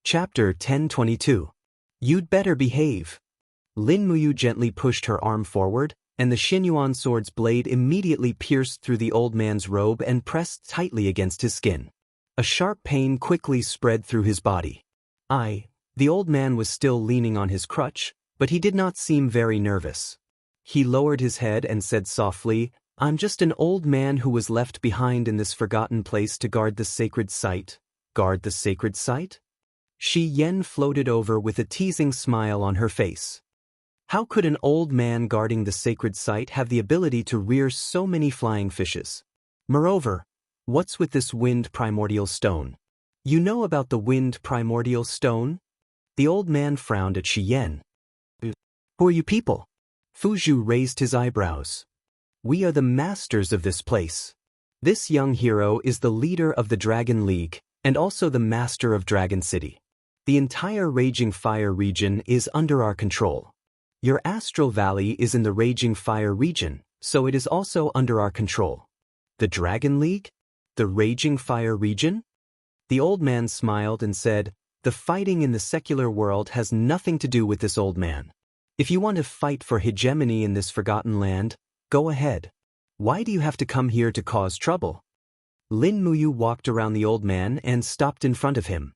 Chapter 1022. You'd better behave. Lin Muyu gently pushed her arm forward, and the Xianyuan sword's blade immediately pierced through the old man's robe and pressed tightly against his skin. A sharp pain quickly spread through his body. The old man was still leaning on his crutch, but he did not seem very nervous. He lowered his head and said softly, "I'm just an old man who was left behind in this forgotten place to guard the sacred site." Guard the sacred site? Shi Yan floated over with a teasing smile on her face. How could an old man guarding the sacred site have the ability to rear so many flying fishes? Moreover, what's with this wind primordial stone? You know about the wind primordial stone? The old man frowned at Shi Yan. Who are you people? Fu Zhu raised his eyebrows. We are the masters of this place. This young hero is the leader of the Dragon League, and also the master of Dragon City. The entire Raging Fire region is under our control. Your Astral Valley is in the Raging Fire region, so it is also under our control. The Dragon League? The Raging Fire region? The old man smiled and said, "The fighting in the secular world has nothing to do with this old man. If you want to fight for hegemony in this forgotten land, go ahead. Why do you have to come here to cause trouble?" Lin Muyu walked around the old man and stopped in front of him.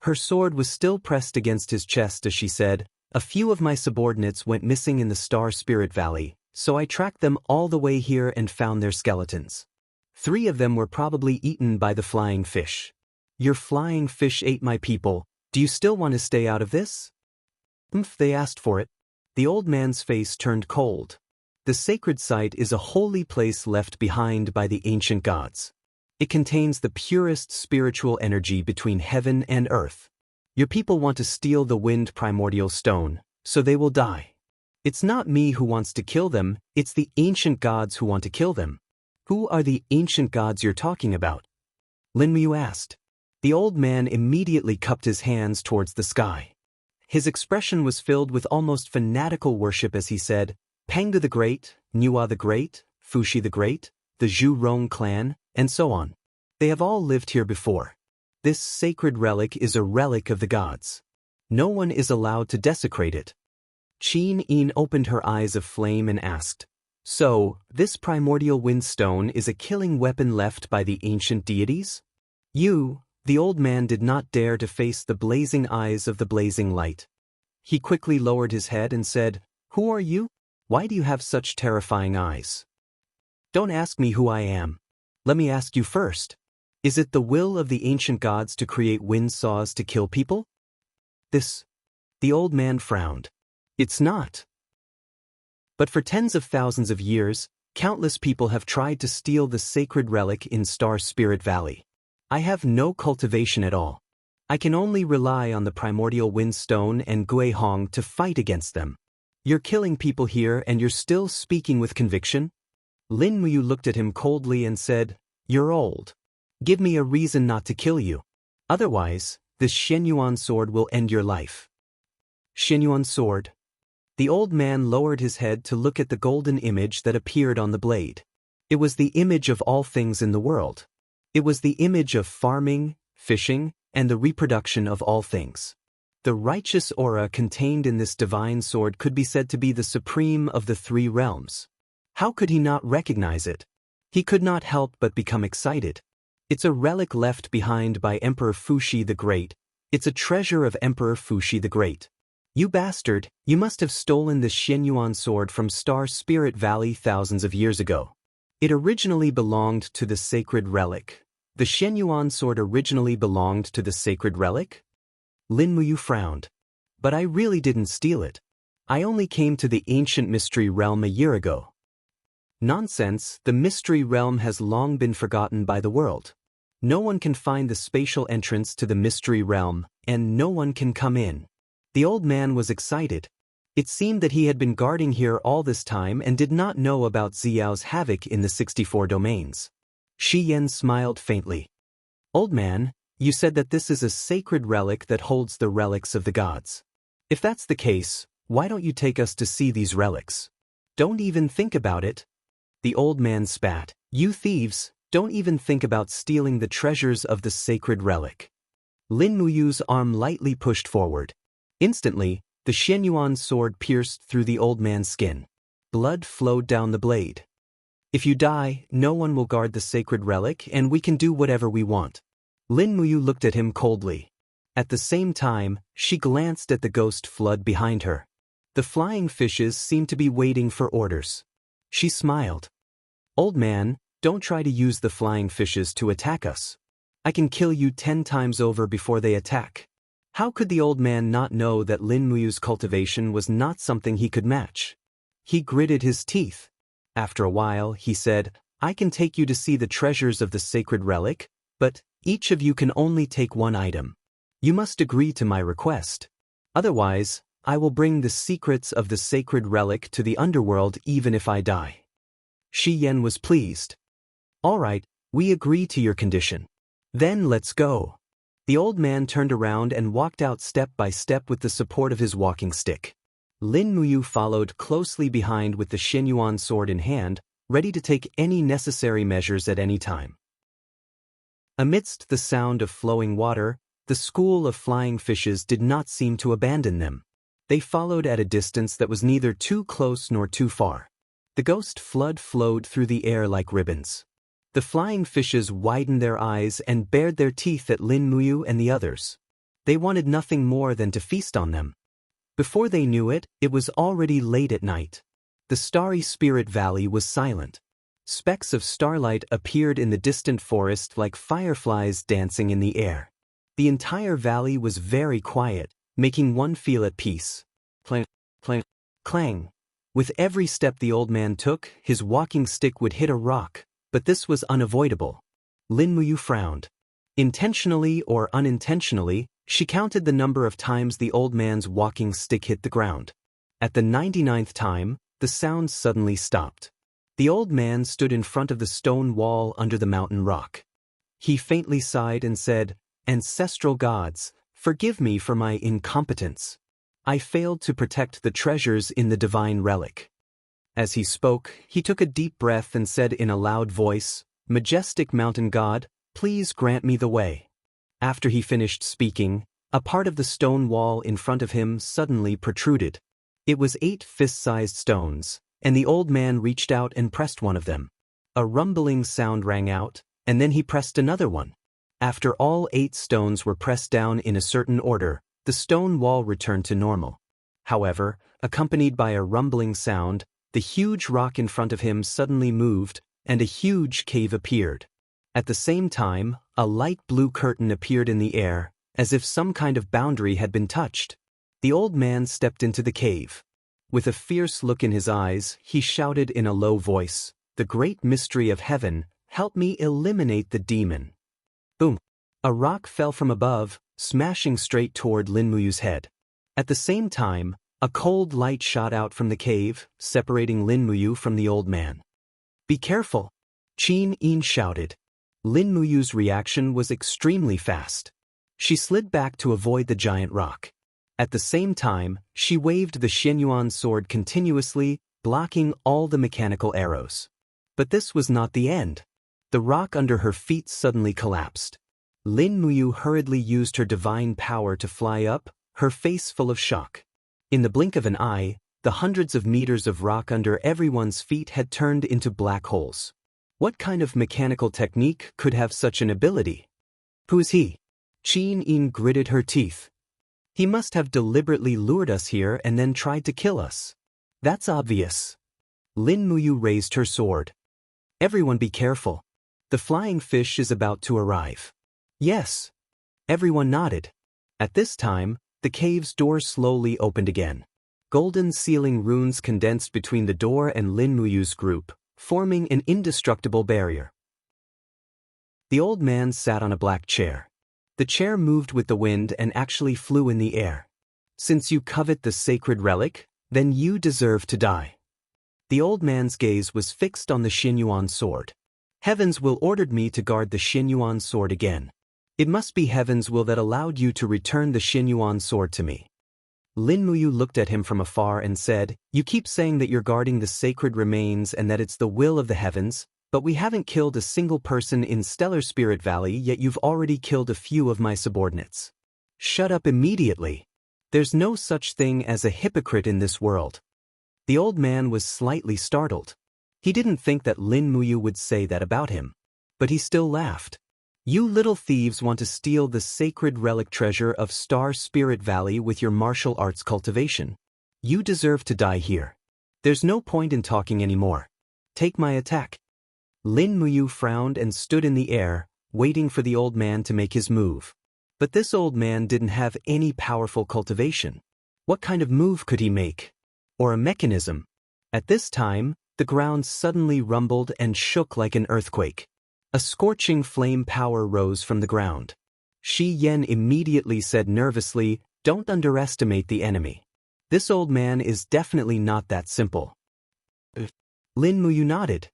Her sword was still pressed against his chest as she said, "A few of my subordinates went missing in the Star Spirit Valley, so I tracked them all the way here and found their skeletons. 3 of them were probably eaten by the flying fish. Your flying fish ate my people. Do you still want to stay out of this?" They asked for it. The old man's face turned cold. The sacred site is a holy place left behind by the ancient gods. It contains the purest spiritual energy between heaven and earth. Your people want to steal the wind primordial stone, so they will die. It's not me who wants to kill them, it's the ancient gods who want to kill them. Who are the ancient gods you're talking about? Lin Muyu asked. The old man immediately cupped his hands towards the sky. His expression was filled with almost fanatical worship as he said, Pengdu the Great, Nuwa the Great, Fuxi the Great, the Zhu Rong clan, and so on. They have all lived here before. This sacred relic is a relic of the gods. No one is allowed to desecrate it. Qin Yin opened her eyes of flame and asked, "So, this primordial wind stone is a killing weapon left by the ancient deities?" The old man did not dare to face the blazing eyes of the blazing light. He quickly lowered his head and said, "Who are you? Why do you have such terrifying eyes?" "Don't ask me who I am. Let me ask you first. Is it the will of the ancient gods to create wind saws to kill people?" The old man frowned. "It's not. But for tens of thousands of years, countless people have tried to steal the sacred relic in Star Spirit Valley. I have no cultivation at all. I can only rely on the primordial wind stone and Gui Hong to fight against them. You're killing people here and you're still speaking with conviction?" Lin Muyu looked at him coldly and said, "You're old. Give me a reason not to kill you. Otherwise, this Xianyuan sword will end your life." Xianyuan sword? The old man lowered his head to look at the golden image that appeared on the blade. It was the image of all things in the world. It was the image of farming, fishing, and the reproduction of all things. The righteous aura contained in this divine sword could be said to be the supreme of the 3 realms. How could he not recognize it? He could not help but become excited. It's a relic left behind by Emperor Fuxi the Great. It's a treasure of Emperor Fuxi the Great. You bastard, you must have stolen this Xianyuan sword from Star Spirit Valley thousands of years ago. It originally belonged to the sacred relic. The Xianyuan sword originally belonged to the sacred relic? Lin Muyu frowned. But I really didn't steal it. I only came to the ancient mystery realm a year ago. Nonsense, the mystery realm has long been forgotten by the world. No one can find the spatial entrance to the mystery realm, and no one can come in. The old man was excited. It seemed that he had been guarding here all this time and did not know about Xiao's havoc in the 64 domains. Shi Yan smiled faintly. "Old man, you said that this is a sacred relic that holds the relics of the gods. If that's the case, why don't you take us to see these relics? Don't even think about it." The old man spat. "You thieves, don't even think about stealing the treasures of the sacred relic. Lin Muyu's arm lightly pushed forward. Instantly, the Xianyuan sword pierced through the old man's skin. Blood flowed down the blade. If you die, no one will guard the sacred relic and we can do whatever we want. Lin Muyu looked at him coldly. At the same time, she glanced at the ghost flood behind her. The flying fishes seemed to be waiting for orders. She smiled. Old man, don't try to use the flying fishes to attack us. I can kill you 10 times over before they attack. How could the old man not know that Lin Muyu's cultivation was not something he could match? He gritted his teeth. After a while, he said, I can take you to see the treasures of the sacred relic, but each of you can only take one item. You must agree to my request. Otherwise, I will bring the secrets of the sacred relic to the underworld even if I die. Shi Yan was pleased. All right, we agree to your condition. Then let's go. The old man turned around and walked out step by step with the support of his walking stick. Lin Muyu followed closely behind with the Xianyuan sword in hand, ready to take any necessary measures at any time. Amidst the sound of flowing water, the school of flying fishes did not seem to abandon them. They followed at a distance that was neither too close nor too far. The ghost flood flowed through the air like ribbons. The flying fishes widened their eyes and bared their teeth at Lin Muyu and the others. They wanted nothing more than to feast on them. Before they knew it, it was already late at night. The starry Spirit Valley was silent. Specks of starlight appeared in the distant forest like fireflies dancing in the air. The entire valley was very quiet, making one feel at peace. Clang, clang, clang. With every step the old man took, his walking stick would hit a rock, but this was unavoidable. Lin Muyu frowned. Intentionally or unintentionally, she counted the number of times the old man's walking stick hit the ground. At the 99th time, the sound suddenly stopped. The old man stood in front of the stone wall under the mountain rock. He faintly sighed and said, Ancestral gods, forgive me for my incompetence. I failed to protect the treasures in the divine relic. As he spoke, he took a deep breath and said in a loud voice, Majestic mountain god, please grant me the way. After he finished speaking, a part of the stone wall in front of him suddenly protruded. It was 8 fist-sized stones, and the old man reached out and pressed one of them. A rumbling sound rang out, and then he pressed another one. After all 8 stones were pressed down in a certain order, the stone wall returned to normal. However, accompanied by a rumbling sound, the huge rock in front of him suddenly moved, and a huge cave appeared. At the same time, a light blue curtain appeared in the air, as if some kind of boundary had been touched. The old man stepped into the cave. With a fierce look in his eyes, he shouted in a low voice, The great mystery of heaven, help me eliminate the demon. Boom! A rock fell from above, smashing straight toward Lin Muyu's head. At the same time, a cold light shot out from the cave, separating Lin Muyu from the old man. Be careful! Qin Yin shouted. Lin Muyu's reaction was extremely fast. She slid back to avoid the giant rock. At the same time, she waved the Xianyuan sword continuously, blocking all the mechanical arrows. But this was not the end. The rock under her feet suddenly collapsed. Lin Muyu hurriedly used her divine power to fly up, her face full of shock. In the blink of an eye, the hundreds of meters of rock under everyone's feet had turned into black holes. What kind of mechanical technique could have such an ability? Who is he? Qin Yin gritted her teeth. He must have deliberately lured us here and then tried to kill us. That's obvious. Lin Muyu raised her sword. Everyone be careful. The flying fish is about to arrive. Yes. Everyone nodded. At this time, the cave's door slowly opened again. Golden sealing runes condensed between the door and Lin Muyu's group, forming an indestructible barrier. The old man sat on a black chair. The chair moved with the wind and actually flew in the air. Since you covet the sacred relic, then you deserve to die. The old man's gaze was fixed on the Xianyuan sword. Heaven's will ordered me to guard the Xianyuan sword again. It must be Heaven's will that allowed you to return the Xianyuan sword to me. Lin Muyu looked at him from afar and said, You keep saying that you're guarding the sacred remains and that it's the will of the heavens, But we haven't killed a single person in Stellar Spirit Valley, yet you've already killed a few of my subordinates. Shut up immediately. There's no such thing as a hypocrite in this world. The old man was slightly startled. He didn't think that Lin Muyu would say that about him. But he still laughed. You little thieves want to steal the sacred relic treasure of Star Spirit Valley with your martial arts cultivation. You deserve to die here. There's no point in talking anymore. Take my attack. Lin Muyu frowned and stood in the air, waiting for the old man to make his move. But this old man didn't have any powerful cultivation. What kind of move could he make? Or a mechanism? At this time, the ground suddenly rumbled and shook like an earthquake. A scorching flame power rose from the ground. Shi Yan immediately said nervously, "Don't underestimate the enemy. This old man is definitely not that simple." Lin Muyu nodded.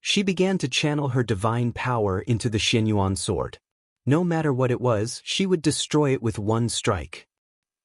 She began to channel her divine power into the Xianyuan sword. No matter what it was, she would destroy it with one strike.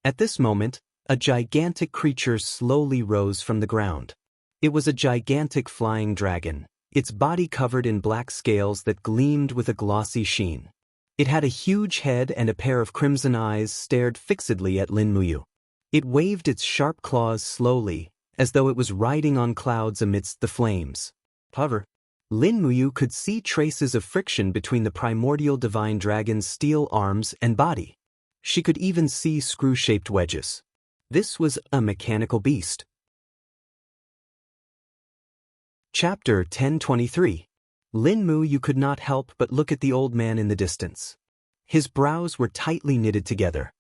At this moment, a gigantic creature slowly rose from the ground. It was a gigantic flying dragon, its body covered in black scales that gleamed with a glossy sheen. It had a huge head and a pair of crimson eyes stared fixedly at Lin Muyu. It waved its sharp claws slowly, as though it was riding on clouds amidst the flames. However, Lin Muyu could see traces of friction between the primordial divine dragon's steel arms and body. She could even see screw-shaped wedges. This was a mechanical beast. Chapter 1023. Lin Muyu could not help but look at the old man in the distance. His brows were tightly knitted together.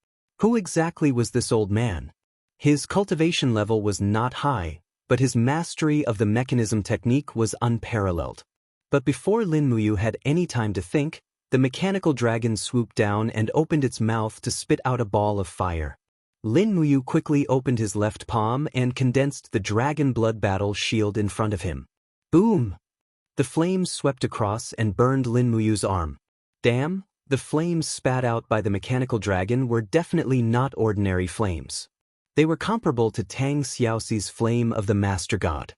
Who exactly was this old man? His cultivation level was not high, but his mastery of the mechanism technique was unparalleled. But before Lin Muyu had any time to think, the mechanical dragon swooped down and opened its mouth to spit out a ball of fire. Lin Muyu quickly opened his left palm and condensed the dragon blood battle shield in front of him. Boom! The flames swept across and burned Lin Muyu's arm. Damn, the flames spat out by the mechanical dragon were definitely not ordinary flames. They were comparable to Tang Xiaoxi's flame of the Master God.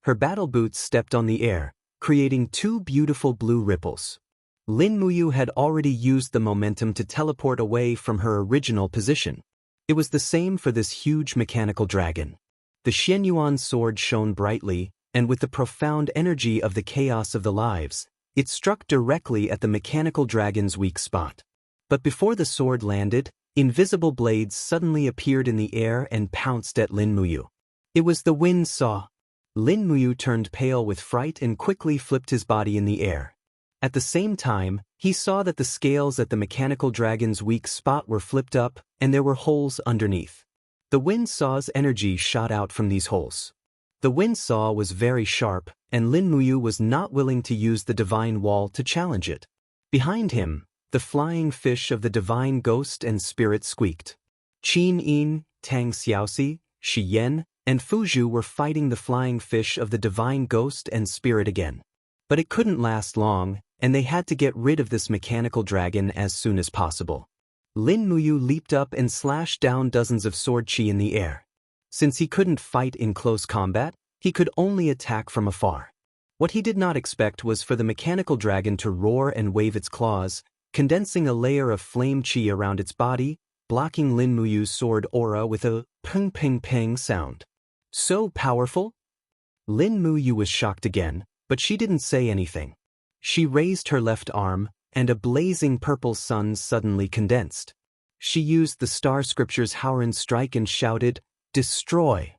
Her battle boots stepped on the air, creating two beautiful blue ripples. Lin Muyu had already used the momentum to teleport away from her original position. It was the same for this huge mechanical dragon. The Xianyuan sword shone brightly, and with the profound energy of the chaos of the lives, it struck directly at the mechanical dragon's weak spot. But before the sword landed, invisible blades suddenly appeared in the air and pounced at Lin Muyu. It was the wind saw. Lin Muyu turned pale with fright and quickly flipped his body in the air. At the same time, he saw that the scales at the mechanical dragon's weak spot were flipped up, and there were holes underneath. The wind saw's energy shot out from these holes. The wind saw was very sharp, and Lin Muyu was not willing to use the divine wall to challenge it. Behind him, the flying fish of the divine ghost and spirit squeaked. Qin Yin, Tang Xiaoxi, Shi Yan, and Fuzhu were fighting the flying fish of the divine ghost and spirit again. But it couldn't last long, and they had to get rid of this mechanical dragon as soon as possible. Lin Muyu leaped up and slashed down dozens of sword chi in the air. Since he couldn't fight in close combat, he could only attack from afar. What he did not expect was for the mechanical dragon to roar and wave its claws, condensing a layer of flame chi around its body, blocking Lin Muyu's sword aura with a ping ping ping sound. So powerful? Lin Muyu was shocked again, but she didn't say anything. She raised her left arm, and a blazing purple sun suddenly condensed. She used the star scripture's Howren strike and shouted, "Destroy!"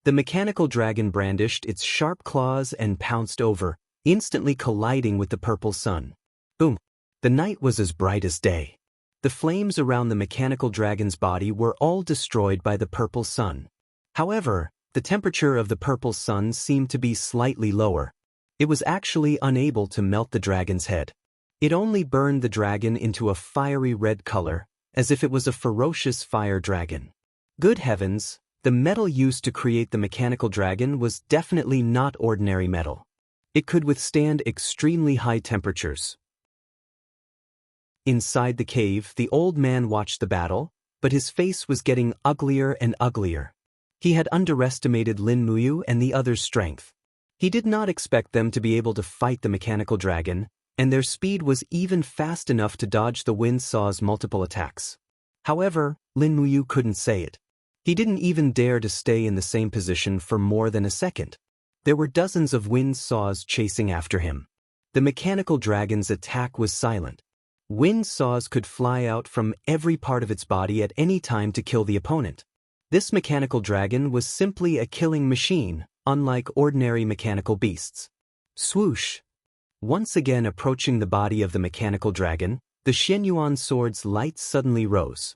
The mechanical dragon brandished its sharp claws and pounced over, instantly colliding with the purple sun. Boom! The night was as bright as day. The flames around the mechanical dragon's body were all destroyed by the purple sun. However, the temperature of the purple sun seemed to be slightly lower. It was actually unable to melt the dragon's head. It only burned the dragon into a fiery red color, as if it was a ferocious fire dragon. Good heavens, the metal used to create the mechanical dragon was definitely not ordinary metal. It could withstand extremely high temperatures. Inside the cave, the old man watched the battle, but his face was getting uglier and uglier. He had underestimated Lin Muyu and the other's strength. He did not expect them to be able to fight the mechanical dragon, and their speed was even fast enough to dodge the windsaw's multiple attacks. However, Lin Muyu couldn't say it. He didn't even dare to stay in the same position for more than a second. There were dozens of wind saws chasing after him. The mechanical dragon's attack was silent. Wind saws could fly out from every part of its body at any time to kill the opponent. This mechanical dragon was simply a killing machine, unlike ordinary mechanical beasts. Swoosh! Once again approaching the body of the mechanical dragon, the Xianyuan sword's light suddenly rose.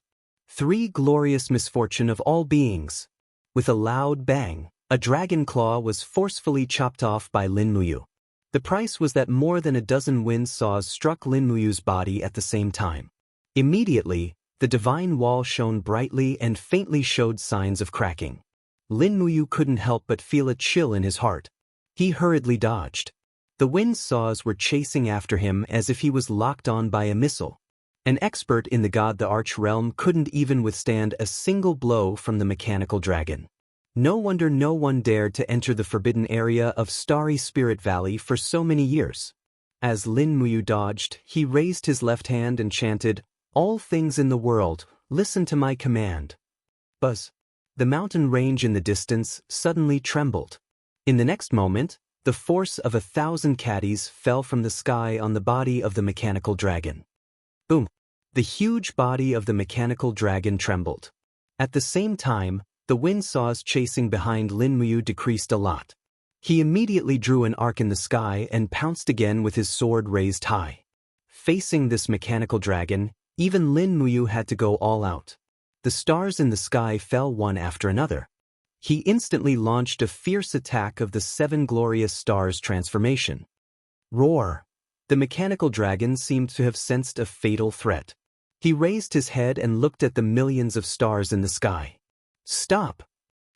Three glorious misfortune of all beings! With a loud bang, a dragon claw was forcefully chopped off by Lin Muyu. The price was that more than a dozen wind saws struck Lin Muyu's body at the same time. Immediately, the divine wall shone brightly and faintly showed signs of cracking. Lin Muyu couldn't help but feel a chill in his heart. He hurriedly dodged. The wind saws were chasing after him as if he was locked on by a missile. An expert in the God the Arch realm couldn't even withstand a single blow from the mechanical dragon. No wonder no one dared to enter the forbidden area of Starry Spirit Valley for so many years. As Lin Muyu dodged, he raised his left hand and chanted, "All things in the world, listen to my command." Buzz! The mountain range in the distance suddenly trembled. In the next moment, the force of 1,000 caddies fell from the sky on the body of the mechanical dragon. Boom! The huge body of the mechanical dragon trembled. At the same time, the wind saws chasing behind Lin Muyu decreased a lot. He immediately drew an arc in the sky and pounced again with his sword raised high. Facing this mechanical dragon, even Lin Muyu had to go all out. The stars in the sky fell one after another. He instantly launched a fierce attack of the 7 glorious stars transformation. Roar! The mechanical dragon seemed to have sensed a fatal threat. He raised his head and looked at the millions of stars in the sky. Stop!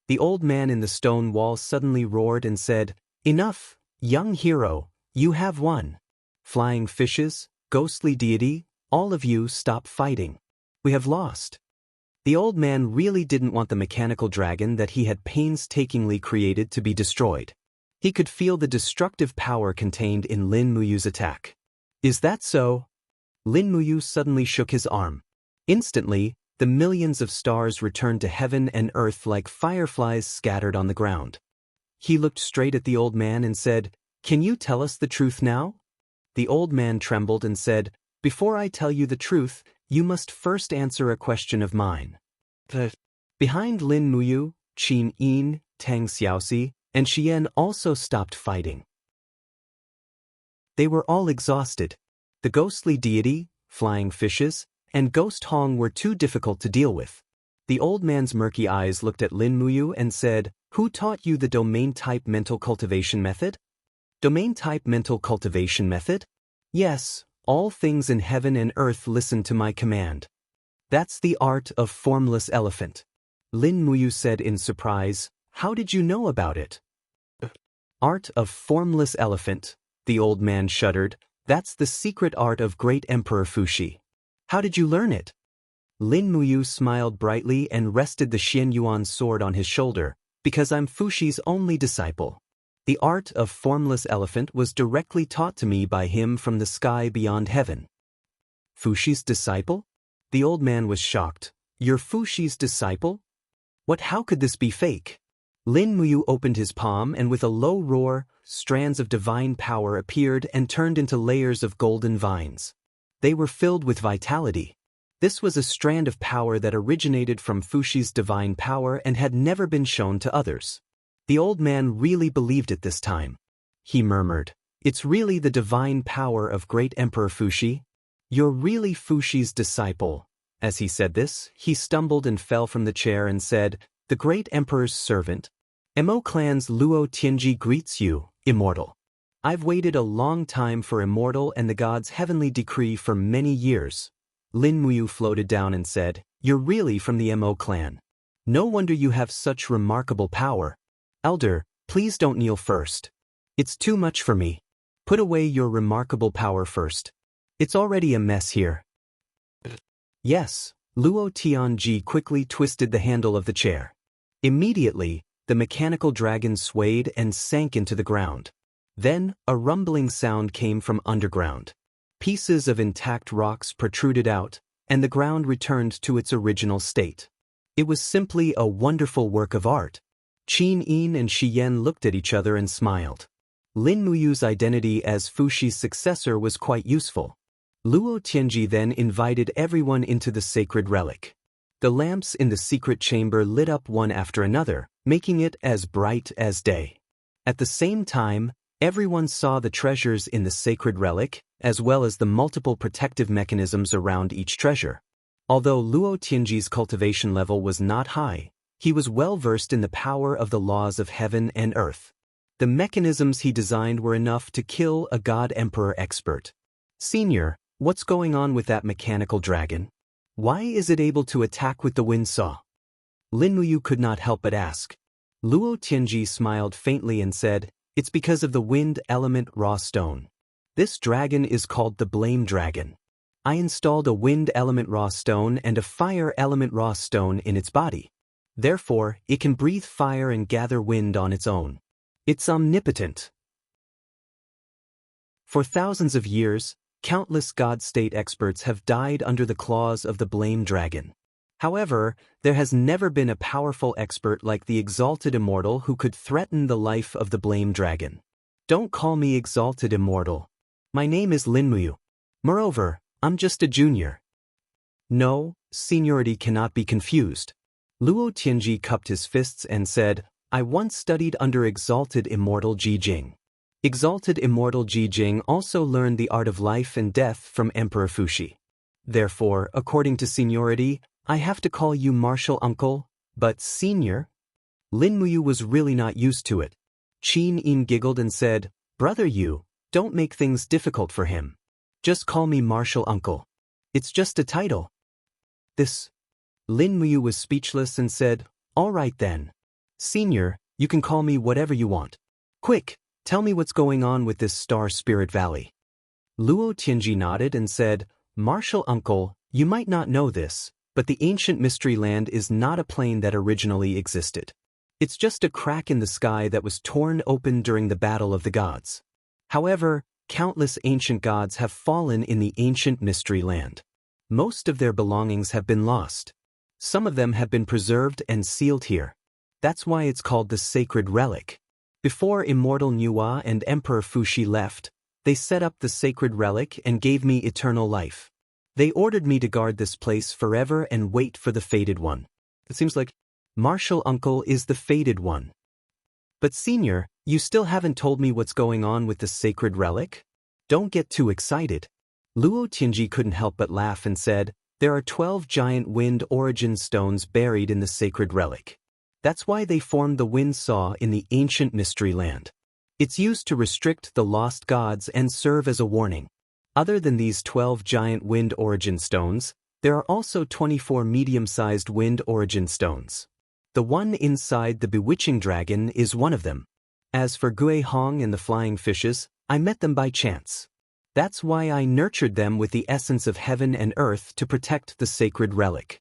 The old man in the stone wall suddenly roared and said, "Enough, young hero, you have won. Flying fishes, ghostly deity, all of you stop fighting. We have lost." The old man really didn't want the mechanical dragon that he had painstakingly created to be destroyed. He could feel the destructive power contained in Lin Muyu's attack. "Is that so?" Lin Muyu suddenly shook his arm. Instantly, the millions of stars returned to heaven and earth like fireflies scattered on the ground. He looked straight at the old man and said, "Can you tell us the truth now?" The old man trembled and said, "Before I tell you the truth, you must first answer a question of mine." Behind Lin Muyu, Qin Yin, Tang Xiaoxi, and Xian also stopped fighting. They were all exhausted. The ghostly deity, flying fishes, and Ghost Hong were too difficult to deal with. The old man's murky eyes looked at Lin Muyu and said, "Who taught you the domain-type mental cultivation method?" "Domain-type mental cultivation method? Yes, all things in heaven and earth listen to my command. That's the art of formless elephant." Lin Muyu said in surprise, "How did you know about it?" "Art of formless elephant," the old man shuddered. "That's the secret art of great Emperor Fuxi. How did you learn it?" Lin Muyu smiled brightly and rested the Xianyuan sword on his shoulder, "Because I'm Fuxi's only disciple. The art of formless elephant was directly taught to me by him from the sky beyond heaven." "Fuxi's disciple?" The old man was shocked. "You're Fuxi's disciple? How could this be fake?" Lin Muyu opened his palm and with a low roar, strands of divine power appeared and turned into layers of golden vines. They were filled with vitality. This was a strand of power that originated from Fuxi's divine power and had never been shown to others. The old man really believed it this time. He murmured, "It's really the divine power of great Emperor Fuxi? You're really Fuxi's disciple." As he said this, he stumbled and fell from the chair and said, "The great Emperor's servant, Mo Clan's Luo Tianji greets you, Immortal. I've waited a long time for Immortal and the god's heavenly decree for many years." Lin Muyu floated down and said, "You're really from the Mo clan. No wonder you have such remarkable power. Elder, please don't kneel first. It's too much for me. Put away your remarkable power first. It's already a mess here." "Yes." Luo Tianji quickly twisted the handle of the chair. Immediately, the mechanical dragon swayed and sank into the ground. Then, a rumbling sound came from underground. Pieces of intact rocks protruded out, and the ground returned to its original state. It was simply a wonderful work of art. Qin Yin and Shi Yan looked at each other and smiled. Lin Muyu's identity as Fuxi's successor was quite useful. Luo Tianji then invited everyone into the sacred relic. The lamps in the secret chamber lit up one after another, making it as bright as day. At the same time, everyone saw the treasures in the sacred relic, as well as the multiple protective mechanisms around each treasure. Although Luo Tianji's cultivation level was not high, he was well versed in the power of the laws of heaven and earth. The mechanisms he designed were enough to kill a god-emperor expert. "Senior, what's going on with that mechanical dragon? Why is it able to attack with the wind saw?" Lin Muyu could not help but ask. Luo Tianji smiled faintly and said, "It's because of the wind element raw stone. This dragon is called the Blame Dragon. I installed a wind element raw stone and a fire element raw stone in its body. Therefore, it can breathe fire and gather wind on its own. It's omnipotent." For thousands of years, countless God-state experts have died under the claws of the Blame Dragon. However, there has never been a powerful expert like the exalted Immortal who could threaten the life of the Blame Dragon. "Don't call me exalted Immortal. My name is Lin Muyu. Moreover, I'm just a junior." "No, seniority cannot be confused." Luo Tianji cupped his fists and said, "I once studied under exalted Immortal Ji Jing. Exalted Immortal Ji Jing also learned the art of life and death from Emperor Fuxi. Therefore, according to seniority, I have to call you martial uncle, but senior?" Lin Muyu was really not used to it. Qin Yin giggled and said, "Brother Yu, don't make things difficult for him. Just call me martial uncle. It's just a title." Lin Muyu was speechless and said, "All right then. Senior, you can call me whatever you want. Quick, tell me what's going on with this Star Spirit Valley." Luo Tianji nodded and said, "Martial uncle, you might not know this, but the ancient mystery land is not a plane that originally existed. It's just a crack in the sky that was torn open during the Battle of the Gods. However, countless ancient gods have fallen in the ancient mystery land. Most of their belongings have been lost. Some of them have been preserved and sealed here. That's why it's called the Sacred Relic. Before Immortal Nuwa and Emperor Fuxi left, they set up the Sacred Relic and gave me eternal life. They ordered me to guard this place forever and wait for the Fated One." It seems like Martial Uncle is the Fated One. "But senior, you still haven't told me what's going on with the Sacred Relic? Don't get too excited." Luo Tianji couldn't help but laugh and said, "There are 12 giant wind origin stones buried in the Sacred Relic. That's why they formed the wind saw in the ancient mystery land. It's used to restrict the lost gods and serve as a warning. Other than these 12 giant wind origin stones, there are also 24 medium-sized wind origin stones. The one inside the bewitching dragon is one of them. As for Gui Hong and the flying fishes, I met them by chance. That's why I nurtured them with the essence of heaven and earth to protect the sacred relic.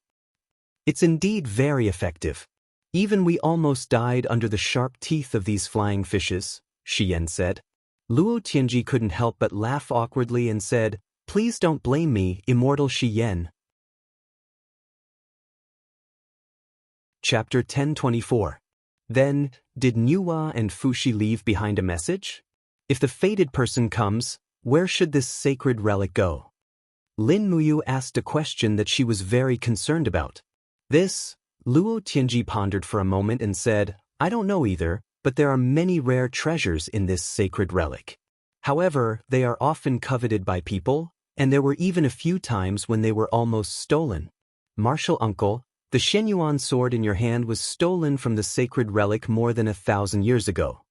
It's indeed very effective. Even we almost died under the sharp teeth of these flying fishes," Shi Yan said. Luo Tianji couldn't help but laugh awkwardly and said, "Please don't blame me, Immortal Shi Yan." Chapter 1024. Then, did Nuwa and Fuxi leave behind a message? If the fated person comes, where should this sacred relic go? Lin Muyu asked a question that she was very concerned about. Luo Tianji pondered for a moment and said, "I don't know either, but there are many rare treasures in this sacred relic. However, they are often coveted by people, and there were even a few times when they were almost stolen. Martial uncle, the Xianyuan sword in your hand was stolen from the sacred relic more than 1,000 years ago.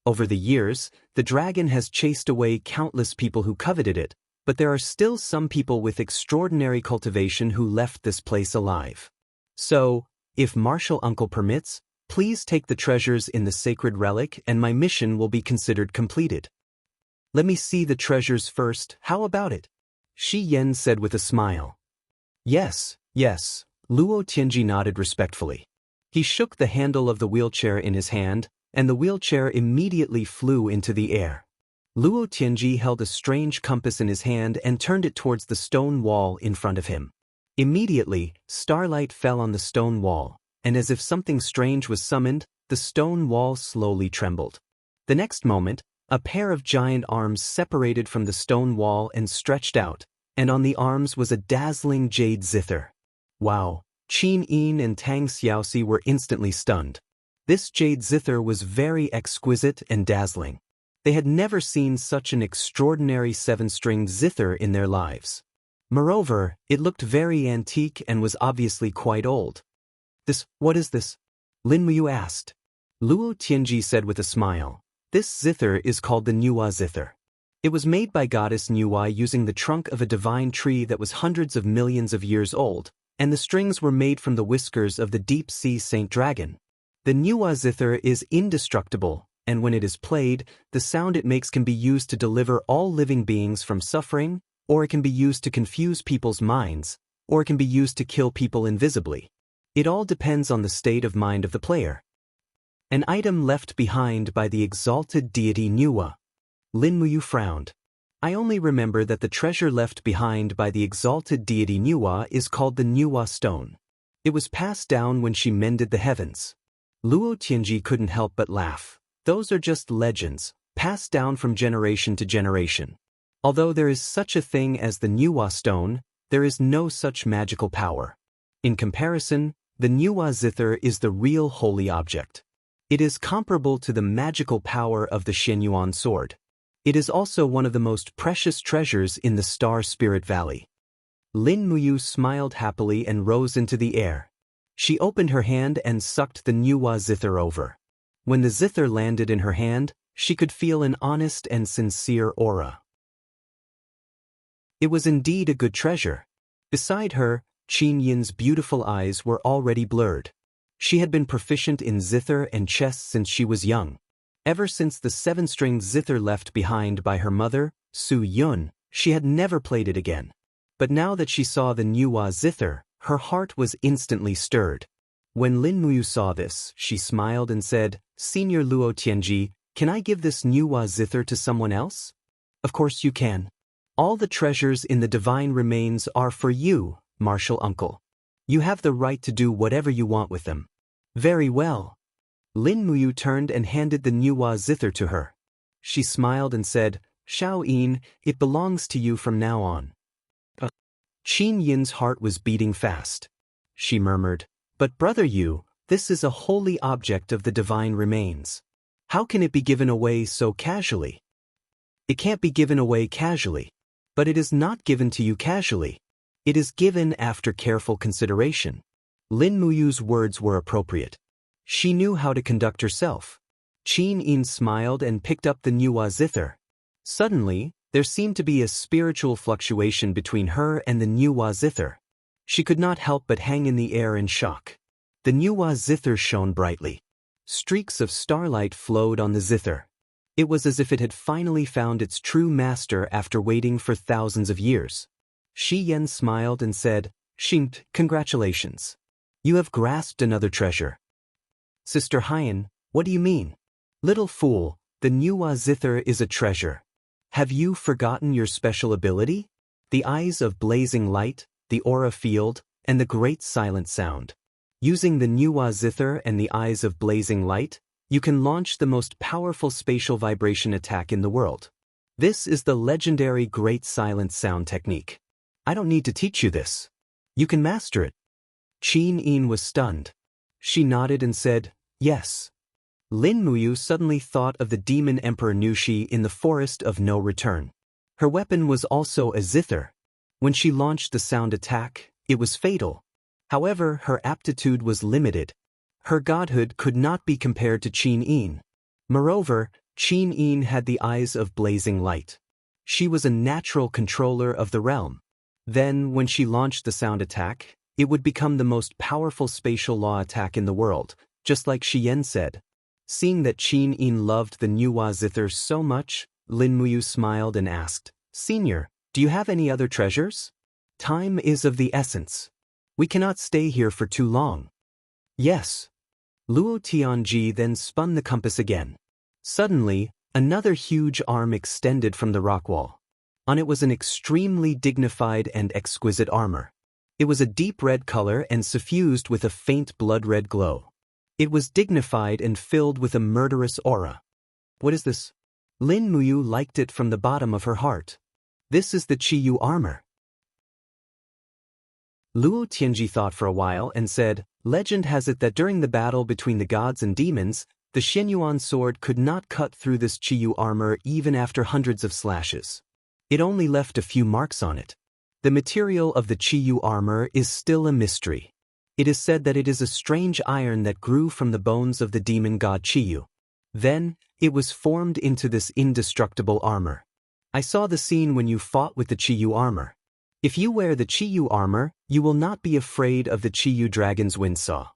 Over the years, the dragon has chased away countless people who coveted it, but there are still some people with extraordinary cultivation who left this place alive. So, if Martial Uncle permits, please take the treasures in the sacred relic and my mission will be considered completed." "Let me see the treasures first, how about it?" Shi Yan said with a smile. Yes, Luo Tianji nodded respectfully. He shook the handle of the wheelchair in his hand, and the wheelchair immediately flew into the air. Luo Tianji held a strange compass in his hand and turned it towards the stone wall in front of him. Immediately, starlight fell on the stone wall, and as if something strange was summoned, the stone wall slowly trembled. The next moment, a pair of giant arms separated from the stone wall and stretched out, and on the arms was a dazzling jade zither. Wow! Qin Yin and Tang Xiaoxi were instantly stunned. This jade zither was very exquisite and dazzling. They had never seen such an extraordinary seven-stringed zither in their lives. Moreover, it looked very antique and was obviously quite old. What is this? Lin Muyu asked. Luo Tianji said with a smile, "This zither is called the Nuwa zither. It was made by goddess Nuwa using the trunk of a divine tree that was hundreds of millions of years old, and the strings were made from the whiskers of the deep-sea saint dragon. The Nuwa zither is indestructible, and when it is played, the sound it makes can be used to deliver all living beings from suffering, or it can be used to confuse people's minds, or it can be used to kill people invisibly. It all depends on the state of mind of the player." An item left behind by the exalted deity Nuwa. Lin Muyu frowned. "I only remember that the treasure left behind by the exalted deity Nuwa is called the Nuwa stone. It was passed down when she mended the heavens." Luo Tianji couldn't help but laugh. "Those are just legends, passed down from generation to generation. Although there is such a thing as the Nuwa stone, there is no such magical power. In comparison, the Nuwa zither is the real holy object. It is comparable to the magical power of the Xianyuan sword. It is also one of the most precious treasures in the Star Spirit Valley." Lin Muyu smiled happily and rose into the air. She opened her hand and sucked the Nuwa zither over. When the zither landed in her hand, she could feel an honest and sincere aura. It was indeed a good treasure. Beside her, Qin Yin's beautiful eyes were already blurred. She had been proficient in zither and chess since she was young. Ever since the seven-stringed zither left behind by her mother, Su Yun, she had never played it again. But now that she saw the Nuwa zither, her heart was instantly stirred. When Lin Muyu saw this, she smiled and said, "Senior Luo Tianji, can I give this Nuwa zither to someone else?" "Of course you can. All the treasures in the divine remains are for you, martial uncle. You have the right to do whatever you want with them." "Very well." Lin Muyu turned and handed the Nuwa zither to her. She smiled and said, "Shao Yin, it belongs to you from now on." Qin Yin's heart was beating fast. She murmured, "But brother Yu, this is a holy object of the divine remains. How can it be given away so casually?" "It can't be given away casually. But it is not given to you casually. It is given after careful consideration." Lin Muyu's words were appropriate. She knew how to conduct herself. Qin Yin smiled and picked up the Nuwa zither. Suddenly, there seemed to be a spiritual fluctuation between her and the Nuwa zither. She could not help but hang in the air in shock. The Nuwa zither shone brightly. Streaks of starlight flowed on the zither. It was as if it had finally found its true master after waiting for thousands of years. Shi Yan smiled and said, "Xing, congratulations. You have grasped another treasure." "Sister Haiyan, what do you mean?" "Little fool, the Nuwa zither is a treasure. Have you forgotten your special ability? The eyes of blazing light, the aura field, and the great silent sound. Using the Nuwa zither and the eyes of blazing light, you can launch the most powerful spatial vibration attack in the world. This is the legendary Great Silent Sound technique. I don't need to teach you this. You can master it." Qin Yin was stunned. She nodded and said, "Yes." Lin Muyu suddenly thought of the demon Emperor Nushi in the Forest of No Return. Her weapon was also a zither. When she launched the sound attack, it was fatal. However, her aptitude was limited. Her godhood could not be compared to Qin Yin. Moreover, Qin Yin had the eyes of blazing light. She was a natural controller of the realm. Then, when she launched the sound attack, it would become the most powerful spatial law attack in the world, just like Shi Yan said. Seeing that Qin Yin loved the Nuwa zither so much, Lin Muyu smiled and asked, "Senior, do you have any other treasures? Time is of the essence. We cannot stay here for too long." "Yes. Luo Tianji then spun the compass again. Suddenly, another huge arm extended from the rock wall. On it was an extremely dignified and exquisite armor. It was a deep red color and suffused with a faint blood-red glow. It was dignified and filled with a murderous aura. What is this? Lin Muyu liked it from the bottom of her heart. This is the Qiyu armor. Luo Tianji thought for a while and said, legend has it that during the battle between the gods and demons, the Xianyuan sword could not cut through this Qiyu armor even after hundreds of slashes. It only left a few marks on it. The material of the Qiyu armor is still a mystery. It is said that it is a strange iron that grew from the bones of the demon god Qiyu. Then, it was formed into this indestructible armor. I saw the scene when you fought with the Qiyu armor. If you wear the Qiyu armor, you will not be afraid of the Qiyu dragon's windsaw.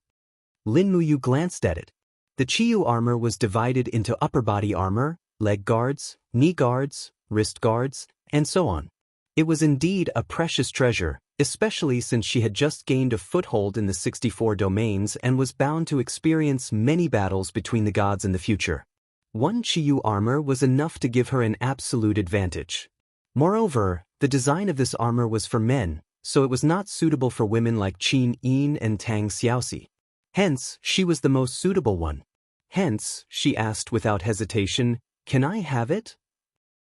Lin Muyu glanced at it. The Qiyu armor was divided into upper body armor, leg guards, knee guards, wrist guards, and so on. It was indeed a precious treasure, especially since she had just gained a foothold in the 64 domains and was bound to experience many battles between the gods in the future. One Qiyu armor was enough to give her an absolute advantage. Moreover, the design of this armor was for men, so it was not suitable for women like Qin Yin and Tang Xiaoxi. Hence, she was the most suitable one. Hence, she asked without hesitation, "Can I have it?"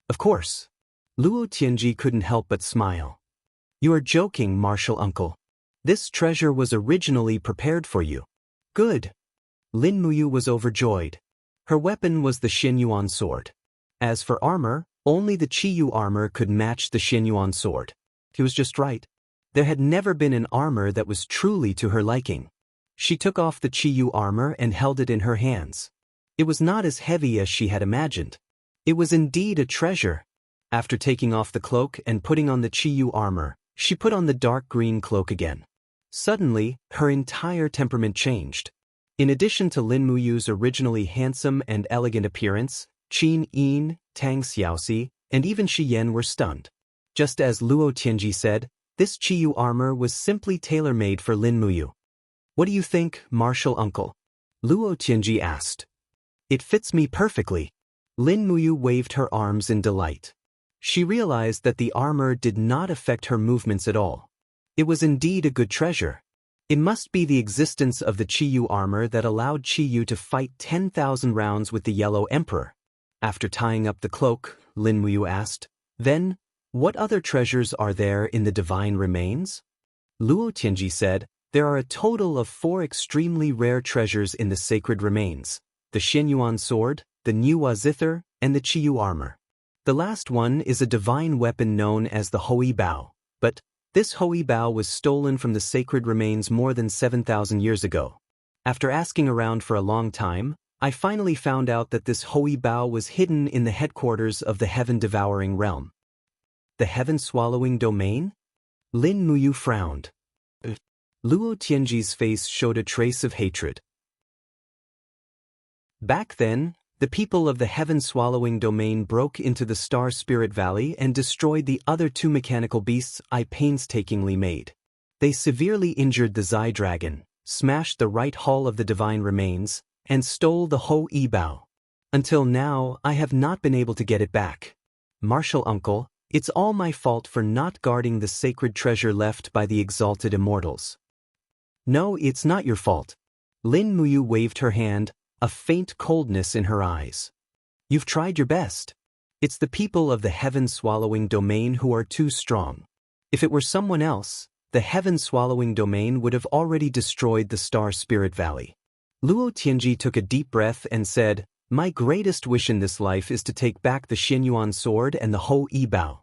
Of course. Luo Tianji couldn't help but smile. You are joking, martial uncle. This treasure was originally prepared for you. Good. Lin Muyu was overjoyed. Her weapon was the Xianyuan sword. As for armor, only the Qiyu armor could match the Xianyuan sword. He was just right. There had never been an armor that was truly to her liking. She took off the Qiyu armor and held it in her hands. It was not as heavy as she had imagined. It was indeed a treasure. After taking off the cloak and putting on the Qiyu armor, she put on the dark green cloak again. Suddenly, her entire temperament changed. In addition to Lin Muyu's originally handsome and elegant appearance, Qin Yin, Tang Xiaoxi, and even Shi Yan were stunned. Just as Luo Tianji said, this Qiyu armor was simply tailor-made for Lin Muyu. What do you think, martial uncle? Luo Tianji asked. It fits me perfectly. Lin Muyu waved her arms in delight. She realized that the armor did not affect her movements at all. It was indeed a good treasure. It must be the existence of the Qiyu armor that allowed Qiyu to fight 10,000 rounds with the Yellow Emperor. After tying up the cloak, Lin Muyu asked, then, what other treasures are there in the divine remains? Luo Tianji said, there are a total of 4 extremely rare treasures in the sacred remains: the Xianyuan sword, the Niwa zither, and the Qiyu armor. The last one is a divine weapon known as the Hoi Bao, but this Hoi Bao was stolen from the sacred remains more than 7,000 years ago. After asking around for a long time, I finally found out that this Hoi Bao was hidden in the headquarters of the heaven-devouring realm. The heaven-swallowing domain? Lin Muyu frowned. Luo Tianji's face showed a trace of hatred. Back then, the people of the heaven-swallowing domain broke into the Star Spirit Valley and destroyed the other 2 mechanical beasts I painstakingly made. They severely injured the Zai Dragon, smashed the right hull of the divine remains, and stole the Hoi Bao. Until now, I have not been able to get it back. Martial uncle, it's all my fault for not guarding the sacred treasure left by the exalted immortals. No, it's not your fault. Lin Muyu waved her hand, a faint coldness in her eyes. You've tried your best. It's the people of the heaven-swallowing domain who are too strong. If it were someone else, the heaven-swallowing domain would have already destroyed the Star Spirit Valley. Luo Tianji took a deep breath and said, my greatest wish in this life is to take back the Xianyuan sword and the Hoi Bao.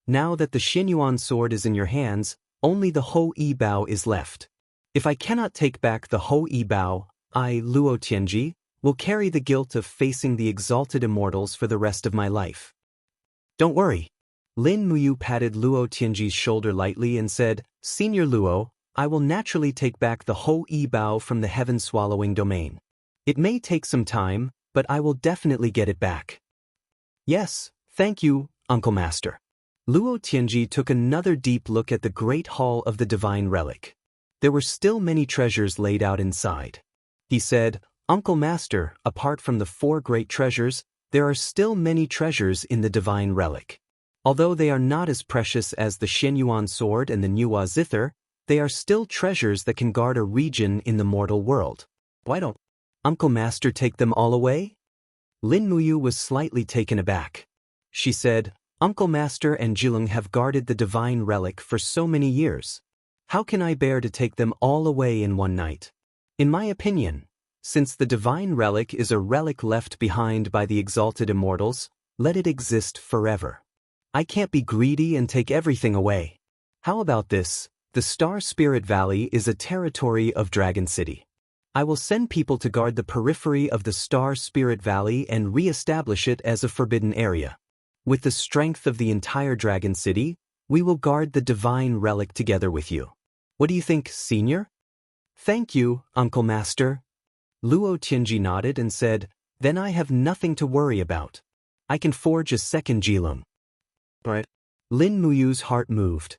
Now that the Xianyuan sword is in your hands, only the Hoi Bao is left. If I cannot take back the Hoi Bao, I, Luo Tianji, will carry the guilt of facing the exalted immortals for the rest of my life. Don't worry. Lin Muyu patted Luo Tianji's shoulder lightly and said, Senior Luo, I will naturally take back the Hoi Bao from the heaven-swallowing domain. It may take some time, but I will definitely get it back. Yes, thank you, Uncle Master. Luo Tianji took another deep look at the great hall of the divine relic. There were still many treasures laid out inside. He said, Uncle Master, apart from the 4 great treasures, there are still many treasures in the divine relic. Although they are not as precious as the Xianyuan sword and the Nuwa zither, they are still treasures that can guard a region in the mortal world. Why don't Uncle Master take them all away? Lin Muyu was slightly taken aback. She said, Uncle Master and Jilung have guarded the divine relic for so many years. How can I bear to take them all away in one night? In my opinion, since the divine relic is a relic left behind by the exalted immortals, let it exist forever. I can't be greedy and take everything away. How about this? The Star Spirit Valley is a territory of Dragon City. I will send people to guard the periphery of the Star Spirit Valley and re-establish it as a forbidden area. With the strength of the entire Dragon City, we will guard the divine relic together with you. What do you think, Senior? Thank you, Uncle Master. Luo Tianji nodded and said, Then I have nothing to worry about. I can forge a second Jilung. Right. Lin Muyu's heart moved.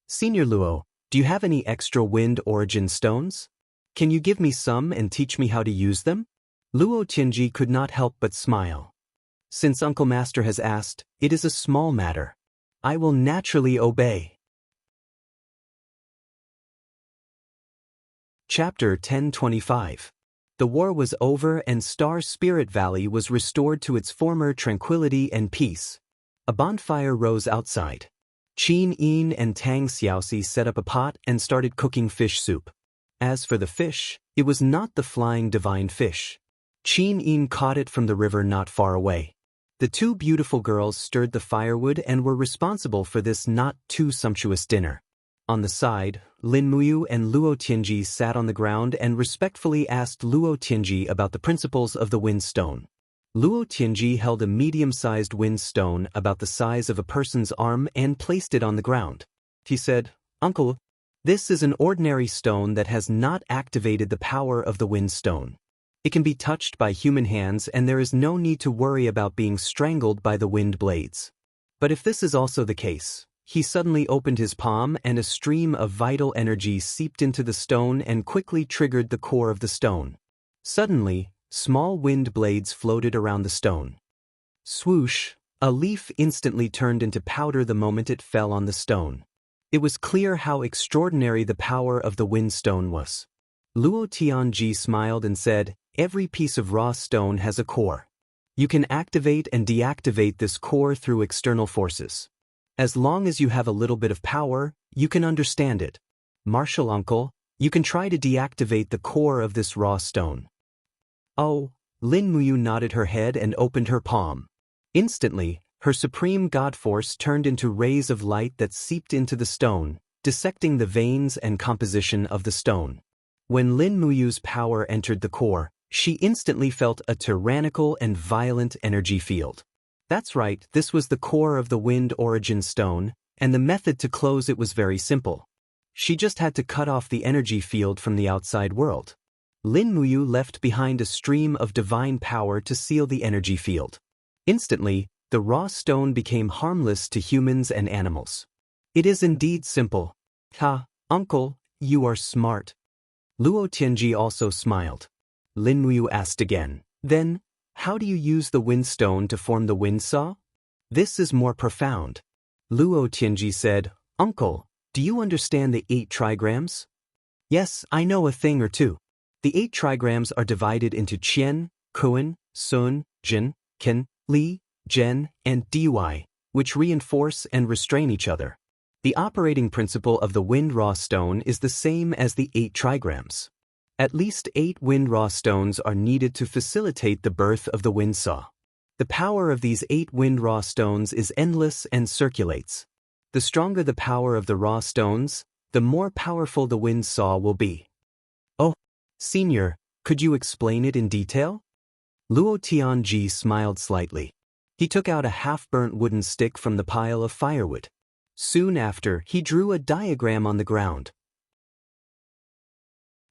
Senior Luo, do you have any extra wind origin stones? Can you give me some and teach me how to use them? Luo Tianji could not help but smile. Since Uncle Master has asked, it is a small matter. I will naturally obey. Chapter 1025. The war was over and Star Spirit Valley was restored to its former tranquility and peace. A bonfire rose outside. Qin Yin and Tang Xiaoxi set up a pot and started cooking fish soup. As for the fish, it was not the flying divine fish. Qin Yin caught it from the river not far away. The 2 beautiful girls stirred the firewood and were responsible for this not too sumptuous dinner. On the side, Lin Muyu and Luo Tianji sat on the ground and respectfully asked Luo Tianji about the principles of the wind stone. Luo Tianji held a medium-sized wind stone about the size of a person's arm and placed it on the ground. He said, Uncle, this is an ordinary stone that has not activated the power of the wind stone. It can be touched by human hands and there is no need to worry about being strangled by the wind blades. But if this is also the case, he suddenly opened his palm and a stream of vital energy seeped into the stone and quickly triggered the core of the stone. Suddenly, small wind blades floated around the stone. Swoosh! A leaf instantly turned into powder the moment it fell on the stone. It was clear how extraordinary the power of the wind stone was. Luo Tianji smiled and said, Every piece of raw stone has a core. You can activate and deactivate this core through external forces. As long as you have a little bit of power, you can understand it. Martial Uncle, you can try to deactivate the core of this raw stone. Oh, Lin Muyu nodded her head and opened her palm. Instantly, her supreme god force turned into rays of light that seeped into the stone, dissecting the veins and composition of the stone. When Lin Muyu's power entered the core, she instantly felt a tyrannical and violent energy field. That's right, this was the core of the wind origin stone, and the method to close it was very simple. She just had to cut off the energy field from the outside world. Lin Muyu left behind a stream of divine power to seal the energy field. Instantly, the raw stone became harmless to humans and animals. It is indeed simple. Ha, Uncle, you are smart. Luo Tianji also smiled. Lin Muyu asked again, Then, how do you use the wind stone to form the wind saw? This is more profound. Luo Tianji said, Uncle, do you understand the 8 trigrams? Yes, I know a thing or two. The 8 trigrams are divided into Qian, Kuan, Sun, Jin, Qin, Li, Zhen, and Dy, which reinforce and restrain each other. The operating principle of the wind raw stone is the same as the 8 trigrams. At least 8 wind raw stones are needed to facilitate the birth of the wind saw. The power of these 8 wind raw stones is endless and circulates. The stronger the power of the raw stones, the more powerful the wind saw will be. Oh, Senior, could you explain it in detail? Luo Tianji smiled slightly. He took out a half-burnt wooden stick from the pile of firewood. Soon after, he drew a diagram on the ground.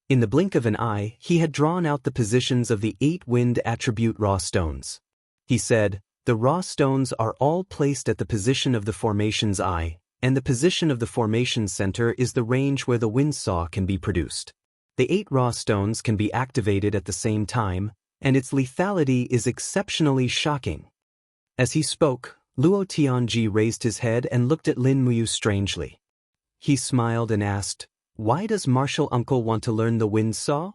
In the blink of an eye, he had drawn out the positions of the 8 wind attribute raw stones. He said, the raw stones are all placed at the position of the formation's eye, and the position of the formation center is the range where the wind saw can be produced. The 8 raw stones can be activated at the same time, and its lethality is exceptionally shocking. As he spoke, Luo Tianji raised his head and looked at Lin Muyu strangely. He smiled and asked, "Why does Martial Uncle want to learn the wind saw?"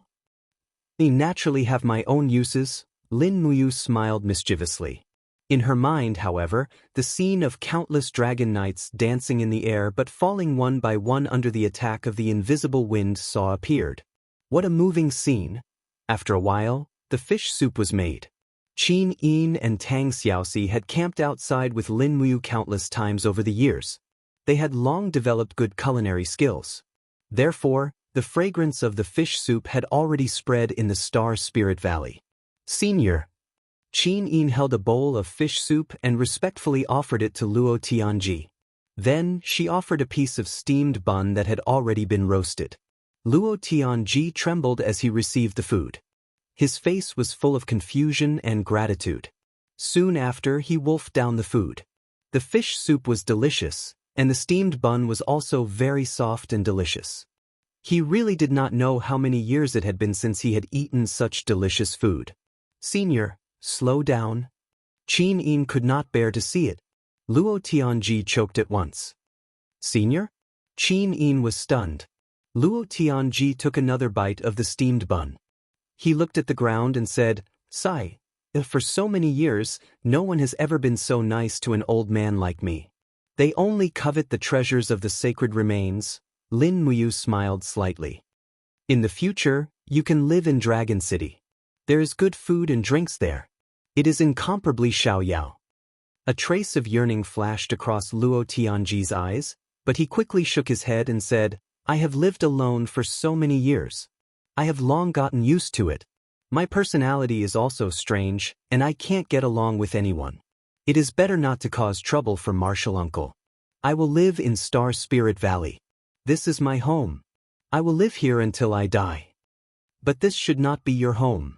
"I naturally have my own uses," Lin Muyu smiled mischievously. In her mind, however, the scene of countless dragon knights dancing in the air but falling one by one under the attack of the invisible wind saw appeared. What a moving scene! After a while, the fish soup was made. Qin Yin and Tang Xiaoxi had camped outside with Lin Muyu countless times over the years. They had long developed good culinary skills. Therefore, the fragrance of the fish soup had already spread in the Star Spirit Valley. "Senior." Qin Yin held a bowl of fish soup and respectfully offered it to Luo Tianji. Then, she offered a piece of steamed bun that had already been roasted. Luo Tianji trembled as he received the food. His face was full of confusion and gratitude. Soon after, he wolfed down the food. The fish soup was delicious, and the steamed bun was also very soft and delicious. He really did not know how many years it had been since he had eaten such delicious food. "Senior, slow down." Qin Yin could not bear to see it. Luo Tianji choked at once. "Senior?" Qin Yin was stunned. Luo Tianji took another bite of the steamed bun. He looked at the ground and said, "Sigh, for so many years, no one has ever been so nice to an old man like me. They only covet the treasures of the sacred remains." Lin Muyu smiled slightly. "In the future, you can live in Dragon City. There is good food and drinks there. It is incomparably xiaoyao." A trace of yearning flashed across Luo Tianji's eyes, but he quickly shook his head and said, "I have lived alone for so many years. I have long gotten used to it. My personality is also strange, and I can't get along with anyone. It is better not to cause trouble for Martial Uncle. I will live in Star Spirit Valley. This is my home. I will live here until I die." "But this should not be your home."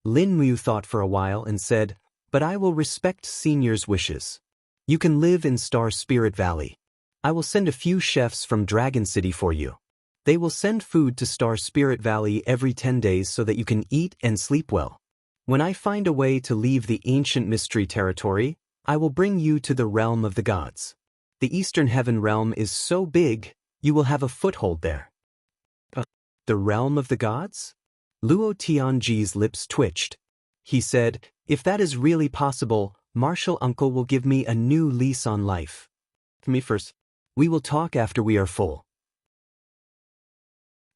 Lin Muyu thought for a while and said, "But I will respect Senior's wishes. You can live in Star Spirit Valley. I will send a few chefs from Dragon City for you. They will send food to Star Spirit Valley every 10 days so that you can eat and sleep well. When I find a way to leave the ancient mystery territory, I will bring you to the realm of the gods. The Eastern Heaven realm is so big, you will have a foothold there." "The realm of the gods?" Luo Tianji's lips twitched. He said, "If that is really possible, Martial Uncle will give me a new lease on life. Me first. We will talk after we are full."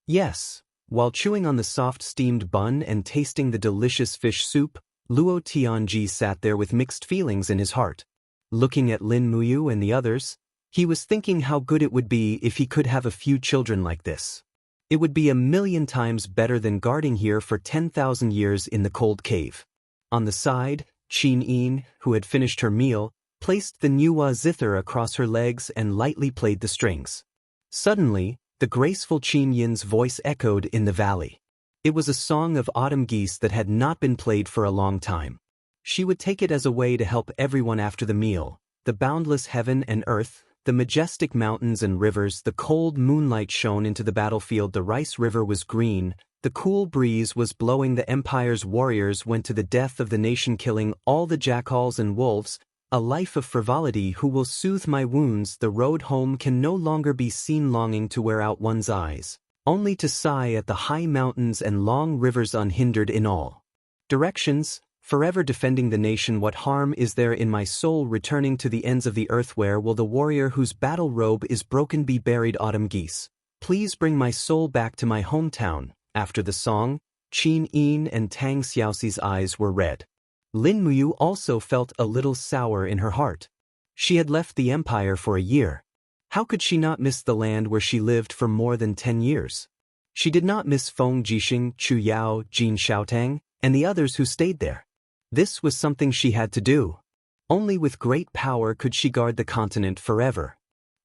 Yes. While chewing on the soft steamed bun and tasting the delicious fish soup, Luo Tianji sat there with mixed feelings in his heart. Looking at Lin Muyu and the others, he was thinking how good it would be if he could have a few children like this. It would be 1,000,000 times better than guarding here for 10,000 years in the cold cave. On the side, Qin Yin, who had finished her meal, placed the Nuwa zither across her legs and lightly played the strings. Suddenly, the graceful Qin Yin's voice echoed in the valley. It was a song of autumn geese that had not been played for a long time. She would take it as a way to help everyone after the meal. The boundless heaven and earth, the majestic mountains and rivers, the cold moonlight shone into the battlefield. The rice river was green, the cool breeze was blowing. The empire's warriors went to the death of the nation, killing all the jackals and wolves. A life of frivolity who will soothe my wounds. The road home can no longer be seen, longing to wear out one's eyes, only to sigh at the high mountains and long rivers unhindered in all directions. Forever defending the nation. What harm is there in my soul returning to the ends of the earth? Where will the warrior whose battle robe is broken be buried? Autumn geese, please bring my soul back to my hometown. After the song, Qin Yin and Tang Xiaoxi's eyes were red. Lin Muyu also felt a little sour in her heart. She had left the empire for a year. How could she not miss the land where she lived for more than 10 years? She did not miss Feng Jixing, Chu Yao, Jin Xiaotang, and the others who stayed there. This was something she had to do. Only with great power could she guard the continent forever.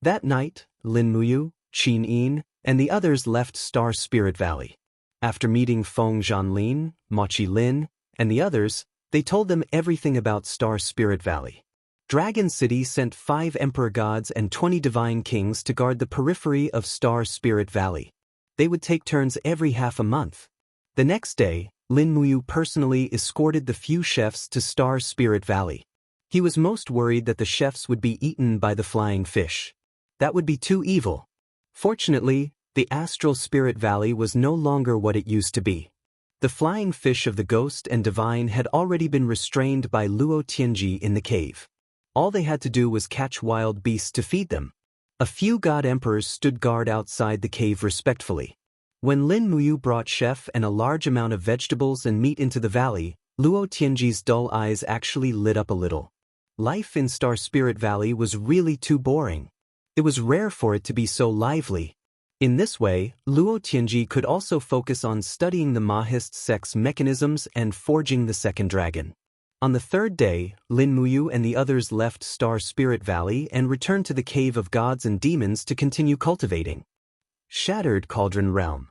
That night, Lin Muyu, Qin Yin, and the others left Star Spirit Valley. After meeting Feng Zhanlin, Machi Lin, and the others, they told them everything about Star Spirit Valley. Dragon City sent 5 emperor gods and 20 divine kings to guard the periphery of Star Spirit Valley. They would take turns every half a month. The next day, Lin Muyu personally escorted the few chefs to Star Spirit Valley. He was most worried that the chefs would be eaten by the flying fish. That would be too evil. Fortunately, the Astral Spirit Valley was no longer what it used to be. The flying fish of the ghost and divine had already been restrained by Luo Tianji in the cave. All they had to do was catch wild beasts to feed them. A few god emperors stood guard outside the cave respectfully. When Lin Muyu brought chef and a large amount of vegetables and meat into the valley, Luo Tianji's dull eyes actually lit up a little. Life in Star Spirit Valley was really too boring. It was rare for it to be so lively. In this way, Luo Tianji could also focus on studying the Mahist sect's mechanisms and forging the second dragon. On the third day, Lin Muyu and the others left Star Spirit Valley and returned to the Cave of Gods and Demons to continue cultivating. Shattered Cauldron Realm.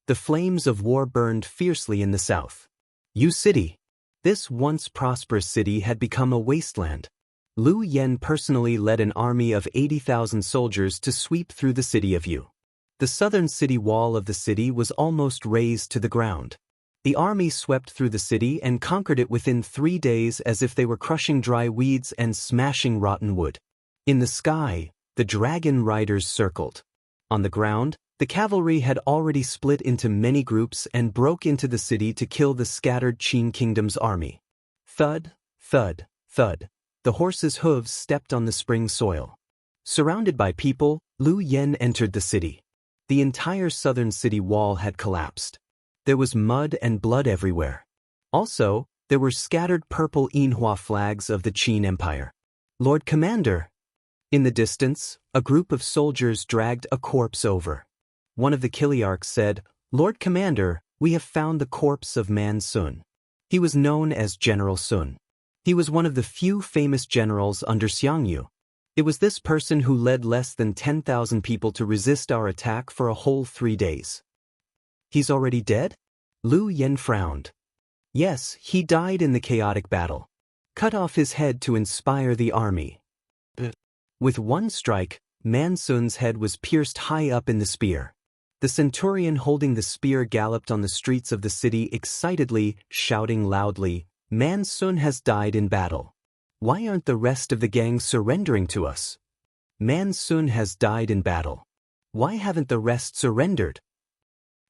The flames of war burned fiercely in the south. Yu City. This once prosperous city had become a wasteland. Lu Yen personally led an army of 80,000 soldiers to sweep through the city of Yu. The southern city wall of the city was almost razed to the ground. The army swept through the city and conquered it within 3 days as if they were crushing dry weeds and smashing rotten wood. In the sky, the dragon riders circled. On the ground, the cavalry had already split into many groups and broke into the city to kill the scattered Qin Kingdom's army. Thud, thud, thud. The horses' hooves stepped on the spring soil. Surrounded by people, Lu Yen entered the city. The entire southern city wall had collapsed. There was mud and blood everywhere. Also, there were scattered purple Yinhua flags of the Qin Empire. Lord Commander! In the distance, a group of soldiers dragged a corpse over. One of the Kiliarchs said, "Lord Commander, we have found the corpse of Man Sun." He was known as General Sun. He was one of the few famous generals under Xiangyu. It was this person who led less than 10,000 people to resist our attack for a whole 3 days. He's already dead? Lu Yen frowned. Yes, he died in the chaotic battle. Cut off his head to inspire the army. With one strike, Man Sun's head was pierced high up in the spear. The centurion holding the spear galloped on the streets of the city excitedly, shouting loudly, "Man Sun has died in battle. Why aren't the rest of the gang surrendering to us? Man Sun has died in battle. Why haven't the rest surrendered?"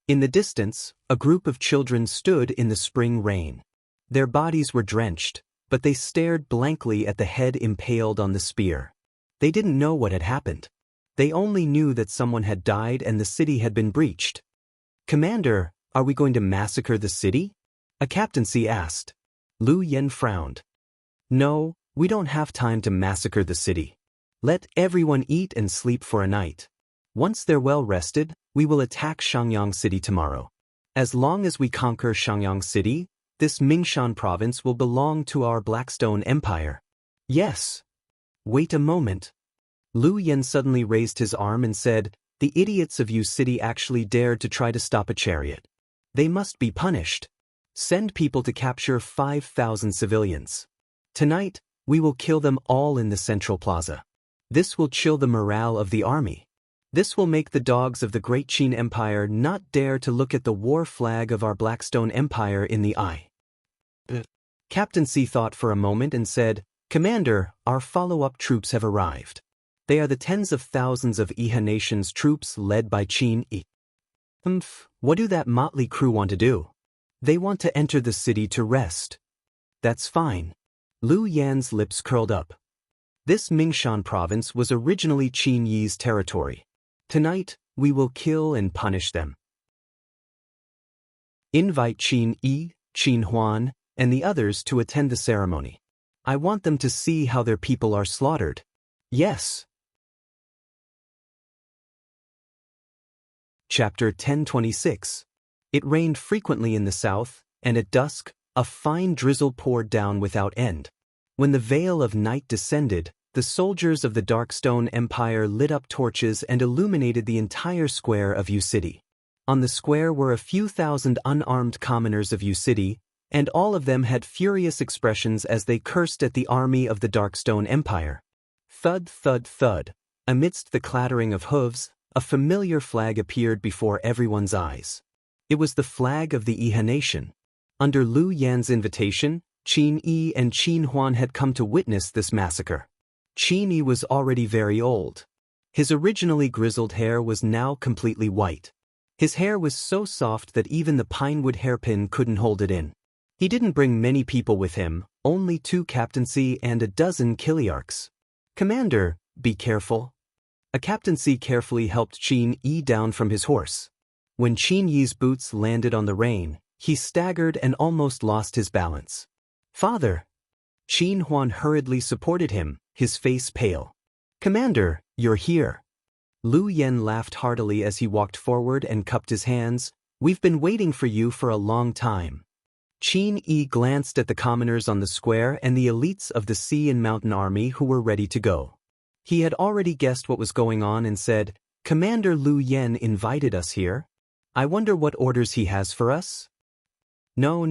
In the distance, a group of children stood in the spring rain. Their bodies were drenched, but they stared blankly at the head impaled on the spear. They didn't know what had happened. They only knew that someone had died and the city had been breached. "Commander, are we going to massacre the city?" a captaincy asked. Lu Yen frowned. "No, we don't have time to massacre the city. Let everyone eat and sleep for a night. Once they're well rested, we will attack Xiangyang City tomorrow. As long as we conquer Xiangyang City, this Mingshan province will belong to our Blackstone Empire." "Yes." "Wait a moment." Lu Yen suddenly raised his arm and said, "The idiots of Yu City actually dared to try to stop a chariot. They must be punished. Send people to capture 5,000 civilians. Tonight, we will kill them all in the central plaza. This will chill the morale of the army. This will make the dogs of the great Qin Empire not dare to look at the war flag of our Blackstone Empire in the eye." Captaincy thought for a moment and said, "Commander, our follow-up troops have arrived. They are the tens of thousands of Iha Nation's troops led by Qin Yi." What do that motley crew want to do?" "They want to enter the city to rest." "That's fine." Lu Yan's lips curled up. This Mingshan province was originally Qin Yi's territory. Tonight, we will kill and punish them. Invite Qin Yi, Qin Huan, and the others to attend the ceremony. I want them to see how their people are slaughtered. Yes. Chapter 1026. It rained frequently in the south, and at dusk, a fine drizzle poured down without end. When the veil of night descended, the soldiers of the Darkstone Empire lit up torches and illuminated the entire square of Yu City. On the square were a few thousand unarmed commoners of Yu City, and all of them had furious expressions as they cursed at the army of the Darkstone Empire. Thud, thud, thud. Amidst the clattering of hooves, a familiar flag appeared before everyone's eyes. It was the flag of the Iha nation. Under Lu Yan's invitation, Qin Yi and Qin Huan had come to witness this massacre. Qin Yi was already very old. His originally grizzled hair was now completely white. His hair was so soft that even the pinewood hairpin couldn't hold it in. He didn't bring many people with him, only 2 captaincy and a dozen kiliarchs. "Commander, be careful." A captaincy carefully helped Qin Yi down from his horse. When Qin Yi's boots landed on the rein, he staggered and almost lost his balance. "Father!" Qin Huan hurriedly supported him, his face pale. "Commander, you're here." Lu Yan laughed heartily as he walked forward and cupped his hands. "We've been waiting for you for a long time." Qin Yi glanced at the commoners on the square and the elites of the sea and mountain army who were ready to go. He had already guessed what was going on and said, "Commander Lu Yan invited us here. I wonder what orders he has for us?" No,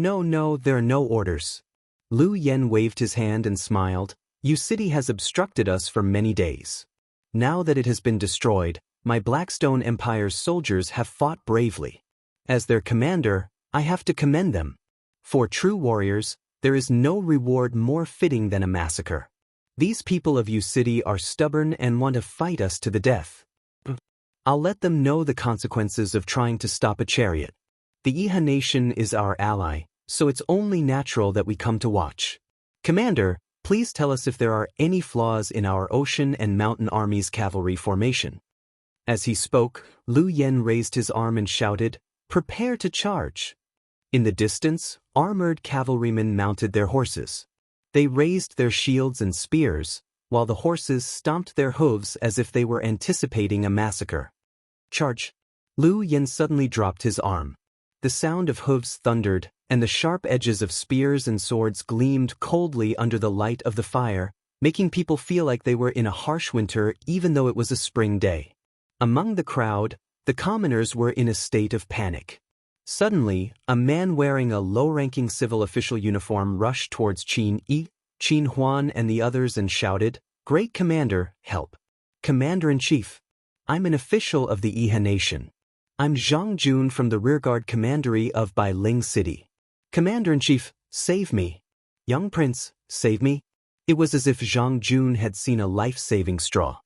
there are no orders." Lu Yan waved his hand and smiled. "Yu City has obstructed us for many days. Now that it has been destroyed, my Blackstone Empire's soldiers have fought bravely. As their commander, I have to commend them. For true warriors, there is no reward more fitting than a massacre. These people of Yu City are stubborn and want to fight us to the death. I'll let them know the consequences of trying to stop a chariot. The Iha nation is our ally, so it's only natural that we come to watch. Commander, please tell us if there are any flaws in our ocean and mountain army's cavalry formation." As he spoke, Lu Yan raised his arm and shouted, "Prepare to charge." In the distance, armored cavalrymen mounted their horses. They raised their shields and spears, while the horses stomped their hooves as if they were anticipating a massacre. "Charge!" Lu Yan suddenly dropped his arm. The sound of hooves thundered, and the sharp edges of spears and swords gleamed coldly under the light of the fire, making people feel like they were in a harsh winter even though it was a spring day. Among the crowd, the commoners were in a state of panic. Suddenly, a man wearing a low-ranking civil official uniform rushed towards Qin Yi, Qin Huan and the others and shouted, "Great Commander, help! Commander-in-Chief! I'm an official of the Iha nation. I'm Zhang Jun from the rearguard commandery of Bailing City. Commander-in-Chief, save me! Young Prince, save me!" It was as if Zhang Jun had seen a life-saving straw.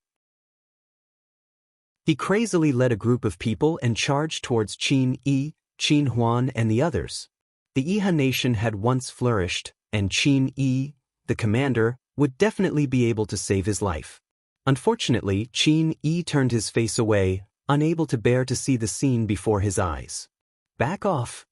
He crazily led a group of people and charged towards Qin Yi, Qin Huan and the others. The Iha nation had once flourished, and Qin Yi, the commander, would definitely be able to save his life. Unfortunately, Qin Yi turned his face away, unable to bear to see the scene before his eyes. "Back off!"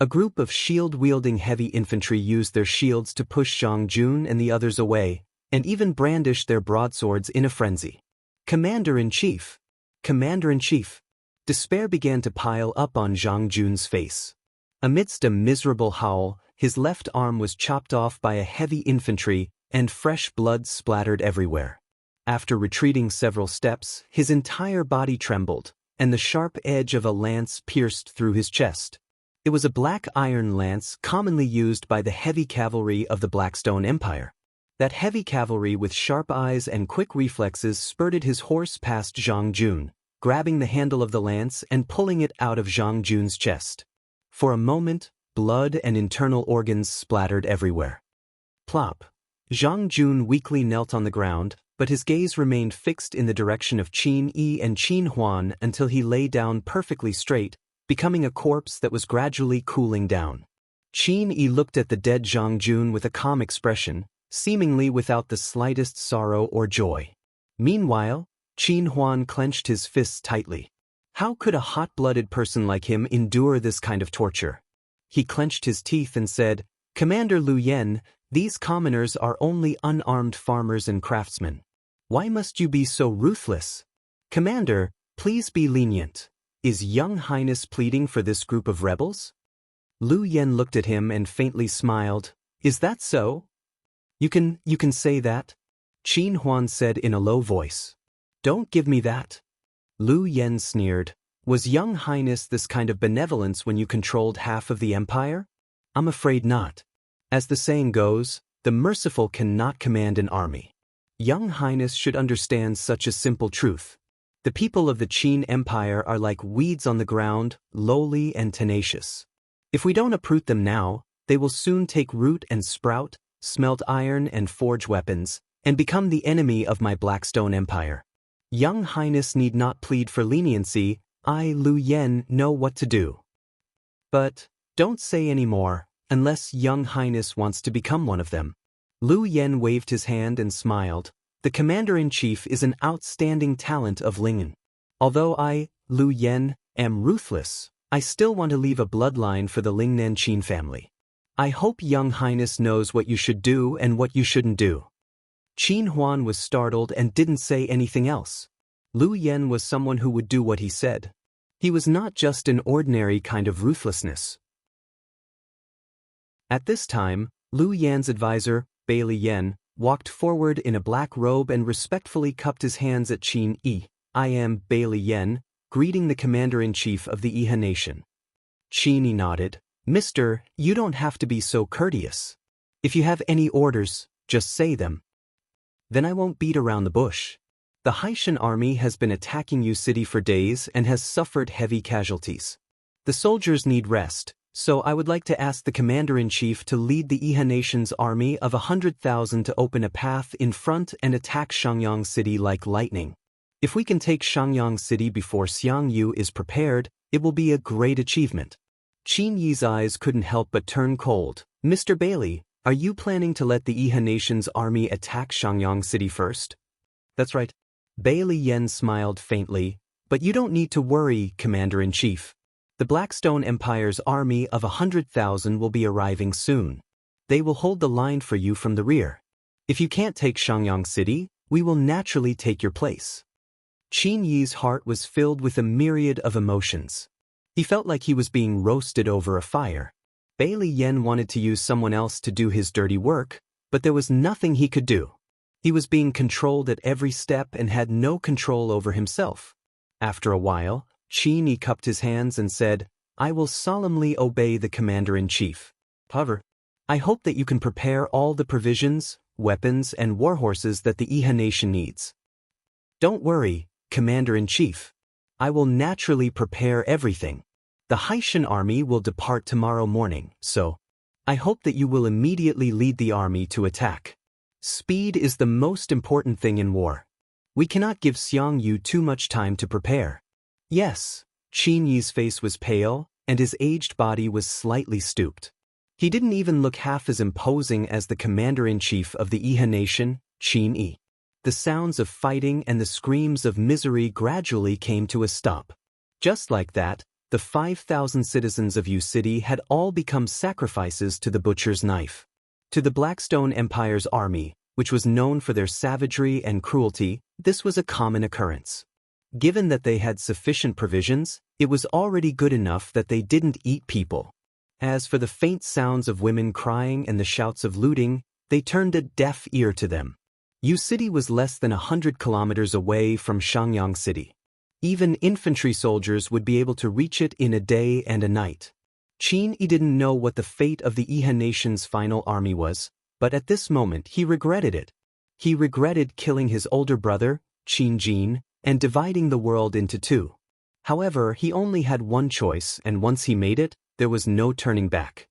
A group of shield-wielding heavy infantry used their shields to push Zhang Jun and the others away, and even brandished their broadswords in a frenzy. "Commander-in-Chief! Commander-in-Chief!" Despair began to pile up on Zhang Jun's face. Amidst a miserable howl, his left arm was chopped off by a heavy infantry, and fresh blood splattered everywhere. After retreating several steps, his entire body trembled, and the sharp edge of a lance pierced through his chest. It was a black iron lance commonly used by the heavy cavalry of the Blackstone Empire. That heavy cavalry with sharp eyes and quick reflexes spurted his horse past Zhang Jun, grabbing the handle of the lance and pulling it out of Zhang Jun's chest. For a moment, blood and internal organs splattered everywhere. Plop. Zhang Jun weakly knelt on the ground, but his gaze remained fixed in the direction of Qin Yi and Qin Huan until he lay down perfectly straight, becoming a corpse that was gradually cooling down. Qin Yi looked at the dead Zhang Jun with a calm expression, seemingly without the slightest sorrow or joy. Meanwhile, Qin Huan clenched his fists tightly. How could a hot-blooded person like him endure this kind of torture? He clenched his teeth and said, "Commander Lu Yan, these commoners are only unarmed farmers and craftsmen. Why must you be so ruthless? Commander, please be lenient. Is Young Highness pleading for this group of rebels?" Lu Yan looked at him and faintly smiled. "Is that so?" You can say that," Qin Huan said in a low voice. "Don't give me that." Lu Yan sneered. "Was Young Highness this kind of benevolence when you controlled half of the empire? I'm afraid not. As the saying goes, the merciful cannot command an army. Young Highness should understand such a simple truth. The people of the Qin Empire are like weeds on the ground, lowly and tenacious. If we don't uproot them now, they will soon take root and sprout, smelt iron and forge weapons, and become the enemy of my Blackstone Empire. Young Highness need not plead for leniency, I, Lu Yen, know what to do. But don't say any more, unless Young Highness wants to become one of them. Lu Yen waved his hand and smiled. The Commander-in-Chief is an outstanding talent of Lingen. Although I, Lu Yen, am ruthless, I still want to leave a bloodline for the Lingnan Qin family. I hope Young Highness knows what you should do and what you shouldn't do. Qin Huan was startled and didn't say anything else. Lu Yen was someone who would do what he said. He was not just an ordinary kind of ruthlessness. At this time, Lu Yan's advisor, Bailey Yen, walked forward in a black robe and respectfully cupped his hands at Qin Yi. I am Bailey Yen, greeting the Commander-in-Chief of the Iha Nation. Qin Yi nodded. Mister, you don't have to be so courteous. If you have any orders, just say them. Then I won't beat around the bush. The Haitian army has been attacking Yu City for days and has suffered heavy casualties. The soldiers need rest, so I would like to ask the Commander-in-Chief to lead the Iha Nation's army of 100,000 to open a path in front and attack Shangyang City like lightning. If we can take Shangyang City before Xiangyu is prepared, it will be a great achievement. Qin Yi's eyes couldn't help but turn cold. Mr. Bailey, are you planning to let the Iha Nation's army attack Shangyang City first? That's right. Bailey Yen smiled faintly, but you don't need to worry, Commander-in-Chief. The Blackstone Empire's army of 100,000 will be arriving soon. They will hold the line for you from the rear. If you can't take Shangyang City, we will naturally take your place. Qin Yi's heart was filled with a myriad of emotions. He felt like he was being roasted over a fire. Bailey Yen wanted to use someone else to do his dirty work, but there was nothing he could do. He was being controlled at every step and had no control over himself. After a while, Qin Yi cupped his hands and said, I will solemnly obey the Commander-in-Chief. However, I hope that you can prepare all the provisions, weapons, and warhorses that the Iha Nation needs. Don't worry, Commander-in-Chief. I will naturally prepare everything. The Haitian army will depart tomorrow morning, so I hope that you will immediately lead the army to attack. Speed is the most important thing in war. We cannot give Xiangyu too much time to prepare. Yes, Qin Yi's face was pale, and his aged body was slightly stooped. He didn't even look half as imposing as the Commander-in-Chief of the Iha Nation, Qin Yi. The sounds of fighting and the screams of misery gradually came to a stop. Just like that, the 5,000 citizens of Yu City had all become sacrifices to the butcher's knife. To the Blackstone Empire's army, which was known for their savagery and cruelty, this was a common occurrence. Given that they had sufficient provisions, it was already good enough that they didn't eat people. As for the faint sounds of women crying and the shouts of looting, they turned a deaf ear to them. Yu City was less than 100 kilometers away from Shangyang City. Even infantry soldiers would be able to reach it in a day and a night. Qin Yi didn't know what the fate of the Iha Nation's final army was, but at this moment he regretted it. He regretted killing his older brother, Qin Jin, and dividing the world into two. However, he only had one choice, and once he made it, there was no turning back.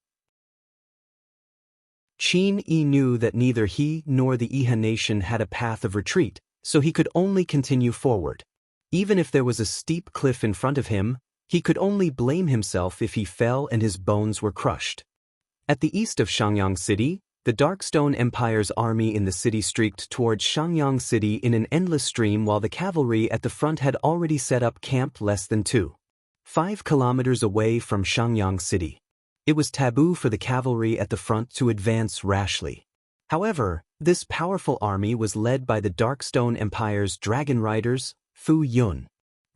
Qin Yi knew that neither he nor the Iha Nation had a path of retreat, so he could only continue forward. Even if there was a steep cliff in front of him, he could only blame himself if he fell and his bones were crushed. At the east of Shangyang City, the Darkstone Empire's army in the city streaked towards Shangyang City in an endless stream while the cavalry at the front had already set up camp less than 2.5 kilometers away from Shangyang City. It was taboo for the cavalry at the front to advance rashly. However, this powerful army was led by the Darkstone Empire's dragon riders, Fu Yun.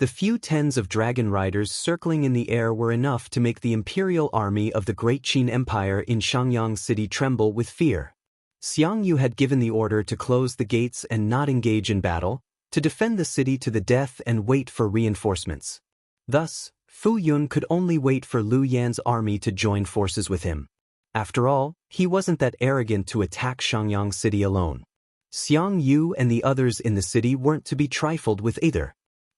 The few tens of dragon riders circling in the air were enough to make the imperial army of the Great Qin Empire in Shangyang City tremble with fear. Xiangyu had given the order to close the gates and not engage in battle, to defend the city to the death and wait for reinforcements. Thus, Fu Yun could only wait for Lu Yan's army to join forces with him. After all, he wasn't that arrogant to attack Shangyang City alone. Xiangyu and the others in the city weren't to be trifled with either.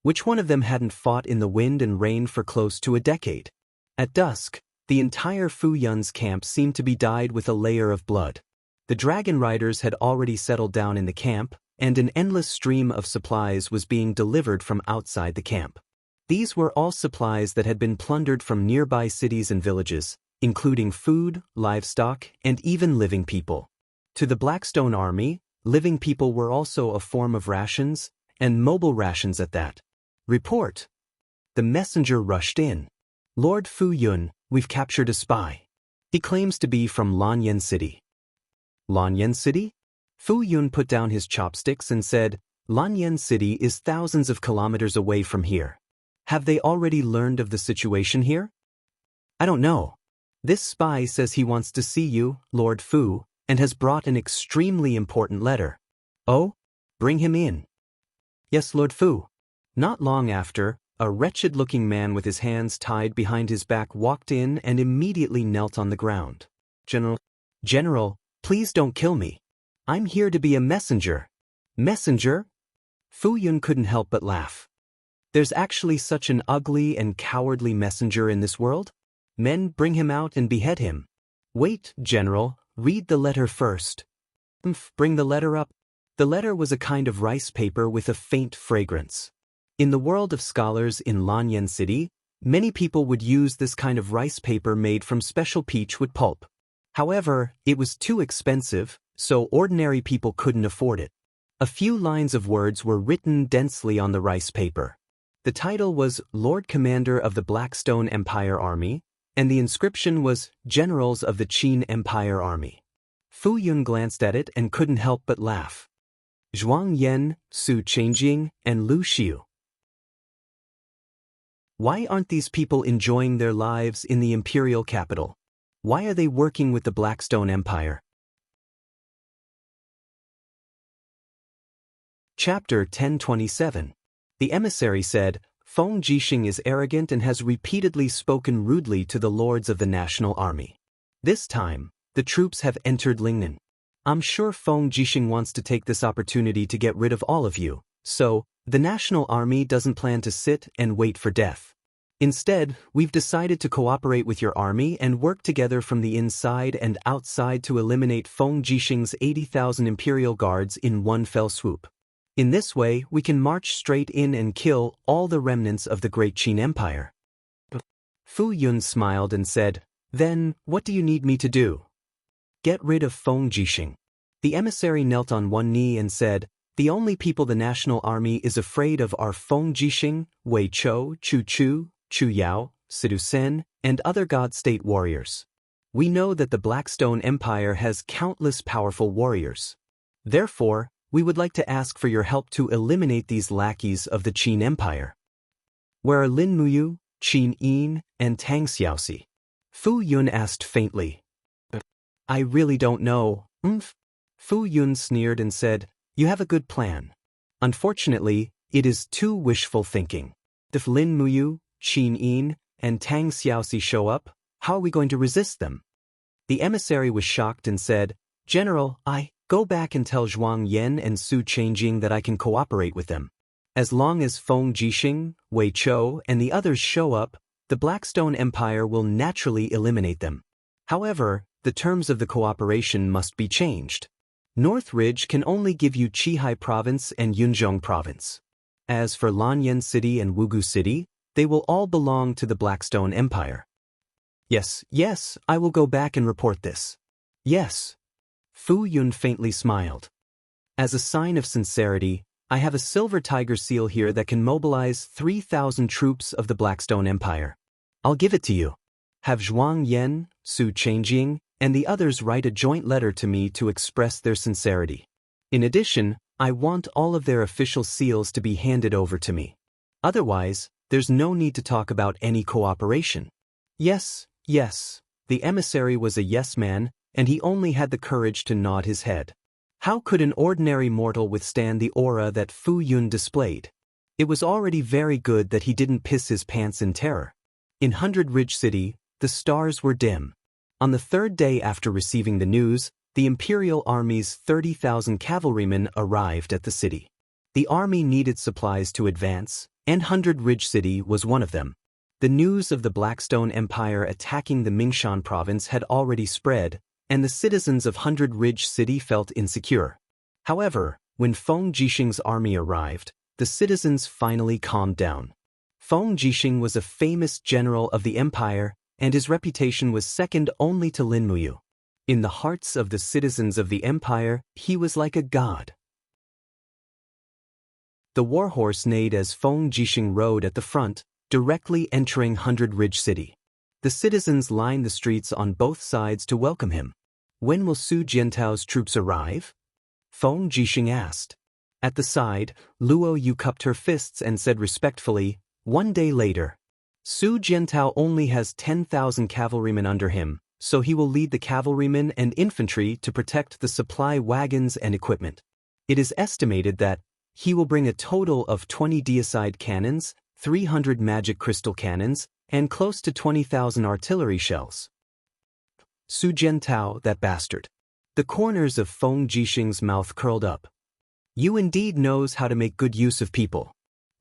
Which one of them hadn't fought in the wind and rain for close to a decade? At dusk, the entire Fu Yun's camp seemed to be dyed with a layer of blood. The dragon riders had already settled down in the camp, and an endless stream of supplies was being delivered from outside the camp. These were all supplies that had been plundered from nearby cities and villages, including food, livestock, and even living people. To the Blackstone army, living people were also a form of rations, and mobile rations at that. Report. The messenger rushed in. Lord Fu Yun, we've captured a spy. He claims to be from Lanyan City. Lanyan City? Fu Yun put down his chopsticks and said, Lanyan City is thousands of kilometers away from here. Have they already learned of the situation here? I don't know. This spy says he wants to see you, Lord Fu, and has brought an extremely important letter. Oh? Bring him in. Yes, Lord Fu. Not long after, a wretched-looking man with his hands tied behind his back walked in and immediately knelt on the ground. General, please don't kill me. I'm here to be a messenger. Messenger? Fu Yun couldn't help but laugh. There's actually such an ugly and cowardly messenger in this world? Men, bring him out and behead him. Wait, General, read the letter first. Bring the letter up. The letter was a kind of rice paper with a faint fragrance. In the world of scholars in Lanyan City, many people would use this kind of rice paper made from special peachwood pulp. However, it was too expensive, so ordinary people couldn't afford it. A few lines of words were written densely on the rice paper. The title was Lord Commander of the Blackstone Empire Army, and the inscription was Generals of the Qin Empire Army. Fu Yun glanced at it and couldn't help but laugh. Zhuang Yan, Su Chengjing, and Lu Xiu. Why aren't these people enjoying their lives in the imperial capital? Why are they working with the Blackstone Empire? Chapter 1027. The emissary said, Feng Jixing is arrogant and has repeatedly spoken rudely to the lords of the national army. This time, the troops have entered Lingnan. I'm sure Feng Jixing wants to take this opportunity to get rid of all of you, so the national army doesn't plan to sit and wait for death. Instead, we've decided to cooperate with your army and work together from the inside and outside to eliminate Feng Jixing's 80,000 imperial guards in one fell swoop. In this way, we can march straight in and kill all the remnants of the great Qin Empire. Fu Yun smiled and said, Then, what do you need me to do? Get rid of Feng Jixing. The emissary knelt on one knee and said, The only people the national army is afraid of are Feng Jixing, Wei Chou, Chu Chu, Chu Yao, Sidu Sen, and other God-state warriors. We know that the Blackstone Empire has countless powerful warriors. Therefore, we would like to ask for your help to eliminate these lackeys of the Qin Empire. Where are Lin Muyu, Qin Yin, and Tang Xiaoxi? Fu Yun asked faintly. I really don't know. Fu Yun sneered and said, You have a good plan. Unfortunately, it is too wishful thinking. If Lin Muyu, Qin Yin, and Tang Xiaoxi show up, how are we going to resist them? The emissary was shocked and said, General, go back and tell Zhuang Yan and Su Chengjing that I can cooperate with them. As long as Feng Jixing, Wei Chou, and the others show up, the Blackstone Empire will naturally eliminate them. However, the terms of the cooperation must be changed. North Ridge can only give you Qihai Province and Yunzhong Province. As for Lanyan City and Wugu City, they will all belong to the Blackstone Empire. Yes, I will go back and report this. Yes. Fu Yun faintly smiled. As a sign of sincerity, I have a silver tiger seal here that can mobilize 3,000 troops of the Blackstone Empire. I'll give it to you. Have Zhuang Yan, Su Chengjing, and the others write a joint letter to me to express their sincerity. In addition, I want all of their official seals to be handed over to me. Otherwise, there's no need to talk about any cooperation. Yes. The emissary was a yes man, and he only had the courage to nod his head. How could an ordinary mortal withstand the aura that Fu Yun displayed? It was already very good that he didn't piss his pants in terror. In 100 Ridge City, the stars were dim. On the third day after receiving the news, the Imperial Army's 30,000 cavalrymen arrived at the city. The army needed supplies to advance, and Hundred Ridge City was one of them. The news of the Blackstone Empire attacking the Mingshan province had already spread, and the citizens of Hundred Ridge City felt insecure. However, when Feng Jixing's army arrived, the citizens finally calmed down. Feng Jixing was a famous general of the empire, and his reputation was second only to Lin Muyu. In the hearts of the citizens of the empire, he was like a god. The warhorse neighed as Feng Jixing rode at the front, directly entering Hundred Ridge City. The citizens lined the streets on both sides to welcome him. When will Su Jiantao's troops arrive? Feng Jixing asked. At the side, Luo Yu cupped her fists and said respectfully, 1 day later. Su Jiantao only has 10,000 cavalrymen under him, so he will lead the cavalrymen and infantry to protect the supply wagons and equipment. It is estimated that he will bring a total of 20 deicide cannons, 300 magic crystal cannons, and close to 20,000 artillery shells. Su Jiantao, that bastard. The corners of Feng Jixing's mouth curled up. You indeed knows how to make good use of people.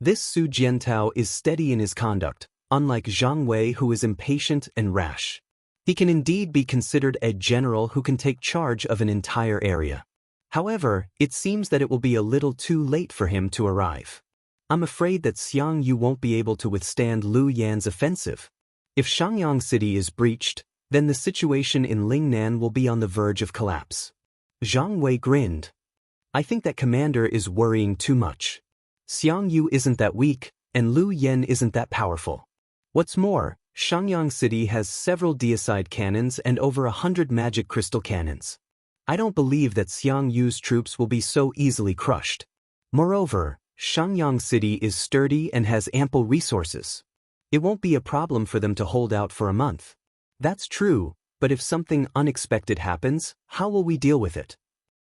This Su Jiantao is steady in his conduct, unlike Zhang Wei, who is impatient and rash. He can indeed be considered a general who can take charge of an entire area. However, it seems that it will be a little too late for him to arrive. I'm afraid that Xiang Yu won't be able to withstand Lu Yan's offensive. If Xiangyang City is breached, then the situation in Lingnan will be on the verge of collapse. Zhang Wei grinned. I think that commander is worrying too much. Xiang Yu isn't that weak, and Lu Yan isn't that powerful. What's more, Xiangyang City has several deicide cannons and over 100 magic crystal cannons. I don't believe that Xiang Yu's troops will be so easily crushed. Moreover, Xiangyang City is sturdy and has ample resources. It won't be a problem for them to hold out for a month. That's true, but if something unexpected happens, how will we deal with it?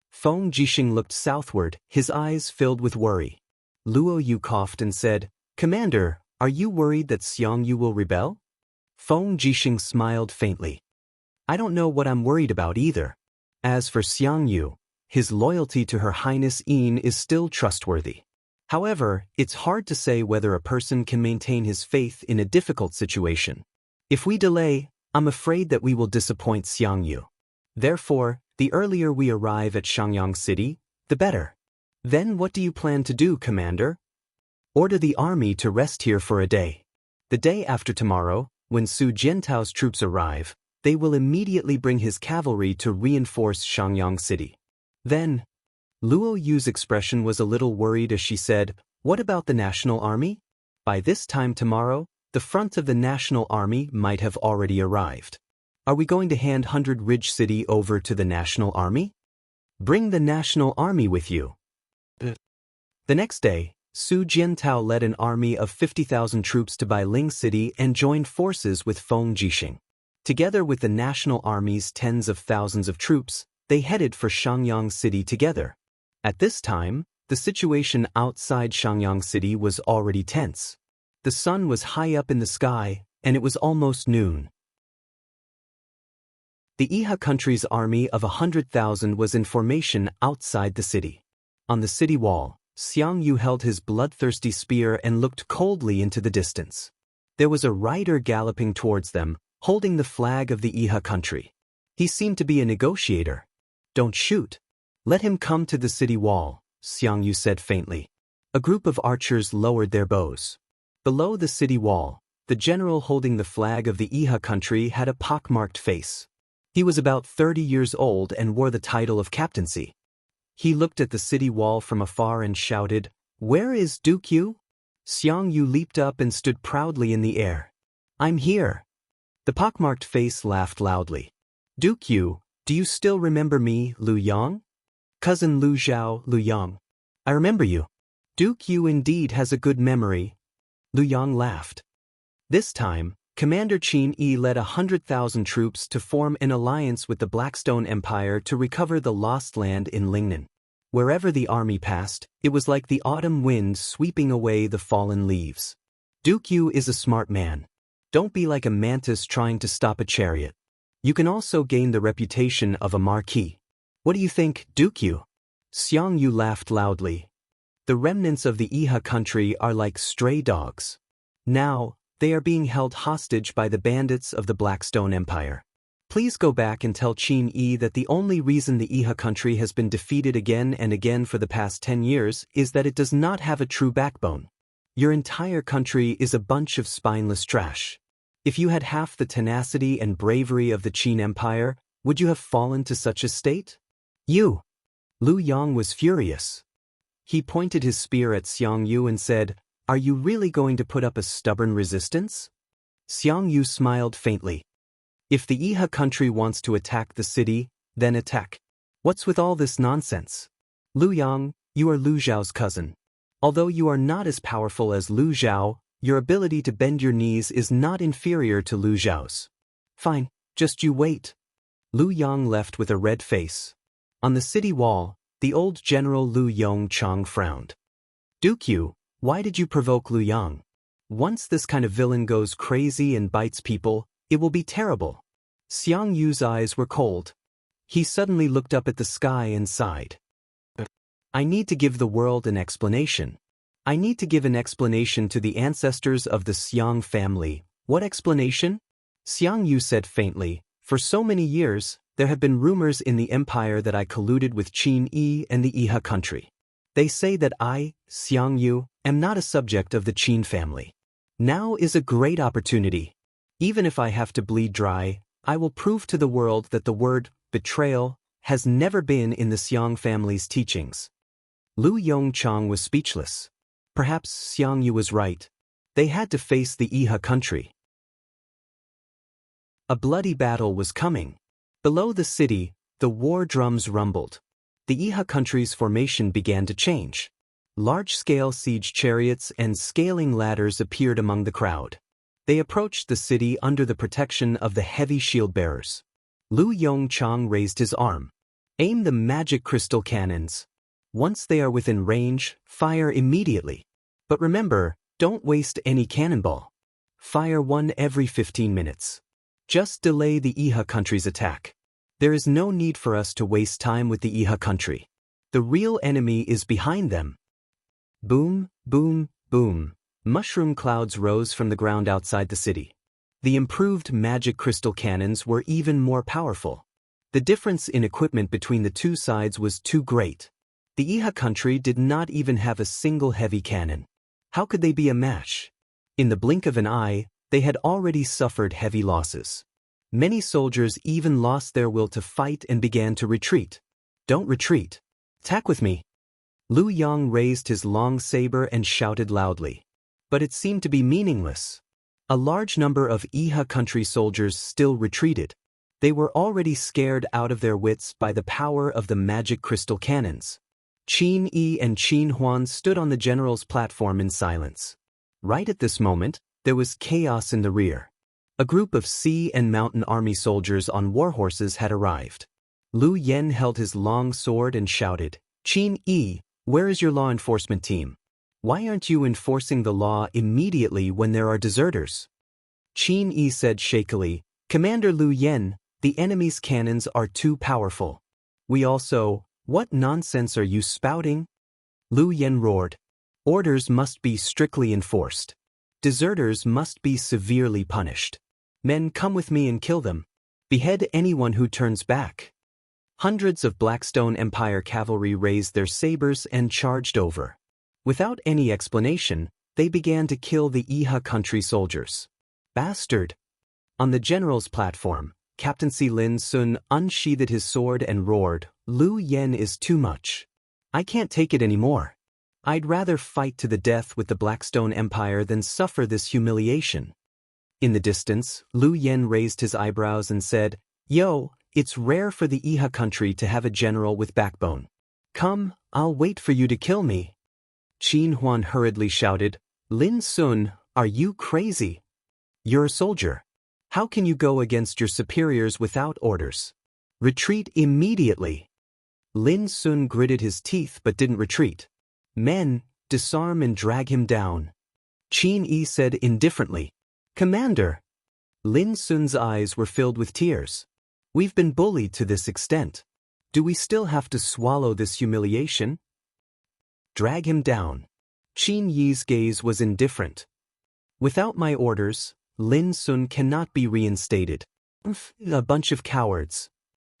Feng Jixing looked southward, his eyes filled with worry. Luo Yu coughed and said, Commander, are you worried that Xiang Yu will rebel? Feng Jixing smiled faintly. I don't know what I'm worried about either. As for Xiang Yu, his loyalty to Her Highness Yin is still trustworthy. However, it's hard to say whether a person can maintain his faith in a difficult situation. If we delay, I'm afraid that we will disappoint Xiang Yu. Therefore, the earlier we arrive at Xiangyang City, the better. Then what do you plan to do, Commander? Order the army to rest here for a day. The day after tomorrow, when Su Jiantao's troops arrive, they will immediately bring his cavalry to reinforce Xiangyang City. Then, Luo Yu's expression was a little worried as she said, What about the National Army? By this time tomorrow, the front of the National Army might have already arrived. Are we going to hand Hundred Ridge City over to the National Army? Bring the National Army with you. The next day, Su Jiantao led an army of 50,000 troops to Bailing City and joined forces with Feng Jixing. Together with the National Army's tens of thousands of troops, they headed for Xiangyang City together. At this time, the situation outside Xiangyang City was already tense. The sun was high up in the sky, and it was almost noon. The Iha country's army of 100,000 was in formation outside the city. On the city wall, Xiang Yu held his bloodthirsty spear and looked coldly into the distance. There was a rider galloping towards them, holding the flag of the Iha country. He seemed to be a negotiator. Don't shoot. Let him come to the city wall, Xiang Yu said faintly. A group of archers lowered their bows. Below the city wall, the general holding the flag of the Iha country had a pockmarked face. He was about 30 years old and wore the title of captaincy. He looked at the city wall from afar and shouted, Where is Duke Yu? Xiang Yu leaped up and stood proudly in the air. I'm here. The pockmarked face laughed loudly. Duke Yu, do you still remember me, Lu Yang? Cousin Lu Zhao, Lu Yang. I remember you. Duke Yu indeed has a good memory. Lu Yang laughed. This time, Commander Qin Yi led 100,000 troops to form an alliance with the Blackstone Empire to recover the lost land in Lingnan. Wherever the army passed, it was like the autumn wind sweeping away the fallen leaves. Duke Yu is a smart man. Don't be like a mantis trying to stop a chariot. You can also gain the reputation of a marquis. What do you think, Duke Yu? Xiang Yu laughed loudly. The remnants of the Iha country are like stray dogs. Now, they are being held hostage by the bandits of the Blackstone Empire. Please go back and tell Qin Yi that the only reason the Iha country has been defeated again and again for the past 10 years is that it does not have a true backbone. Your entire country is a bunch of spineless trash. If you had half the tenacity and bravery of the Qin Empire, would you have fallen to such a state? You! Lu Yang was furious. He pointed his spear at Xiang Yu and said, "Are you really going to put up a stubborn resistance?" Xiang Yu smiled faintly. If the Iha country wants to attack the city, then attack. What's with all this nonsense? Lu Yang, you are Lu Zhao's cousin. Although you are not as powerful as Lu Zhao, your ability to bend your knees is not inferior to Lu Zhao's. Fine, just you wait. Lu Yang left with a red face. On the city wall, the old general Lu Yongchang frowned. Duke Yu, why did you provoke Lu Yang? Once this kind of villain goes crazy and bites people, it will be terrible. Xiang Yu's eyes were cold. He suddenly looked up at the sky and sighed. I need to give the world an explanation. I need to give an explanation to the ancestors of the Xiang family. What explanation? Xiang Yu said faintly, for so many years, there have been rumors in the empire that I colluded with Qin Yi and the Iha country. They say that I, Xiang Yu, am not a subject of the Qin family. Now is a great opportunity. Even if I have to bleed dry, I will prove to the world that the word betrayal has never been in the Xiang family's teachings. Lu Yongchang was speechless. Perhaps Xiang Yu was right. They had to face the Iha country. A bloody battle was coming. Below the city, the war drums rumbled. The Iha country's formation began to change. Large-scale siege chariots and scaling ladders appeared among the crowd. They approached the city under the protection of the heavy shield-bearers. Lu Yongchang raised his arm. Aim the magic crystal cannons. Once they are within range, fire immediately. But remember, don't waste any cannonball. Fire one every 15 minutes. Just delay the Iha country's attack. There is no need for us to waste time with the Iha country. The real enemy is behind them. Boom, boom, boom. Mushroom clouds rose from the ground outside the city. The improved magic crystal cannons were even more powerful. The difference in equipment between the two sides was too great. The Iha country did not even have a single heavy cannon. How could they be a match? In the blink of an eye, they had already suffered heavy losses. Many soldiers even lost their will to fight and began to retreat. Don't retreat. Attack with me. Lu Yang raised his long saber and shouted loudly. But it seemed to be meaningless. A large number of Iha country soldiers still retreated. They were already scared out of their wits by the power of the magic crystal cannons. Qin Yi and Qin Huan stood on the general's platform in silence. Right at this moment, there was chaos in the rear. A group of sea and mountain army soldiers on war horses had arrived. Lu Yen held his long sword and shouted, "Qin Yi, where is your law enforcement team? Why aren't you enforcing the law immediately when there are deserters?" Qin Yi said shakily, "Commander Lu Yen, the enemy's cannons are too powerful. We also, what nonsense are you spouting?" Lu Yen roared. "Orders must be strictly enforced. Deserters must be severely punished. Men, come with me and kill them. Behead anyone who turns back." Hundreds of Blackstone Empire cavalry raised their sabers and charged over. Without any explanation, they began to kill the Iha country soldiers. Bastard! On the general's platform, Captain Lin Sun unsheathed his sword and roared, "Lu Yen is too much. I can't take it anymore. I'd rather fight to the death with the Blackstone Empire than suffer this humiliation." In the distance, Lu Yen raised his eyebrows and said, "Yo, it's rare for the Iha country to have a general with backbone. Come, I'll wait for you to kill me." Qin Huan hurriedly shouted, "Lin Sun, are you crazy? You're a soldier. How can you go against your superiors without orders? Retreat immediately." Lin Sun gritted his teeth but didn't retreat. "Men, disarm and drag him down." Qin Yi said indifferently, "Commander." Lin Sun's eyes were filled with tears. "We've been bullied to this extent. Do we still have to swallow this humiliation?" drag him down. Qin Yi's gaze was indifferent. Without my orders, Lin Sun cannot be reinstated. A bunch of cowards.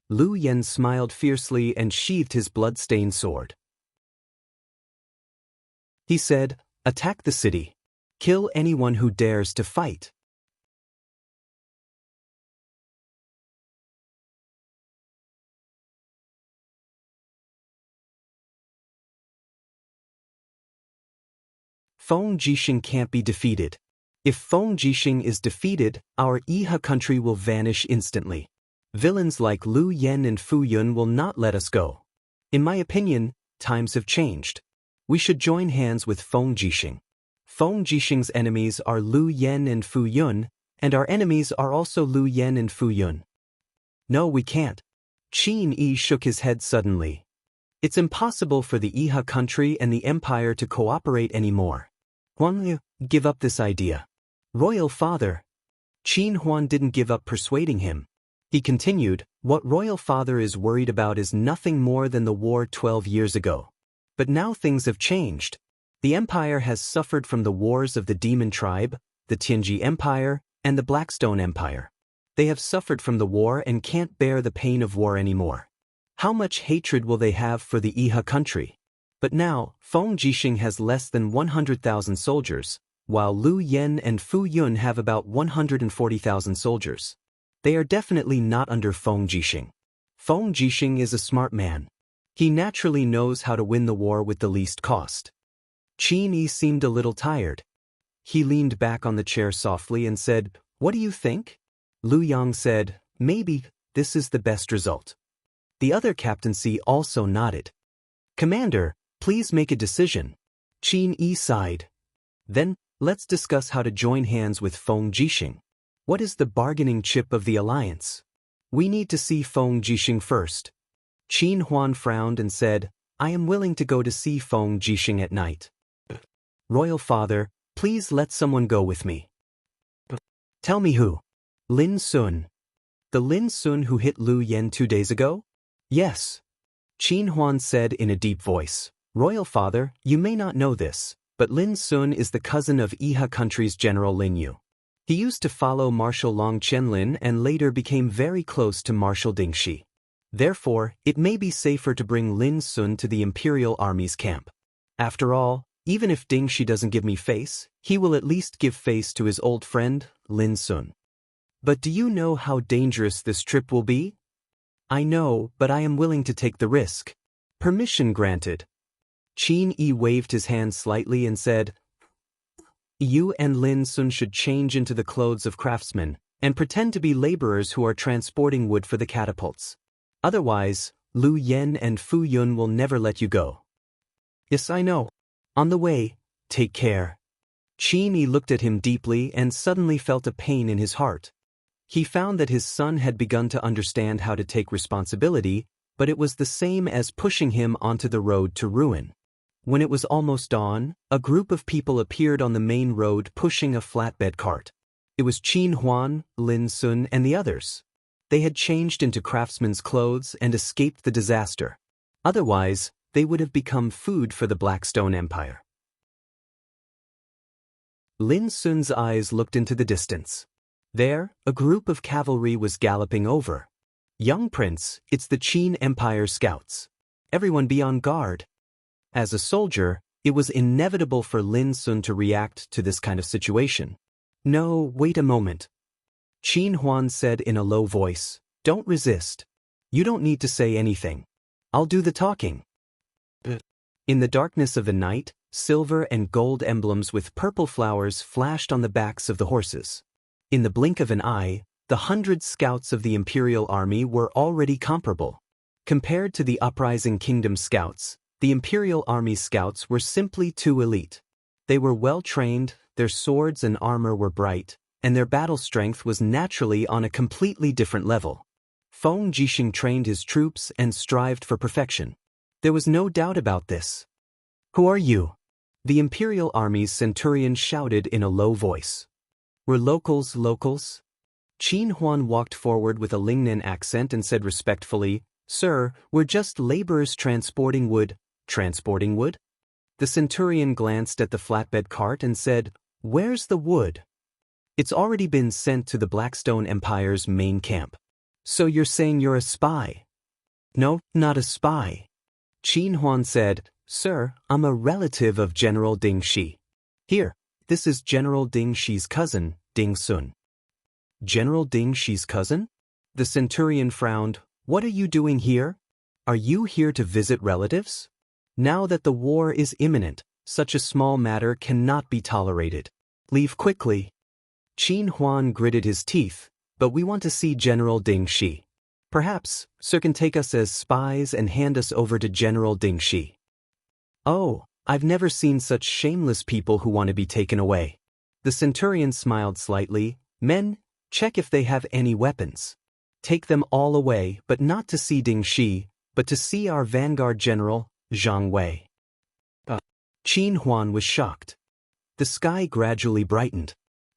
Lu Yen smiled fiercely and sheathed his blood-stained sword. He said, "Attack the city. Kill anyone who dares to fight." Feng Jixing can't be defeated. If Feng Jixing is defeated, our Iha country will vanish instantly. Villains like Lu Yen and Fu Yun will not let us go. In my opinion, times have changed. We should join hands with Feng Jixing. Feng Jixing's enemies are Lu Yen and Fu Yun, and our enemies are also Lu Yen and Fu Yun. No, we can't. Qin Yi shook his head suddenly. It's impossible for the Iha country and the empire to cooperate anymore. Wang Lin, give up this idea. Royal Father. Qin Huan didn't give up persuading him. He continued, what Royal Father is worried about is nothing more than the war 12 years ago. But now things have changed. The empire has suffered from the wars of the Demon Tribe, the Tianji Empire, and the Blackstone Empire. They have suffered from the war and can't bear the pain of war anymore. How much hatred will they have for the Iha country? But now, Feng Jixing has less than 100,000 soldiers, while Lu Yen and Fu Yun have about 140,000 soldiers. They are definitely not under Feng Jixing. Feng Jixing is a smart man. He naturally knows how to win the war with the least cost. Qin Yi seemed a little tired. He leaned back on the chair softly and said, "What do you think?" Lu Yang said, "Maybe this is the best result." The other captaincy also nodded. "Commander, please make a decision." Qin Yi sighed. "Then, let's discuss how to join hands with Feng Jixing. What is the bargaining chip of the alliance? We need to see Feng Jixing first." Qin Huan frowned and said, "I am willing to go to see Feng Jixing at night." "Royal Father, please let someone go with me." "Tell me who." "Lin Sun." "The Lin Sun who hit Lu Yen 2 days ago?" "Yes." Qin Huan said in a deep voice, "Royal Father, you may not know this, but Lin Sun is the cousin of Iha country's General Lin Yu. He used to follow Marshal Long Chenlin and later became very close to Marshal Dingxi. Therefore, it may be safer to bring Lin Sun to the Imperial Army's camp. After all, even if Dingxi doesn't give me face, he will at least give face to his old friend, Lin Sun. But do you know how dangerous this trip will be?" "I know, but I am willing to take the risk." "Permission granted." Qin Yi waved his hand slightly and said, "You and Lin Sun should change into the clothes of craftsmen and pretend to be laborers who are transporting wood for the catapults. Otherwise, Lu Yen and Fu Yun will never let you go." "Yes, I know. On the way, take care." Qin Yi looked at him deeply and suddenly felt a pain in his heart. He found that his son had begun to understand how to take responsibility, but it was the same as pushing him onto the road to ruin. When it was almost dawn, a group of people appeared on the main road pushing a flatbed cart. It was Qin Huan, Lin Sun, and the others. They had changed into craftsmen's clothes and escaped the disaster. Otherwise, they would have become food for the Blackstone Empire. Lin Sun's eyes looked into the distance. There, a group of cavalry was galloping over. "Young Prince, it's the Qin Empire scouts. Everyone be on guard." As a soldier, it was inevitable for Lin Sun to react to this kind of situation. "No, wait a moment." Qin Huan said in a low voice, "Don't resist. You don't need to say anything. I'll do the talking." In the darkness of the night, silver and gold emblems with purple flowers flashed on the backs of the horses. In the blink of an eye, the 100 scouts of the Imperial Army were already comparable. Compared to the Uprising Kingdom scouts, the Imperial Army scouts were simply too elite. They were well-trained, their swords and armor were bright, and their battle strength was naturally on a completely different level. Feng Jixing trained his troops and strived for perfection. There was no doubt about this. "Who are you?" The Imperial Army's centurion shouted in a low voice. "We're locals." Qin Huan walked forward with a Lingnan accent and said respectfully, "Sir, we're just laborers transporting wood." "Transporting wood?" The centurion glanced at the flatbed cart and said, "Where's the wood?" "It's already been sent to the Blackstone Empire's main camp." "So you're saying you're a spy?" "No, not a spy." Qin Huan said, "Sir, I'm a relative of General Ding Shi. Here, this is General Ding Shi's cousin, Ding Sun." "General Ding Shi's cousin?" The centurion frowned. "What are you doing here? Are you here to visit relatives? Now that the war is imminent, such a small matter cannot be tolerated. Leave quickly." Qin Huan gritted his teeth, "But we want to see General Ding Shi. Perhaps, sir can take us as spies and hand us over to General Ding Shi." "Oh, I've never seen such shameless people who want to be taken away." The centurion smiled slightly. "Men, check if they have any weapons. Take them all away, but not to see Ding Shi, but to see our vanguard general, Zhang Wei." Qin Huan was shocked. The sky gradually brightened.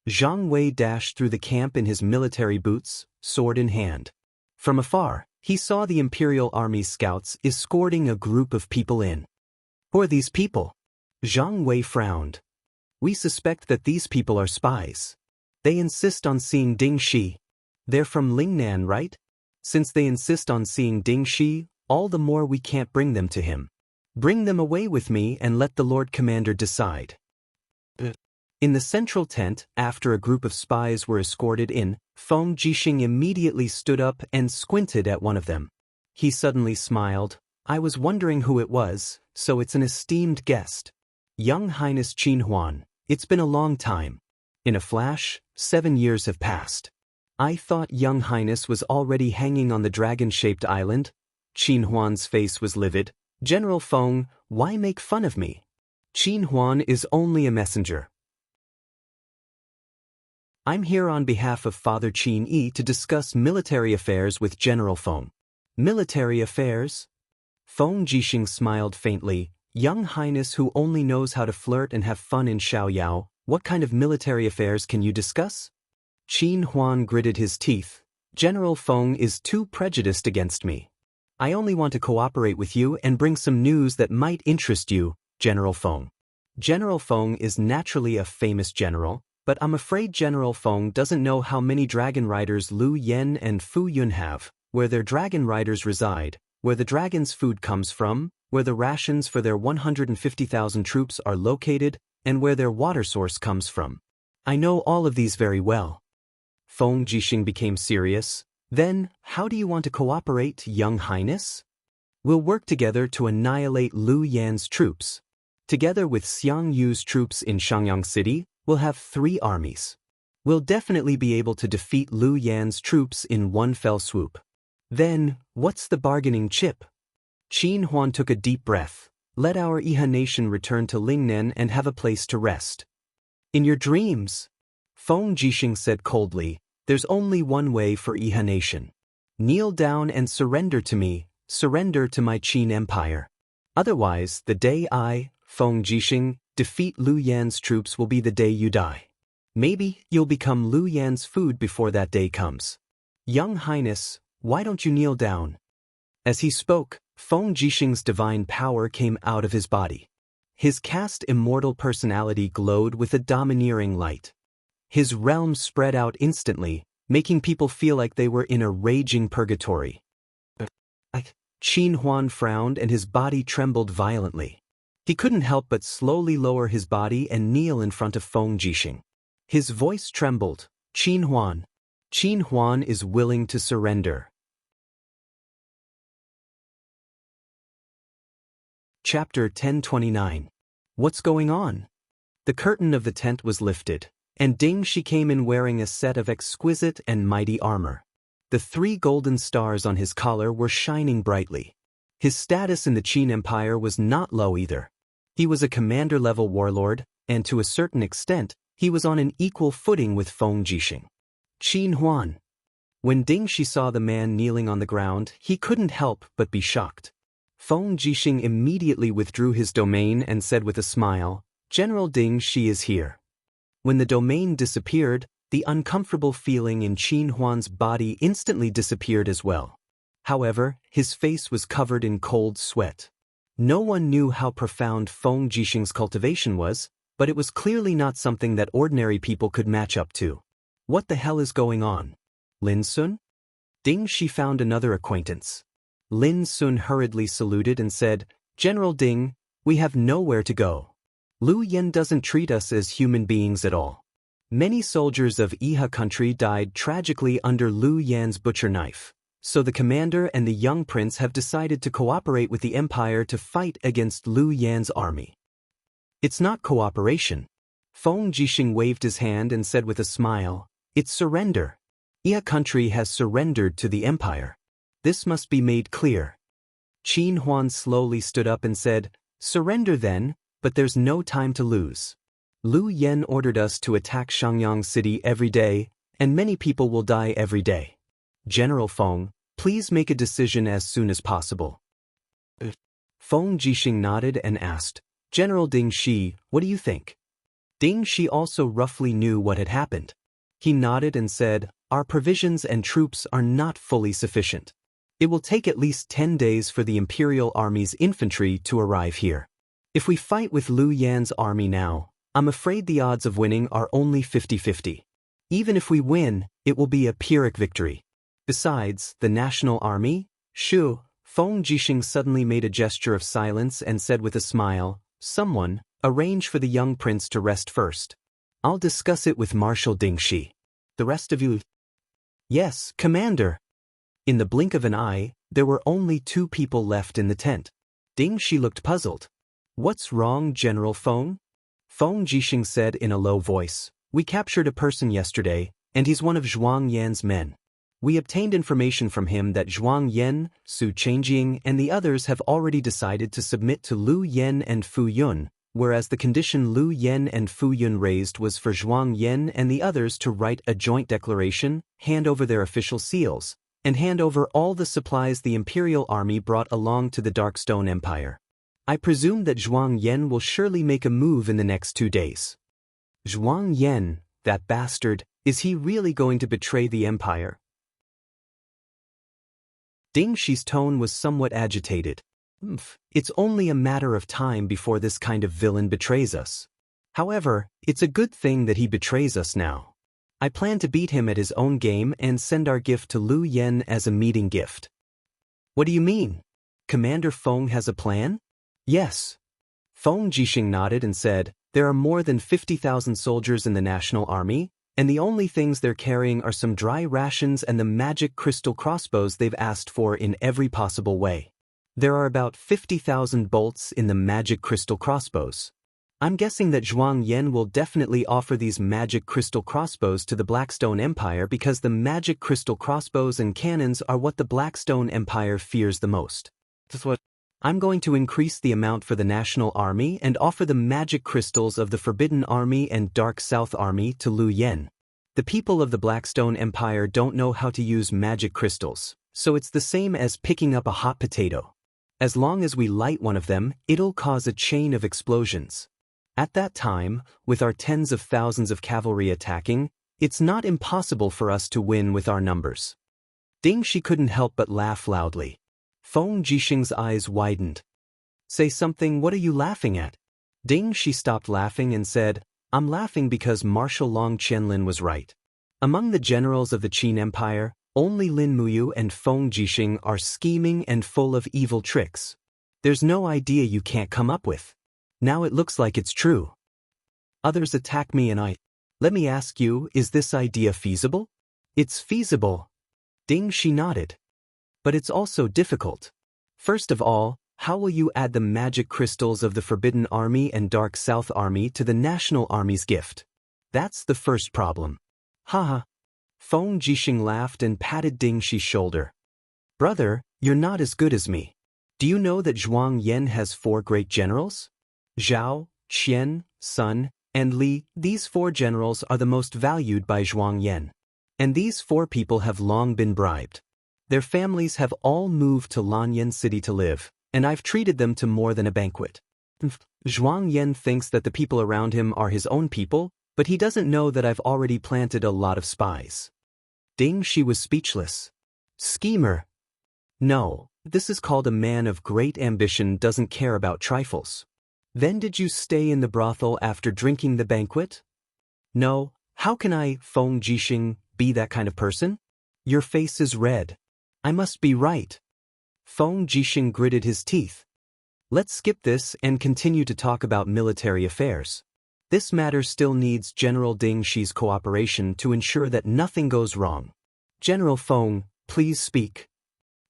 Zhang Wei dashed through the camp in his military boots, sword in hand. From afar, he saw the Imperial Army's scouts escorting a group of people in. "Who are these people?" Zhang Wei frowned. "We suspect that these people are spies. They insist on seeing Ding Shi. They're from Lingnan, right? Since they insist on seeing Ding Shi, all the more we can't bring them to him. Bring them away with me and let the Lord Commander decide." In the central tent, after a group of spies were escorted in, Feng Jixing immediately stood up and squinted at one of them. He suddenly smiled. "I was wondering who it was, so it's an esteemed guest. Young Highness Qin Huan, it's been a long time." In a flash, 7 years have passed. "I thought Young Highness was already hanging on the dragon-shaped island." Qin Huan's face was livid. "General Feng, why make fun of me? Qin Huan is only a messenger. I'm here on behalf of Father Qin Yi to discuss military affairs with General Feng." "Military affairs?" Feng Jixing smiled faintly. "Young Highness who only knows how to flirt and have fun in Xiaoyao, what kind of military affairs can you discuss?" Qin Huan gritted his teeth. "General Feng is too prejudiced against me. I only want to cooperate with you and bring some news that might interest you, General Feng." General Feng is naturally a famous general, but I'm afraid General Feng doesn't know how many dragon riders Lu Yen and Fu Yun have, where their dragon riders reside, where the dragon's food comes from, where the rations for their 150,000 troops are located, and where their water source comes from. I know all of these very well. Feng Jixing became serious. "Then, how do you want to cooperate, Young Highness?" "We'll work together to annihilate Lu Yan's troops. Together with Xiang Yu's troops in Shangyang City, we'll have 3 armies. We'll definitely be able to defeat Lu Yan's troops in one fell swoop." "Then, what's the bargaining chip?" Qin Huan took a deep breath. "Let our Iha nation return to Lingnan and have a place to rest." "In your dreams," Feng Jixing said coldly, "there's only one way for Iha nation. Kneel down and surrender to me, surrender to my Qin Empire. Otherwise, the day I, Feng Jixing, defeat Lu Yan's troops will be the day you die. Maybe you'll become Lu Yan's food before that day comes. Young Highness, why don't you kneel down?" As he spoke, Feng Jixing's divine power came out of his body. His cast immortal personality glowed with a domineering light. His realm spread out instantly, making people feel like they were in a raging purgatory. Qin Huan frowned and his body trembled violently. He couldn't help but slowly lower his body and kneel in front of Feng Jixing. His voice trembled. Qin Huan is willing to surrender." Chapter 1029. What's going on? The curtain of the tent was lifted, and Ding Shi came in wearing a set of exquisite and mighty armor. The 3 golden stars on his collar were shining brightly. His status in the Qin Empire was not low either. He was a commander-level warlord, and to a certain extent, he was on an equal footing with Feng Jixing. Qin Huan. When Ding Shi saw the man kneeling on the ground, he couldn't help but be shocked. Feng Jixing immediately withdrew his domain and said with a smile, "General Ding Shi is here." When the domain disappeared, the uncomfortable feeling in Qin Huan's body instantly disappeared as well. However, his face was covered in cold sweat. No one knew how profound Feng Jixing's cultivation was, but it was clearly not something that ordinary people could match up to. What the hell is going on? Lin Sun? Ding Shi found another acquaintance. Lin Sun hurriedly saluted and said, General Ding, we have nowhere to go. Lu Yen doesn't treat us as human beings at all. Many soldiers of Iha country died tragically under Lu Yan's butcher knife, so the commander and the young prince have decided to cooperate with the empire to fight against Lu Yan's army. It's not cooperation. Feng Jixing waved his hand and said with a smile, it's surrender. Iha country has surrendered to the empire. This must be made clear. Qin Huan slowly stood up and said, surrender then, but there's no time to lose. Lu Yen ordered us to attack Xiangyang City every day, and many people will die every day. General Feng, please make a decision as soon as possible. Feng Jixing nodded and asked, General Ding Shi, what do you think? Ding Shi also roughly knew what had happened. He nodded and said, our provisions and troops are not fully sufficient. It will take at least 10 days for the Imperial Army's infantry to arrive here. If we fight with Lu Yan's army now, I'm afraid the odds of winning are only 50-50. Even if we win, it will be a Pyrrhic victory. Besides, the national army, Shu, Feng Jixing suddenly made a gesture of silence and said with a smile, someone, arrange for the young prince to rest first. I'll discuss it with Marshal Ding Shi. The rest of you? Yes, Commander. In the blink of an eye, there were only 2 people left in the tent. Ding Shi looked puzzled. What's wrong, General Feng? Feng Jixing said in a low voice, we captured a person yesterday, and he's one of Zhuang Yan's men. We obtained information from him that Zhuang Yan, Su Changjing, and the others have already decided to submit to Lu Yen and Fu Yun, whereas the condition Lu Yen and Fu Yun raised was for Zhuang Yan and the others to write a joint declaration, hand over their official seals, and hand over all the supplies the Imperial Army brought along to the Darkstone Empire. I presume that Zhuang Yan will surely make a move in the next 2 days. Zhuang Yan, that bastard, is he really going to betray the empire? Ding Shi's tone was somewhat agitated. It's only a matter of time before this kind of villain betrays us. However, it's a good thing that he betrays us now. I plan to beat him at his own game and send our gift to Lu Yen as a meeting gift. What do you mean? Commander Feng has a plan? Yes. Feng Jixing nodded and said, there are more than 50,000 soldiers in the National Army, and the only things they're carrying are some dry rations and the magic crystal crossbows they've asked for in every possible way. There are about 50,000 bolts in the magic crystal crossbows. I'm guessing that Zhuang Yan will definitely offer these magic crystal crossbows to the Blackstone Empire because the magic crystal crossbows and cannons are what the Blackstone Empire fears the most. I'm going to increase the amount for the National Army and offer the magic crystals of the Forbidden Army and Dark South Army to Lu Yen. The people of the Blackstone Empire don't know how to use magic crystals, so it's the same as picking up a hot potato. As long as we light one of them, it'll cause a chain of explosions. At that time, with our tens of thousands of cavalry attacking, it's not impossible for us to win with our numbers. Ding Shi couldn't help but laugh loudly. Feng Jixing's eyes widened. Say something, what are you laughing at? Ding Shi stopped laughing and said, I'm laughing because Marshal Long Qianlin was right. Among the generals of the Qin Empire, only Lin Muyu and Feng Jixing are scheming and full of evil tricks. There's no idea you can't come up with. Now it looks like it's true. Others attack me and let me ask you, is this idea feasible? It's feasible. Ding Shi nodded. But it's also difficult. First of all, how will you add the magic crystals of the Forbidden Army and Dark South Army to the National Army's gift? That's the first problem. Haha. Feng Jixing laughed and patted Ding Shi's shoulder. Brother, you're not as good as me. Do you know that Zhuang Yan has 4 great generals? Zhao, Qian, Sun, and Li. These 4 generals are the most valued by Zhuang Yan. And these 4 people have long been bribed. Their families have all moved to Lanyan City to live, and I've treated them to more than a banquet. Zhuang Yan thinks that the people around him are his own people, but he doesn't know that I've already planted a lot of spies. Ding Shi was speechless. Schemer. No, This is called a man of great ambition doesn't care about trifles. Then did you stay in the brothel after drinking the banquet? No, how can I, Feng Jixing, be that kind of person? Your face is red. I must be right. Feng Jixing gritted his teeth. Let's skip this and continue to talk about military affairs. This matter still needs General Ding Shi's cooperation to ensure that nothing goes wrong. General Feng, please speak.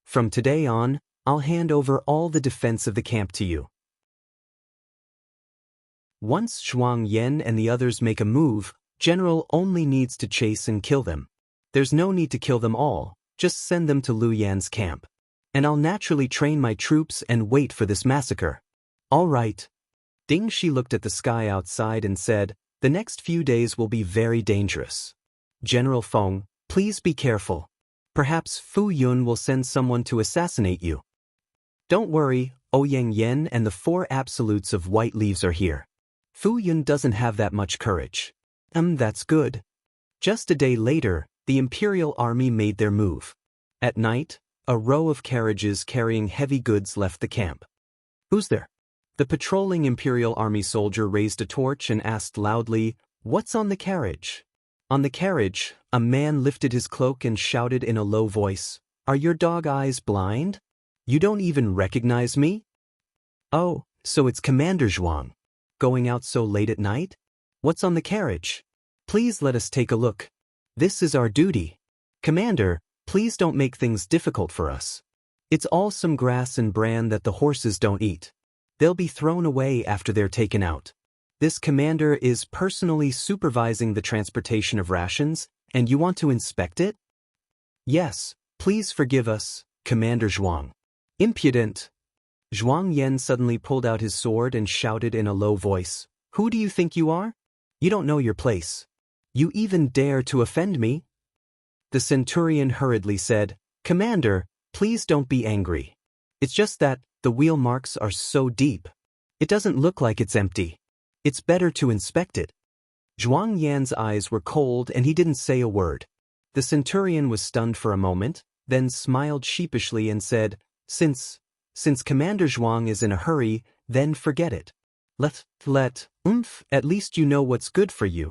From today on, I'll hand over all the defense of the camp to you. Once Zhuang Yan and the others make a move, General only needs to chase and kill them. There's no need to kill them all, just send them to Lu Yan's camp. And I'll naturally train my troops and wait for this massacre. All right. Ding Shi looked at the sky outside and said, the next few days will be very dangerous. General Feng, please be careful. Perhaps Fu Yun will send someone to assassinate you. Don't worry, Ouyang Yen and the 4 absolutes of white leaves are here. Fu Yun doesn't have that much courage. That's good. Just a day later, the Imperial Army made their move. At night, a row of carriages carrying heavy goods left the camp. Who's there? The patrolling Imperial Army soldier raised a torch and asked loudly, what's on the carriage? On the carriage, a man lifted his cloak and shouted in a low voice, are your dog eyes blind? You don't even recognize me? Oh, so it's Commander Zhuang. Going out so late at night? What's on the carriage? Please let us take a look. This is our duty. Commander, please don't make things difficult for us. It's all some grass and bran that the horses don't eat. They'll be thrown away after they're taken out. This commander is personally supervising the transportation of rations, and you want to inspect it? Yes, please forgive us, Commander Zhuang. Impudent. Zhuang Yan suddenly pulled out his sword and shouted in a low voice, who do you think you are? You don't know your place. You even dare to offend me? The centurion hurriedly said, Commander, please don't be angry. It's just that the wheel marks are so deep. It doesn't look like it's empty. It's better to inspect it. Zhuang Yan's eyes were cold and he didn't say a word. The centurion was stunned for a moment, then smiled sheepishly and said, Since Commander Zhuang is in a hurry, then forget it. At least you know what's good for you.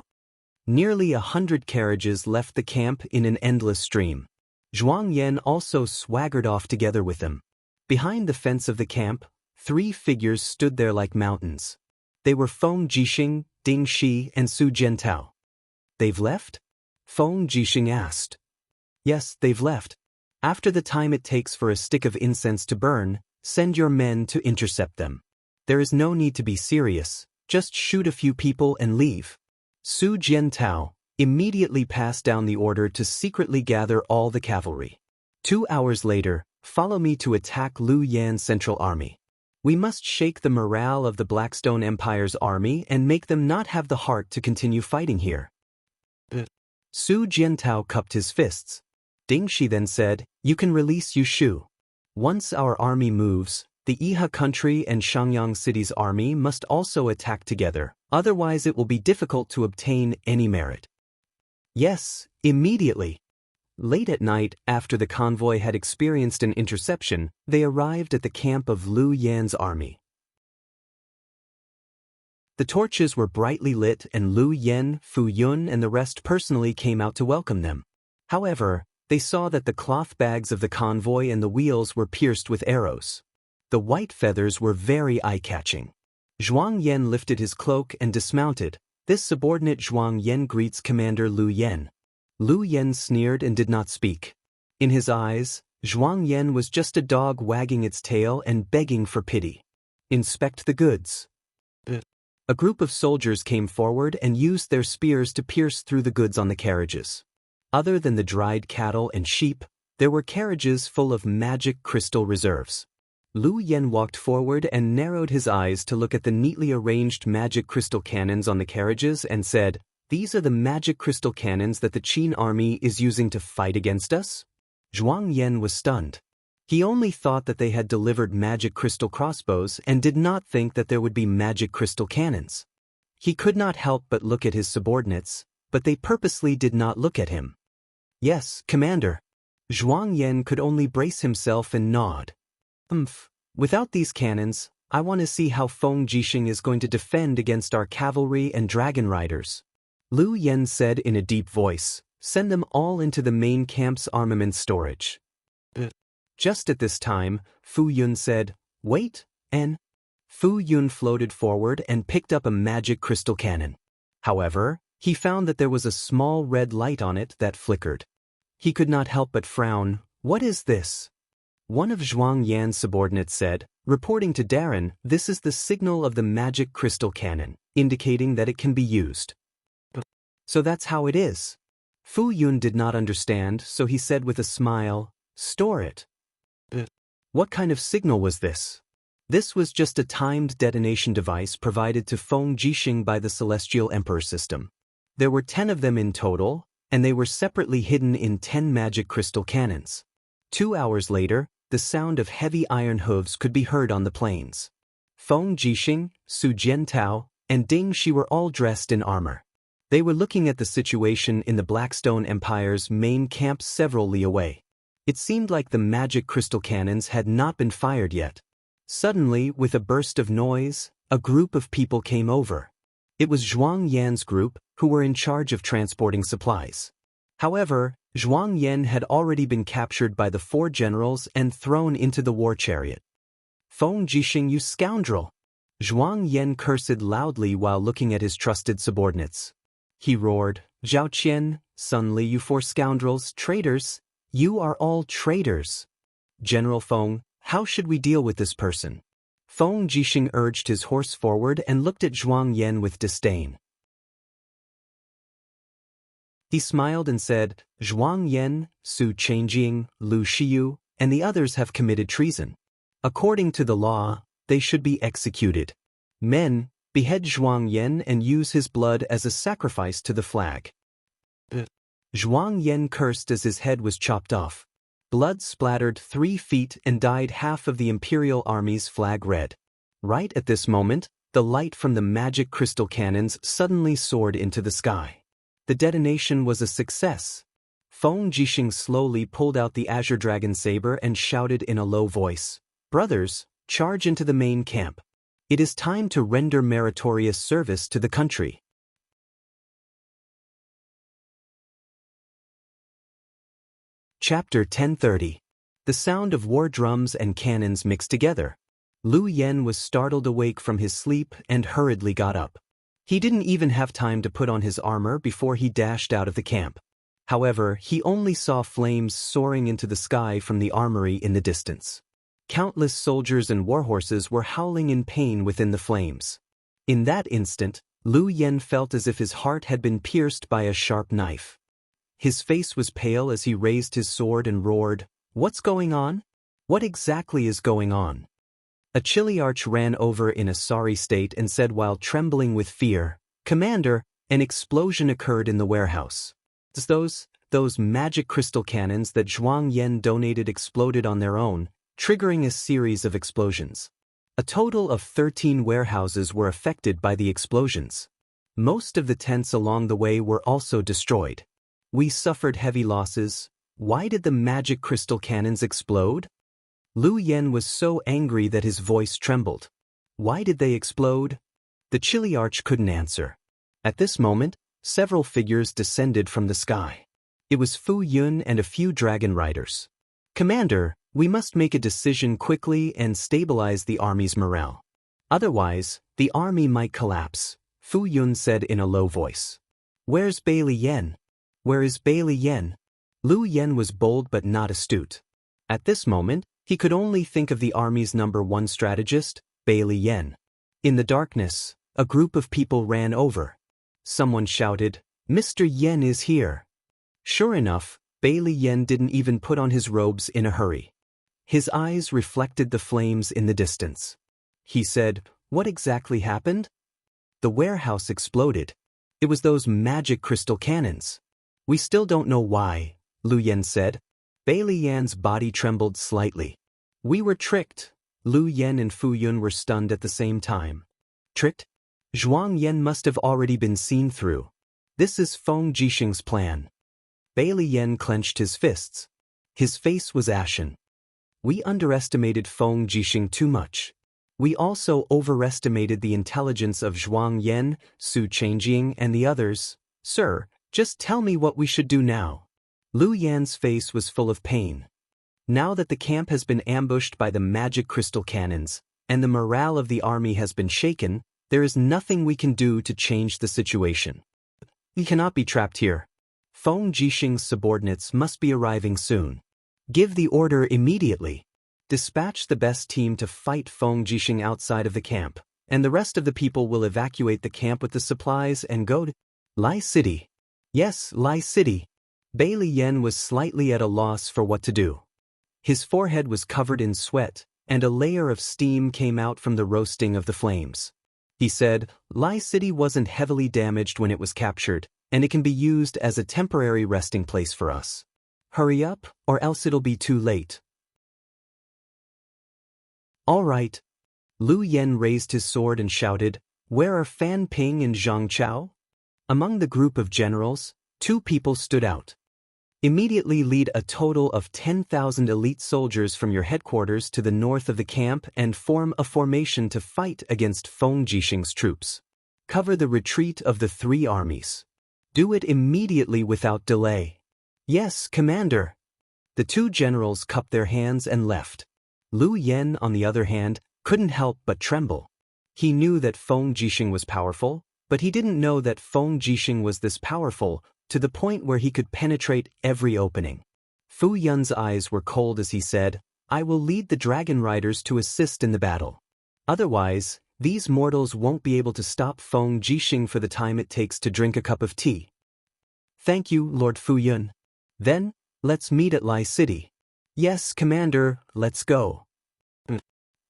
Nearly 100 carriages left the camp in an endless stream. Zhuang Yan also swaggered off together with them. Behind the fence of the camp, 3 figures stood there like mountains. They were Feng Jixing, Ding Shi, and Su Jiantao. They've left? Feng Jixing asked. Yes, they've left. After the time it takes for a stick of incense to burn, send your men to intercept them. There is no need to be serious, just shoot a few people and leave. Su Jiantao immediately passed down the order to secretly gather all the cavalry. 2 hours later, follow me to attack Lu Yan's Central Army. We must shake the morale of the Blackstone Empire's army and make them not have the heart to continue fighting here. Su Jiantao cupped his fists. Ding Shi then said, you can release Yu Shu. Once our army moves, the Iha country and Shangyang city's army must also attack together, otherwise it will be difficult to obtain any merit. Yes, immediately. Late at night, after the convoy had experienced an interception, they arrived at the camp of Lu Yan's army. The torches were brightly lit and Lu Yan, Fu Yun and the rest personally came out to welcome them. However, they saw that the cloth bags of the convoy and the wheels were pierced with arrows. The white feathers were very eye-catching. Zhuang Yan lifted his cloak and dismounted. This subordinate Zhuang Yan greets Commander Lu Yan. Lu Yan sneered and did not speak. In his eyes, Zhuang Yan was just a dog wagging its tail and begging for pity. Inspect the goods. A group of soldiers came forward and used their spears to pierce through the goods on the carriages. Other than the dried cattle and sheep, there were carriages full of magic crystal reserves. Lu Yan walked forward and narrowed his eyes to look at the neatly arranged magic crystal cannons on the carriages and said, these are the magic crystal cannons that the Qin army is using to fight against us? Zhuang Yan was stunned. He only thought that they had delivered magic crystal crossbows and did not think that there would be magic crystal cannons. He could not help but look at his subordinates, but they purposely did not look at him. Yes, Commander. Zhuang Yan could only brace himself and nod. Without these cannons, I want to see how Feng Jixing is going to defend against our cavalry and dragon riders. Lu Yen said in a deep voice, send them all into the main camp's armament storage. Just at this time, Fu Yun said, wait, and Fu Yun floated forward and picked up a magic crystal cannon. However, he found that there was a small red light on it that flickered. He could not help but frown. What is this? One of Zhuang Yan's subordinates said, reporting to Darren, this is the signal of the magic crystal cannon, indicating that it can be used. So that's how it is. Fu Yun did not understand, so he said with a smile, store it. What kind of signal was this? This was just a timed detonation device provided to Feng Jixing by the Celestial Emperor system. There were 10 of them in total, and they were separately hidden in 10 magic crystal cannons. 2 hours later, the sound of heavy iron hooves could be heard on the plains. Feng Jixing, Su Jiantao, and Ding Shi were all dressed in armor. They were looking at the situation in the Blackstone Empire's main camp several li away. It seemed like the magic crystal cannons had not been fired yet. Suddenly, with a burst of noise, a group of people came over. It was Zhuang Yan's group, who were in charge of transporting supplies. However, Zhuang Yan had already been captured by the 4 generals and thrown into the war chariot. Feng Jixing, you scoundrel! Zhuang Yan cursed loudly while looking at his trusted subordinates. He roared, Zhao Qian, Sun Li, you 4 scoundrels, traitors! You are all traitors. General Feng, how should we deal with this person? Feng Jixing urged his horse forward and looked at Zhuang Yan with disdain. He smiled and said, Zhuang Yan, Su Chengjing, Lu Shiyu, and the others have committed treason. According to the law, they should be executed. Men, behead Zhuang Yan and use his blood as a sacrifice to the flag. Zhuang Yan cursed as his head was chopped off. Blood splattered 3 feet and dyed half of the Imperial Army's flag red. Right at this moment, the light from the magic crystal cannons suddenly soared into the sky. The detonation was a success. Feng Jixing slowly pulled out the Azure Dragon saber and shouted in a low voice, brothers, charge into the main camp. It is time to render meritorious service to the country. Chapter 1030. The sound of war drums and cannons mixed together. Lu Yen was startled awake from his sleep and hurriedly got up. He didn't even have time to put on his armor before he dashed out of the camp. However, he only saw flames soaring into the sky from the armory in the distance. Countless soldiers and warhorses were howling in pain within the flames. In that instant, Lu Yen felt as if his heart had been pierced by a sharp knife. His face was pale as he raised his sword and roared, "What's going on? What exactly is going on?" A Chiliarch ran over in a sorry state and said while trembling with fear, "Commander, an explosion occurred in the warehouse. Those magic crystal cannons that Zhuang Yan donated exploded on their own, triggering a series of explosions. A total of 13 warehouses were affected by the explosions. Most of the tents along the way were also destroyed. We suffered heavy losses. Why did the magic crystal cannons explode?" Lu Yen was so angry that his voice trembled. Why did they explode? The Chiliarch couldn't answer. At this moment, several figures descended from the sky. It was Fu Yun and a few dragon riders. "Commander, we must make a decision quickly and stabilize the army's morale. Otherwise, the army might collapse," Fu Yun said in a low voice. "Where's Bailey Yen? Where is Bailey Yen?" Lu Yen was bold but not astute. At this moment, he could only think of the army's #1 strategist, Bailey Yen. In the darkness, a group of people ran over. Someone shouted, "Mr. Yen is here." Sure enough, Bailey Yen didn't even put on his robes in a hurry. His eyes reflected the flames in the distance. He said, "What exactly happened?" "The warehouse exploded. It was those magic crystal cannons." "We still don't know why," Lu Yen said. Bailey Yan's body trembled slightly. "We were tricked." Lu Yen and Fu Yun were stunned at the same time. Tricked? Zhuang Yan must have already been seen through. This is Feng Jixing's plan. Bailey Yen clenched his fists. His face was ashen. We underestimated Feng Jixing too much. We also overestimated the intelligence of Zhuang Yan, Su Changjing, and the others. Sir, just tell me what we should do now. Lu Yan's face was full of pain. Now that the camp has been ambushed by the magic crystal cannons, and the morale of the army has been shaken, there is nothing we can do to change the situation. We cannot be trapped here. Feng Jixing's subordinates must be arriving soon. Give the order immediately. Dispatch the best team to fight Feng Jixing outside of the camp, and the rest of the people will evacuate the camp with the supplies and go to Lai City. Yes, Lai City. Bailey Yen was slightly at a loss for what to do. His forehead was covered in sweat, and a layer of steam came out from the roasting of the flames. He said, Lai City wasn't heavily damaged when it was captured, and it can be used as a temporary resting place for us. Hurry up, or else it'll be too late. All right. Lu Yen raised his sword and shouted, Where are Fan Ping and Zhang Chao? Among the group of generals, 2 people stood out. Immediately lead a total of 10,000 elite soldiers from your headquarters to the north of the camp and form a formation to fight against Feng Jixing's troops. Cover the retreat of the 3 armies. Do it immediately without delay. Yes, Commander. The 2 generals cupped their hands and left. Lu Yen, on the other hand, couldn't help but tremble. He knew that Feng Jixing was powerful, but he didn't know that Feng Jixing was this powerful, to the point where he could penetrate every opening. Fu Yun's eyes were cold as he said, I will lead the dragon riders to assist in the battle. Otherwise, these mortals won't be able to stop Feng Jixing for the time it takes to drink a cup of tea. Thank you, Lord Fu Yun. Then, let's meet at Lai City. Yes, Commander, let's go.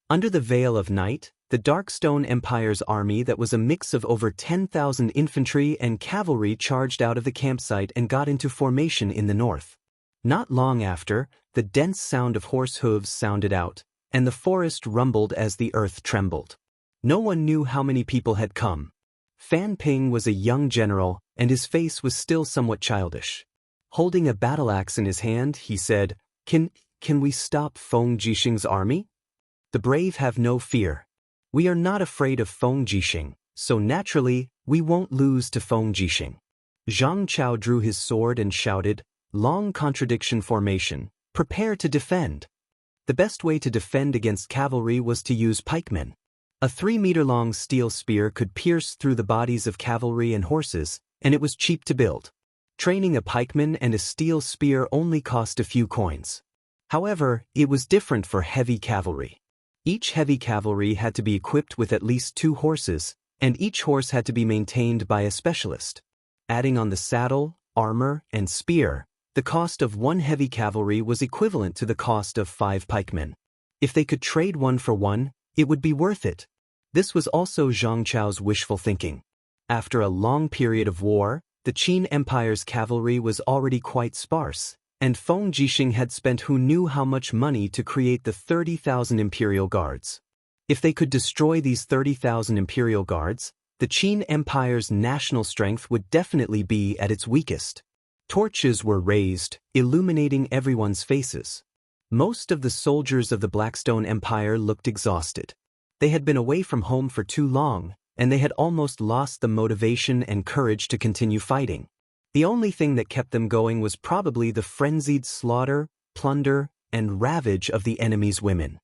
Under the veil of night, the Darkstone Empire's army that was a mix of over 10,000 infantry and cavalry charged out of the campsite and got into formation in the north. Not long after, the dense sound of horse hooves sounded out, and the forest rumbled as the earth trembled. No one knew how many people had come. Fan Ping was a young general, and his face was still somewhat childish. Holding a battle axe in his hand, he said, Can we stop Feng Jixing's army? The brave have no fear. We are not afraid of Feng Jixing, so naturally, we won't lose to Feng Jixing. Zhang Chao drew his sword and shouted, Long contradiction formation, prepare to defend. The best way to defend against cavalry was to use pikemen. A 3-meter-long steel spear could pierce through the bodies of cavalry and horses, and it was cheap to build. Training a pikeman and a steel spear only cost a few coins. However, it was different for heavy cavalry. Each heavy cavalry had to be equipped with at least 2 horses, and each horse had to be maintained by a specialist. Adding on the saddle, armor, and spear, the cost of 1 heavy cavalry was equivalent to the cost of 5 pikemen. If they could trade 1 for 1, it would be worth it. This was also Zhang Chao's wishful thinking. After a long period of war, the Qin Empire's cavalry was already quite sparse, and Feng Jixing had spent who knew how much money to create the 30,000 Imperial Guards. If they could destroy these 30,000 Imperial Guards, the Qin Empire's national strength would definitely be at its weakest. Torches were raised, illuminating everyone's faces. Most of the soldiers of the Blackstone Empire looked exhausted. They had been away from home for too long, and they had almost lost the motivation and courage to continue fighting. The only thing that kept them going was probably the frenzied slaughter, plunder, and ravage of the enemy's women.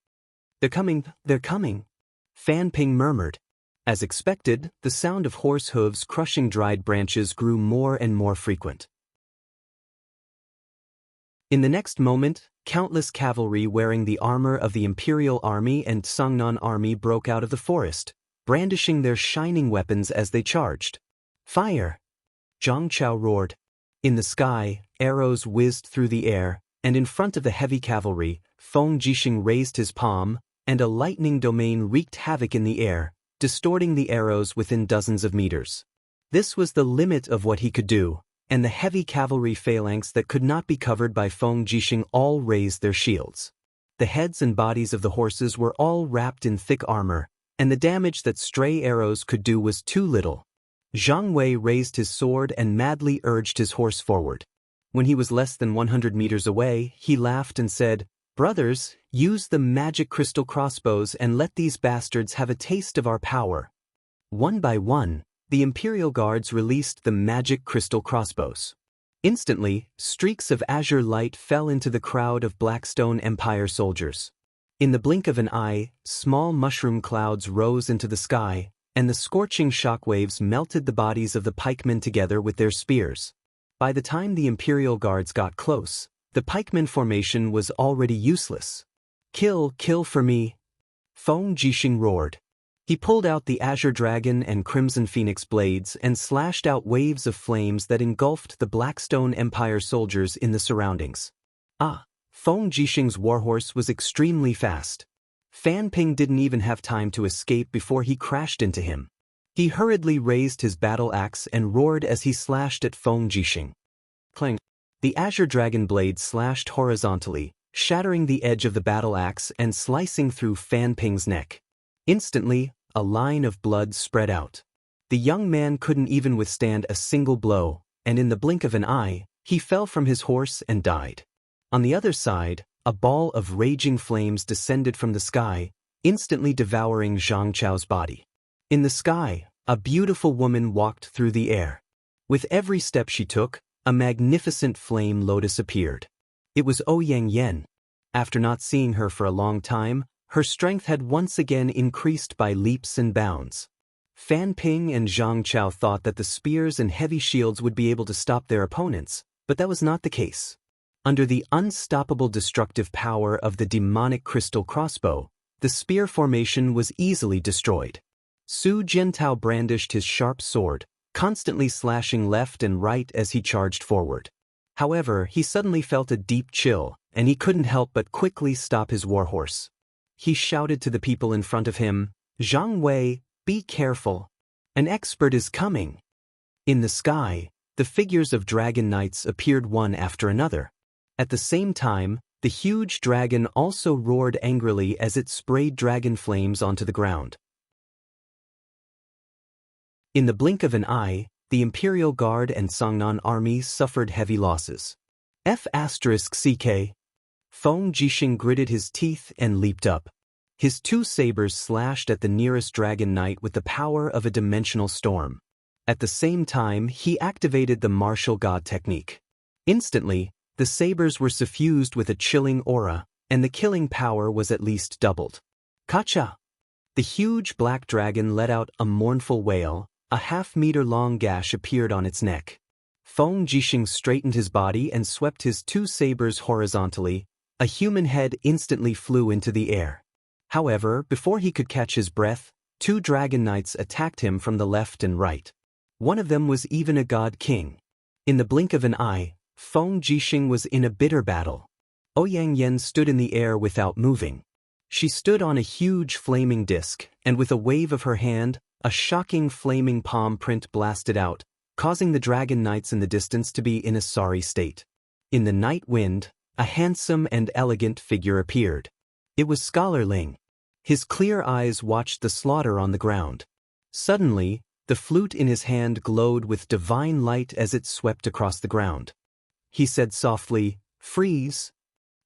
They're coming, Fan Ping murmured. As expected, the sound of horse hooves crushing dried branches grew more and more frequent. In the next moment, countless cavalry wearing the armor of the Imperial Army and Sungnan Army broke out of the forest, brandishing their shining weapons as they charged. Fire! Zhang Chao roared. In the sky, arrows whizzed through the air, and in front of the heavy cavalry, Feng Jixing raised his palm, and a lightning domain wreaked havoc in the air, distorting the arrows within dozens of meters. This was the limit of what he could do, and the heavy cavalry phalanx that could not be covered by Feng Jixing all raised their shields. The heads and bodies of the horses were all wrapped in thick armor, and the damage that stray arrows could do was too little. Zhang Wei raised his sword and madly urged his horse forward. When he was less than 100 meters away, he laughed and said, "Brothers, Use the magic crystal crossbows and let these bastards have a taste of our power. One by one, the Imperial Guards released the magic crystal crossbows. Instantly, streaks of azure light fell into the crowd of Blackstone Empire soldiers. In the blink of an eye, small mushroom clouds rose into the sky, and the scorching shockwaves melted the bodies of the pikemen together with their spears. By the time the Imperial Guards got close, the pikeman formation was already useless. Kill, kill for me! Feng Jixing roared. He pulled out the Azure Dragon and Crimson Phoenix blades and slashed out waves of flames that engulfed the Blackstone Empire soldiers in the surroundings. Feng Jixing's warhorse was extremely fast. Fan Ping didn't even have time to escape before he crashed into him. He hurriedly raised his battle axe and roared as he slashed at Feng Jixing. Clang! The Azure Dragon blade slashed horizontally, shattering the edge of the battle axe and slicing through Fan Ping's neck. Instantly, a line of blood spread out. The young man couldn't even withstand a single blow, and in the blink of an eye, he fell from his horse and died. On the other side, a ball of raging flames descended from the sky, instantly devouring Zhang Chao's body. In the sky, a beautiful woman walked through the air. With every step she took, a magnificent flame lotus appeared. It was Ouyang Yen. After not seeing her for a long time, her strength had once again increased by leaps and bounds. Fan Ping and Zhang Chao thought that the spears and heavy shields would be able to stop their opponents, but that was not the case. Under the unstoppable destructive power of the demonic crystal crossbow, the spear formation was easily destroyed. Su Jiantao brandished his sharp sword, constantly slashing left and right as he charged forward. However, he suddenly felt a deep chill, and he couldn't help but quickly stop his warhorse. He shouted to the people in front of him, "Zhang Wei, be careful. An expert is coming." In the sky, the figures of dragon knights appeared one after another. At the same time, the huge dragon also roared angrily as it sprayed dragon flames onto the ground. In the blink of an eye, the Imperial Guard and Songnan army suffered heavy losses. F***CK. Feng Jixing gritted his teeth and leaped up. His two sabers slashed at the nearest dragon knight with the power of a dimensional storm. At the same time, he activated the martial god technique. Instantly, the sabers were suffused with a chilling aura, and the killing power was at least doubled. Kacha! The huge black dragon let out a mournful wail. A half-meter-long gash appeared on its neck. Feng Jixing straightened his body and swept his two sabers horizontally. A human head instantly flew into the air. However, before he could catch his breath, two dragon knights attacked him from the left and right. One of them was even a god king. In the blink of an eye, Feng Jixing was in a bitter battle. Ouyang Yen stood in the air without moving. She stood on a huge flaming disc, and with a wave of her hand, a shocking flaming palm print blasted out, causing the dragon knights in the distance to be in a sorry state. In the night wind, a handsome and elegant figure appeared. It was Scholar Ling. His clear eyes watched the slaughter on the ground. Suddenly, the flute in his hand glowed with divine light as it swept across the ground. He said softly, "Freeze."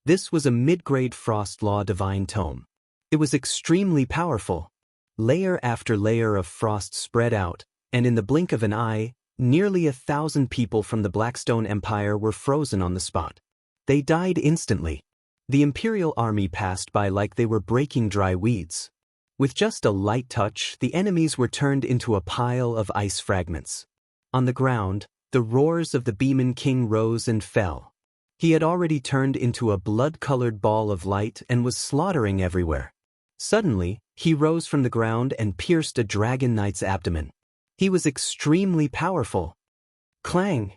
This was a mid-grade Frost Law divine tome. It was extremely powerful. Layer after layer of frost spread out, and in the blink of an eye, nearly 1,000 people from the Blackstone Empire were frozen on the spot. They died instantly. The Imperial army passed by like they were breaking dry weeds. With just a light touch, the enemies were turned into a pile of ice fragments. On the ground, the roars of the Beeman King rose and fell. He had already turned into a blood-colored ball of light and was slaughtering everywhere. Suddenly, he rose from the ground and pierced a dragon knight's abdomen. He was extremely powerful. Clang!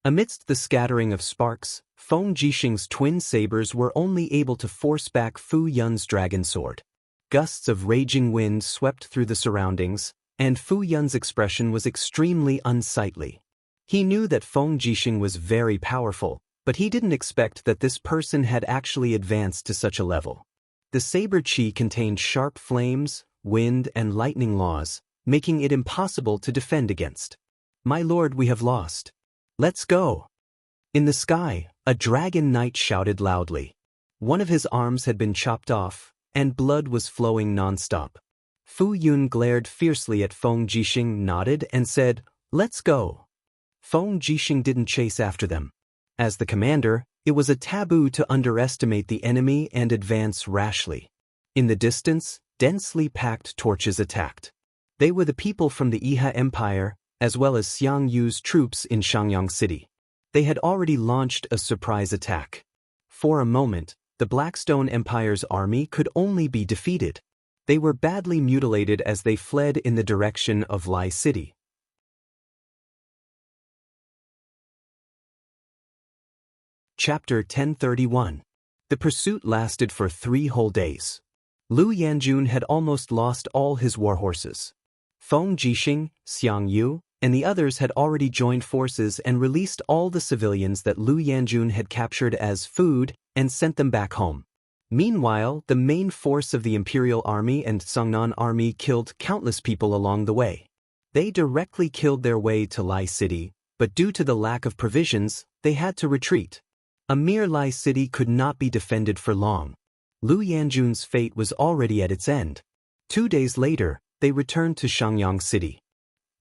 Amidst the scattering of sparks, Feng Jixing's twin sabers were only able to force back Fu Yun's dragon sword. Gusts of raging wind swept through the surroundings, and Fu Yun's expression was extremely unsightly. He knew that Feng Jixing was very powerful, but he didn't expect that this person had actually advanced to such a level. The saber chi contained sharp flames, wind, and lightning laws, making it impossible to defend against. "My lord, we have lost. Let's go." In the sky, a dragon knight shouted loudly. One of his arms had been chopped off, and blood was flowing non-stop. Fu Yun glared fiercely at Feng Jixing, nodded, and said, "Let's go." Feng Jixing didn't chase after them. As the commander, it was a taboo to underestimate the enemy and advance rashly. In the distance, densely packed torches attacked. They were the people from the Iha Empire, as well as Xiang Yu's troops in Xiangyang City. They had already launched a surprise attack. For a moment, the Blackstone Empire's army could only be defeated. They were badly mutilated as they fled in the direction of Lai City. Chapter 1031. The pursuit lasted for 3 whole days. Lu Yanjun had almost lost all his warhorses. Feng Jixing, Xiang Yu, and the others had already joined forces and released all the civilians that Lu Yanjun had captured as food and sent them back home. Meanwhile, the main force of the Imperial Army and Songnan Army killed countless people along the way. They directly killed their way to Lai City, but due to the lack of provisions, they had to retreat. A mere Lai City could not be defended for long. Lu Yanjun's fate was already at its end. 2 days later, they returned to Xiangyang City.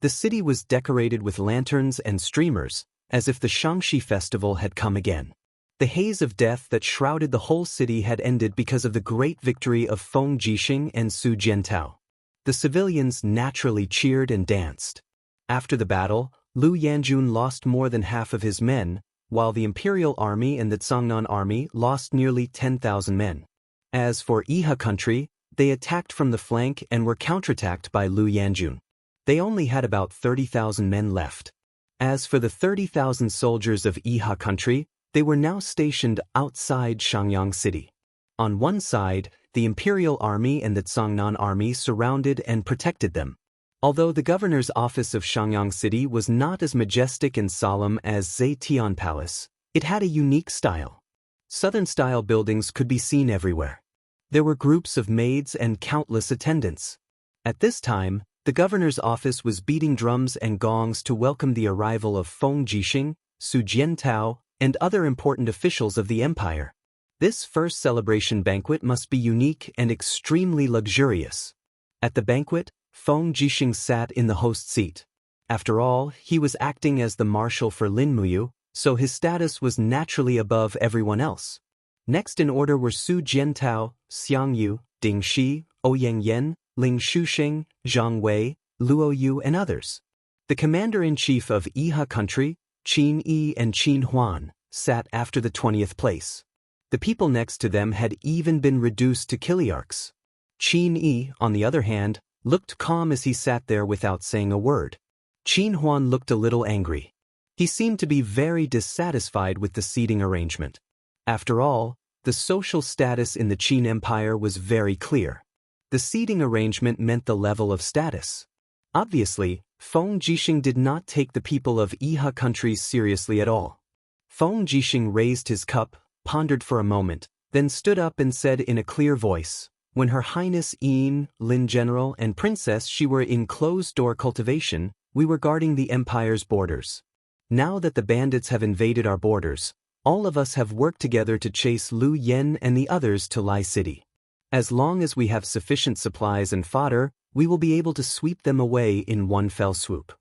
The city was decorated with lanterns and streamers, as if the Shangxi festival had come again. The haze of death that shrouded the whole city had ended because of the great victory of Feng Jixing and Su Jiantao. The civilians naturally cheered and danced. After the battle, Lu Yanjun lost more than half of his men, while the Imperial Army and the Songnan Army lost nearly 10,000 men. As for Iha country, they attacked from the flank and were counterattacked by Lu Yanjun. They only had about 30,000 men left. As for the 30,000 soldiers of Iha country, they were now stationed outside Xiangyang City. On one side, the Imperial Army and the Songnan Army surrounded and protected them. Although the governor's office of Xiangyang City was not as majestic and solemn as Zetian Palace, it had a unique style. Southern-style buildings could be seen everywhere. There were groups of maids and countless attendants. At this time, the governor's office was beating drums and gongs to welcome the arrival of Feng Jixing, Su Jiantao, and other important officials of the empire. This first celebration banquet must be unique and extremely luxurious. At the banquet, Feng Jixing sat in the host seat. After all, he was acting as the marshal for Lin Muyu, so his status was naturally above everyone else. Next in order were Su Jiantao, Xiang Yu, Ding Shi, Ouyang Yan, Ling Shusheng, Zhang Wei, Luo Yu, and others. The commander-in-chief of Iha country, Qin Yi and Qin Huan, sat after the 20th place. The people next to them had even been reduced to kiliarchs. Qin Yi, on the other hand, looked calm as he sat there without saying a word. Qin Huan looked a little angry. He seemed to be very dissatisfied with the seating arrangement. After all, the social status in the Qin Empire was very clear. The seating arrangement meant the level of status. Obviously, Feng Jixing did not take the people of Iha countries seriously at all. Feng Jixing raised his cup, pondered for a moment, then stood up and said in a clear voice, "When Her Highness Yin, Lin General, and Princess She were in closed-door cultivation, we were guarding the empire's borders. Now that the bandits have invaded our borders, all of us have worked together to chase Lu Yen and the others to Lai City. As long as we have sufficient supplies and fodder, we will be able to sweep them away in one fell swoop.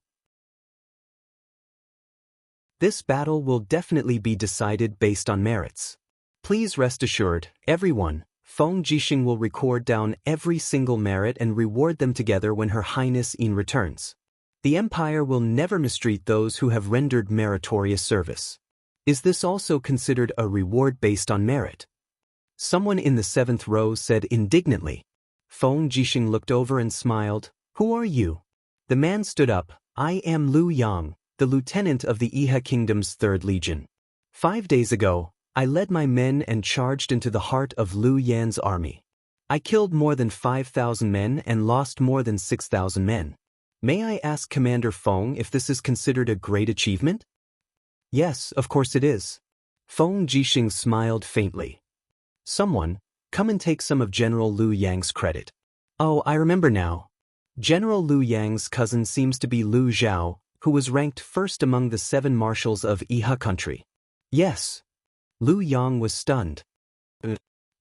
This battle will definitely be decided based on merits. Please rest assured, everyone, Feng Jixing will record down every single merit and reward them together when Her Highness Yin returns. The Empire will never mistreat those who have rendered meritorious service. Is this also considered a reward based on merit?" Someone in the 7th row said indignantly. Feng Jixing looked over and smiled. "Who are you?" The man stood up. "I am Lu Yang, the lieutenant of the Iha Kingdom's 3rd Legion. 5 days ago, I led my men and charged into the heart of Lu Yan's army. I killed more than 5,000 men and lost more than 6,000 men. May I ask Commander Feng if this is considered a great achievement?" "Yes, of course it is." Feng Jixing smiled faintly. "Someone, come and take some of General Lu Yang's credit." "Oh, I remember now. General Lu Yang's cousin seems to be Lu Zhao, who was ranked first among the 7 marshals of Iha country." "Yes." Lu Yang was stunned.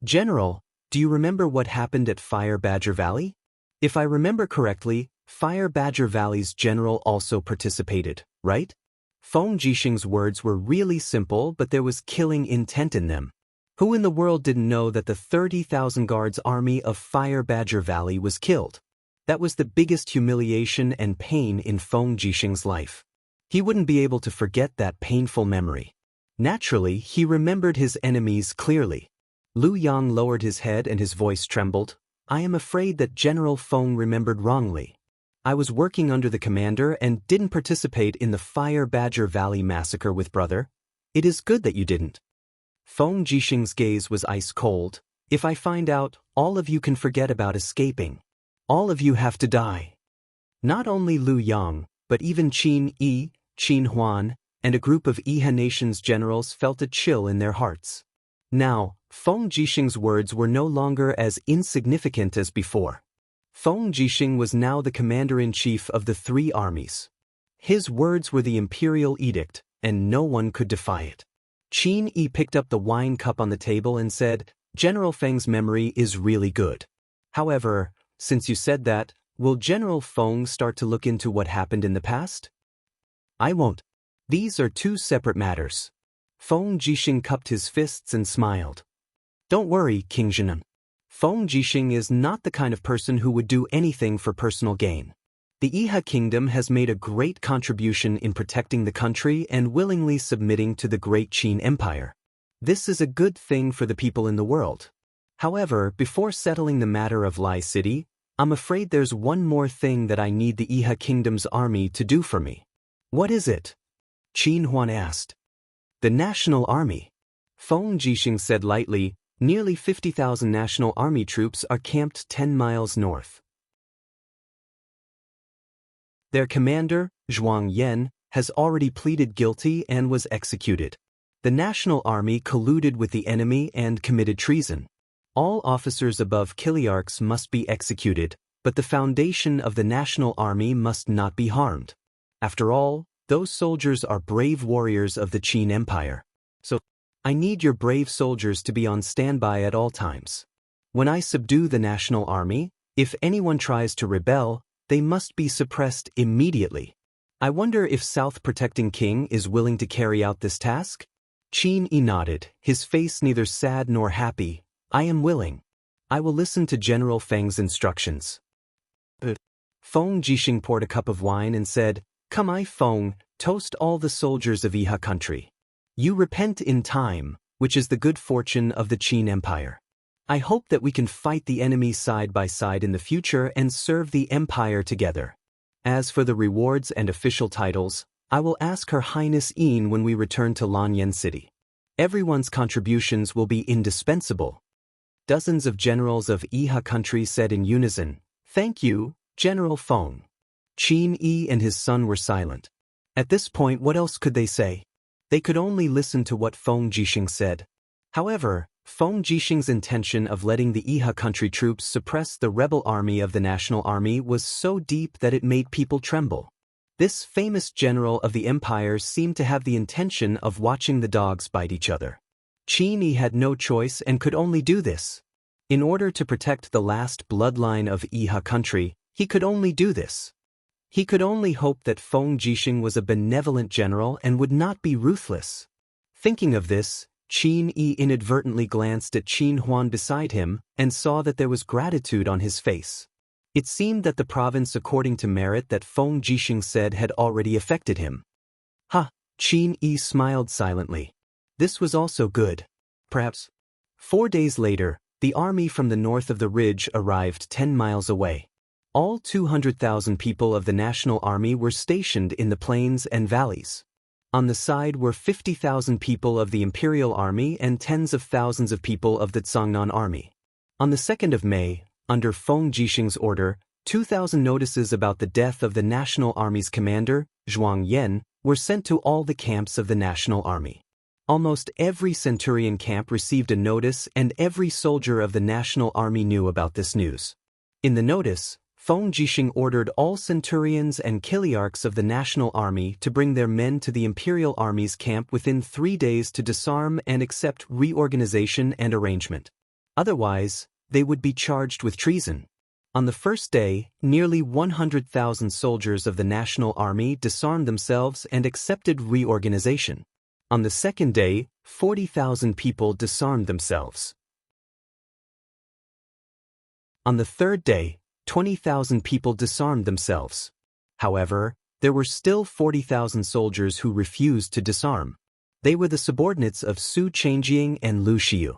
General, do you remember what happened at Fire Badger Valley? If I remember correctly, Fire Badger Valley's general also participated, right? Feng Jixing's words were really simple, but there was killing intent in them. Who in the world didn't know that the 30,000 guards army of Fire Badger Valley was killed? That was the biggest humiliation and pain in Feng Jixing's life. He wouldn't be able to forget that painful memory. Naturally, he remembered his enemies clearly. Lu Yang lowered his head and his voice trembled. I am afraid that General Feng remembered wrongly. I was working under the commander and didn't participate in the Fire Badger Valley massacre with brother. It is good that you didn't. Feng Jixing's gaze was ice cold. If I find out, all of you can forget about escaping. All of you have to die. Not only Lu Yang, but even Qin Yi, Qin Huan, and a group of Iha Nation's generals felt a chill in their hearts. Now, Feng Jixing's words were no longer as insignificant as before. Feng Jixing was now the commander-in-chief of the three armies. His words were the imperial edict, and no one could defy it. Qin Yi picked up the wine cup on the table and said, General Feng's memory is really good. However, since you said that, will General Feng start to look into what happened in the past? I won't. These are two separate matters. Feng Jixing cupped his fists and smiled. Don't worry, King Zhenan. Feng Jixing is not the kind of person who would do anything for personal gain. The Iha kingdom has made a great contribution in protecting the country and willingly submitting to the great Qin Empire. This is a good thing for the people in the world. However, before settling the matter of Lai City, I'm afraid there's one more thing that I need the Iha kingdom's army to do for me. What is it? Qin Huan asked. The National Army. Feng Jixing said lightly, nearly 50,000 National Army troops are camped 10 miles north. Their commander, Zhuang Yan, has already pleaded guilty and was executed. The National Army colluded with the enemy and committed treason. All officers above Kiliarchs must be executed, but the foundation of the National Army must not be harmed. After all, those soldiers are brave warriors of the Qin Empire. So, I need your brave soldiers to be on standby at all times. When I subdue the National Army, if anyone tries to rebel, they must be suppressed immediately. I wonder if South Protecting King is willing to carry out this task? Qin Yi nodded, his face neither sad nor happy. I am willing. I will listen to General Feng's instructions. Feng Jixing poured a cup of wine and said, Come I Feng, toast all the soldiers of Iha country. You repent in time, which is the good fortune of the Qin Empire. I hope that we can fight the enemy side by side in the future and serve the empire together. As for the rewards and official titles, I will ask Her Highness Yin when we return to Lanyan City. Everyone's contributions will be indispensable. Dozens of generals of Iha country said in unison, Thank you, General Feng. Qin Yi and his son were silent. At this point, what else could they say? They could only listen to what Feng Jixing said. However, Feng Jixing's intention of letting the Iha country troops suppress the rebel army of the National Army was so deep that it made people tremble. This famous general of the empire seemed to have the intention of watching the dogs bite each other. Qin Yi had no choice and could only do this. In order to protect the last bloodline of Iha country, he could only do this. He could only hope that Feng Jixing was a benevolent general and would not be ruthless. Thinking of this, Qin Yi inadvertently glanced at Qin Huan beside him and saw that there was gratitude on his face. It seemed that the province according to merit that Feng Jixing said had already affected him. Ha! Qin Yi smiled silently. This was also good. Perhaps. 4 days later, the army from the north of the ridge arrived 10 miles away. All 200,000 people of the National Army were stationed in the plains and valleys. On the side were 50,000 people of the Imperial Army and tens of thousands of people of the Zhongnan Army. On the 2nd of May, under Feng Jixing's order, 2,000 notices about the death of the National Army's commander, Zhuang Yan, were sent to all the camps of the National Army. Almost every centurion camp received a notice and every soldier of the National Army knew about this news. In the notice, Feng Jixing ordered all centurions and kiliarchs of the National Army to bring their men to the Imperial Army's camp within 3 days to disarm and accept reorganization and arrangement. Otherwise, they would be charged with treason. On the first day, nearly 100,000 soldiers of the National Army disarmed themselves and accepted reorganization. On the second day, 40,000 people disarmed themselves. On the third day, 20,000 people disarmed themselves. However, there were still 40,000 soldiers who refused to disarm. They were the subordinates of Su Changjing and Lu Xiu.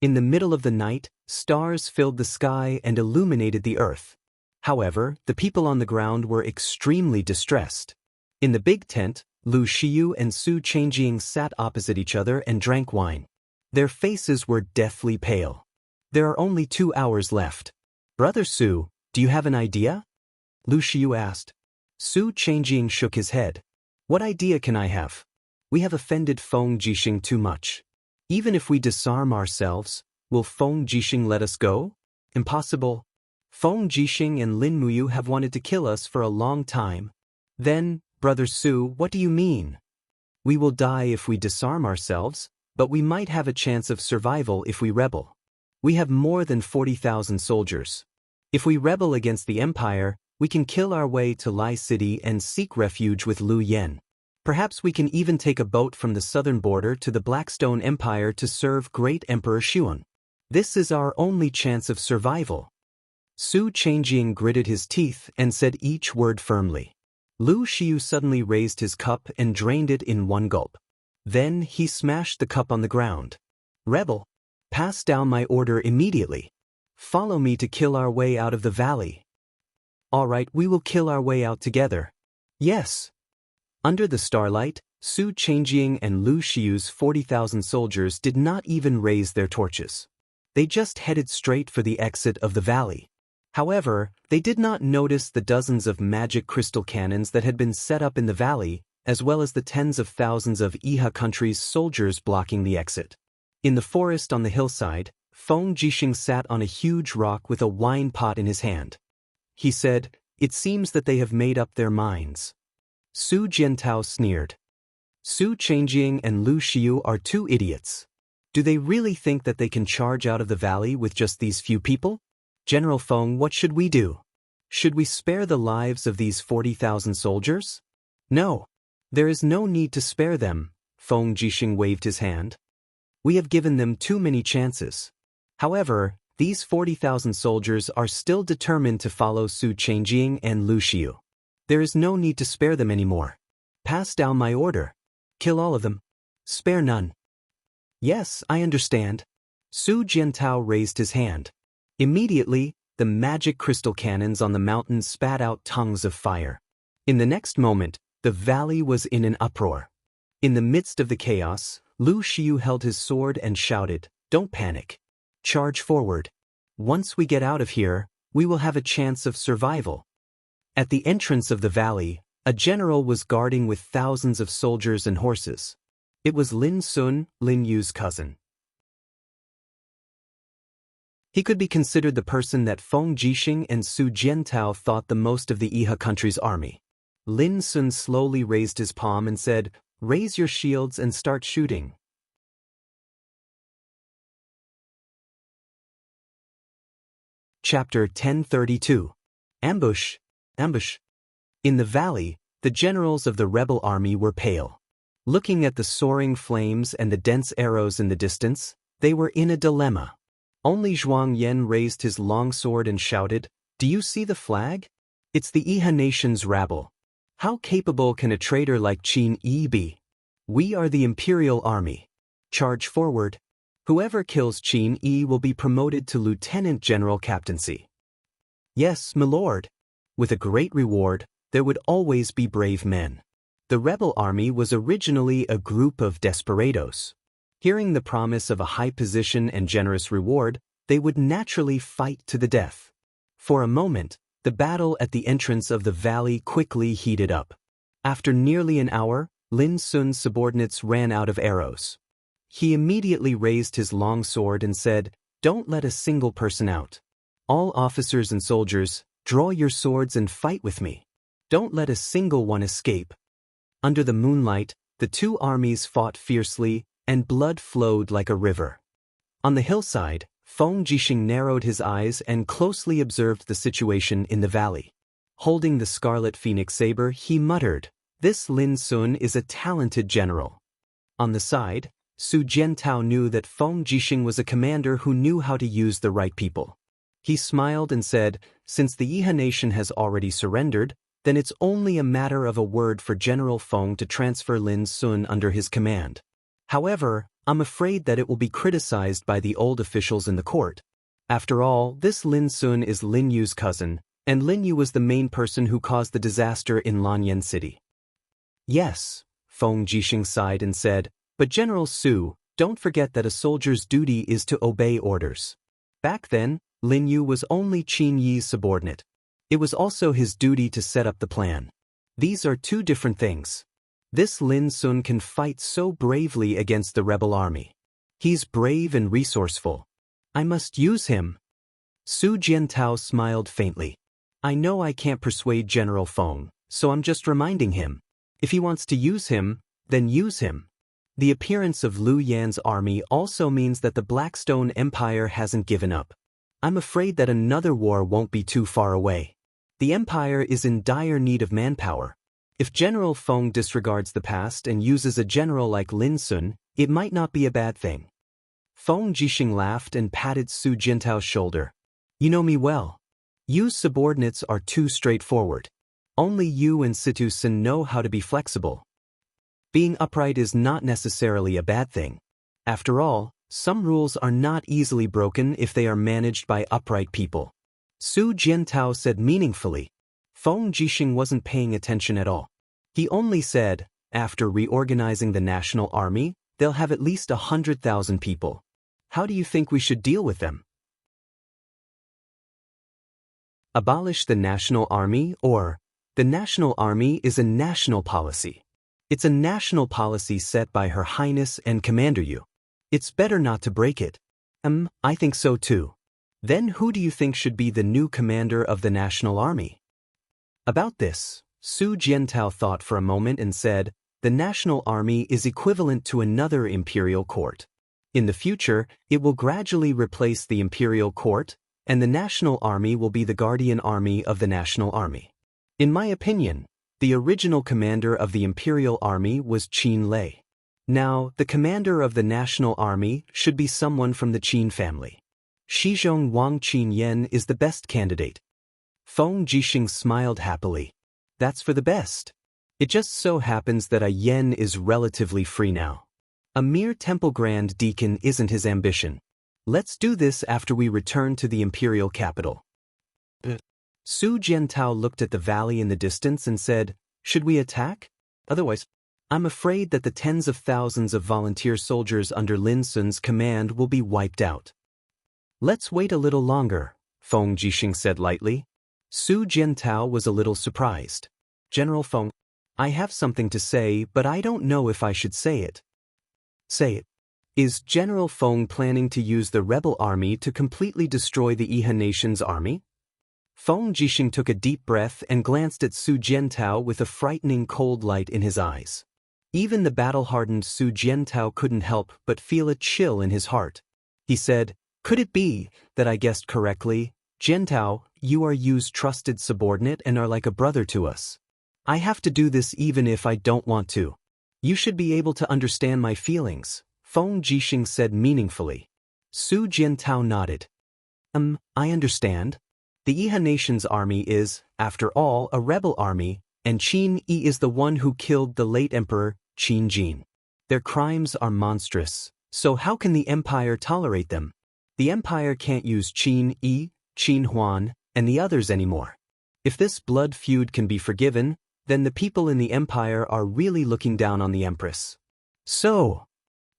In the middle of the night, stars filled the sky and illuminated the earth. However, the people on the ground were extremely distressed. In the big tent, Lu Xiu and Su Changjing sat opposite each other and drank wine. Their faces were deathly pale. There are only 2 hours left. Brother Su, do you have an idea? Lu Xiu asked. Su Changjing shook his head. What idea can I have? We have offended Feng Jixing too much. Even if we disarm ourselves, will Feng Jixing let us go? Impossible. Feng Jixing and Lin Muyu have wanted to kill us for a long time. Then, Brother Su, what do you mean? We will die if we disarm ourselves, but we might have a chance of survival if we rebel. We have more than 40,000 soldiers. If we rebel against the Empire, we can kill our way to Lai City and seek refuge with Lu Yen. Perhaps we can even take a boat from the southern border to the Blackstone Empire to serve Great Emperor Xuan. This is our only chance of survival. Su Changjing gritted his teeth and said each word firmly. Lu Xiu suddenly raised his cup and drained it in one gulp. Then he smashed the cup on the ground. Rebel, pass down my order immediately. Follow me to kill our way out of the valley. All right, we will kill our way out together. Yes. Under the starlight, Su Changjing and Lu Xiu's 40,000 soldiers did not even raise their torches. They just headed straight for the exit of the valley. However, they did not notice the dozens of magic crystal cannons that had been set up in the valley, as well as the tens of thousands of Iha country's soldiers blocking the exit. In the forest on the hillside, Feng Jixing sat on a huge rock with a wine pot in his hand. He said, "It seems that they have made up their minds." Su Jiantao sneered. Su Changjing and Lu Xiu are 2 idiots. Do they really think that they can charge out of the valley with just these few people? General Feng, what should we do? Should we spare the lives of these 40,000 soldiers? No. There is no need to spare them, Feng Jixing waved his hand. We have given them too many chances. However, these 40,000 soldiers are still determined to follow Su Changjing and Lu Xiu. There is no need to spare them anymore. Pass down my order. Kill all of them. Spare none. Yes, I understand. Su Jiantao raised his hand. Immediately, the magic crystal cannons on the mountain spat out tongues of fire. In the next moment, the valley was in an uproar. In the midst of the chaos, Lu Xiu held his sword and shouted, "Don't panic. Charge forward. Once we get out of here, we will have a chance of survival." At the entrance of the valley, a general was guarding with thousands of soldiers and horses. It was Lin Sun, Lin Yu's cousin. He could be considered the person that Feng Jixing and Su Jiantao thought the most of the Iha country's army. Lin Sun slowly raised his palm and said, "Raise your shields and start shooting." Chapter 1032. Ambush. Ambush. In the valley, the generals of the rebel army were pale. Looking at the soaring flames and the dense arrows in the distance, they were in a dilemma. Only Zhuang Yan raised his long sword and shouted, "Do you see the flag? It's the Iha nation's rabble. How capable can a traitor like Qin Yi be? We are the imperial army. Charge forward. Whoever kills Qin Yi will be promoted to lieutenant general captaincy." "Yes, my lord." With a great reward, there would always be brave men. The rebel army was originally a group of desperados. Hearing the promise of a high position and generous reward, they would naturally fight to the death. For a moment, the battle at the entrance of the valley quickly heated up. After nearly an hour, Lin Sun's subordinates ran out of arrows. He immediately raised his long sword and said, "Don't let a single person out. All officers and soldiers, draw your swords and fight with me. Don't let a single one escape." Under the moonlight, the 2 armies fought fiercely, and blood flowed like a river. On the hillside, Feng Jixing narrowed his eyes and closely observed the situation in the valley. Holding the scarlet phoenix saber, he muttered, "This Lin Sun is a talented general." On the side, Su Jiantao knew that Feng Jixing was a commander who knew how to use the right people. He smiled and said, "Since the Yihe nation has already surrendered, then it's only a matter of a word for General Feng to transfer Lin Sun under his command. However, I'm afraid that it will be criticized by the old officials in the court. After all, this Lin Sun is Lin Yu's cousin, and Lin Yu was the main person who caused the disaster in Lanyan City." "Yes," Feng Jixing sighed and said, "but General Su, don't forget that a soldier's duty is to obey orders. Back then, Lin Yu was only Qin Yi's subordinate. It was also his duty to set up the plan. These are two different things. This Lin Sun can fight so bravely against the rebel army. He's brave and resourceful. I must use him." Su Jiantao smiled faintly. "I know I can't persuade General Feng, so I'm just reminding him. If he wants to use him, then use him." The appearance of Liu Yan's army also means that the Blackstone Empire hasn't given up. I'm afraid that another war won't be too far away. The Empire is in dire need of manpower. If General Feng disregards the past and uses a general like Lin Sun, it might not be a bad thing. Feng Jixing laughed and patted Su Jiantao's shoulder. "You know me well. Yu's subordinates are too straightforward. Only you and Situ Sin know how to be flexible. Being upright is not necessarily a bad thing. After all, some rules are not easily broken if they are managed by upright people." Su Jiantao said meaningfully. Feng Jixing wasn't paying attention at all. He only said, "After reorganizing the national army, they'll have at least 100,000 people. How do you think we should deal with them?" Abolish the national army, or the national army is a national policy. It's a national policy set by Her Highness and Commander Yu. It's better not to break it. I think so too. Then who do you think should be the new commander of the national army? About this, Su Jiantao thought for a moment and said, "The national army is equivalent to another imperial court. In the future, it will gradually replace the imperial court, and the national army will be the guardian army of the national army. In my opinion, the original commander of the imperial army was Qin Lei. Now, the commander of the national army should be someone from the Qin family. Shizhong Wang Qin Yan is the best candidate." Feng Jixing smiled happily. "That's for the best. It just so happens that a Yan is relatively free now. A mere temple grand deacon isn't his ambition. Let's do this after we return to the imperial capital." Su Jiantao looked at the valley in the distance and said, "Should we attack? Otherwise, I'm afraid that the tens of thousands of volunteer soldiers under Lin Sun's command will be wiped out." "Let's wait a little longer," Feng Jixing said lightly. Su Jiantao was a little surprised. "General Feng, I have something to say, but I don't know if I should say it." "Say it. Is General Feng planning to use the rebel army to completely destroy the Yihe nation's army?" Feng Jixing took a deep breath and glanced at Su Jiantao with a frightening cold light in his eyes. Even the battle-hardened Su Jiantao couldn't help but feel a chill in his heart. He said, "Could it be that I guessed correctly? Jiantao, you are Yu's trusted subordinate and are like a brother to us. I have to do this even if I don't want to. You should be able to understand my feelings," Feng Jixing said meaningfully. Su Jiantao nodded. I understand. The Yihe nation's army is, after all, a rebel army, and Qin Yi is the one who killed the late emperor, Qin Jin. Their crimes are monstrous, so how can the empire tolerate them? The empire can't use Qin Yi, Qin Huan, and the others anymore. If this blood feud can be forgiven, then the people in the empire are really looking down on the empress. So,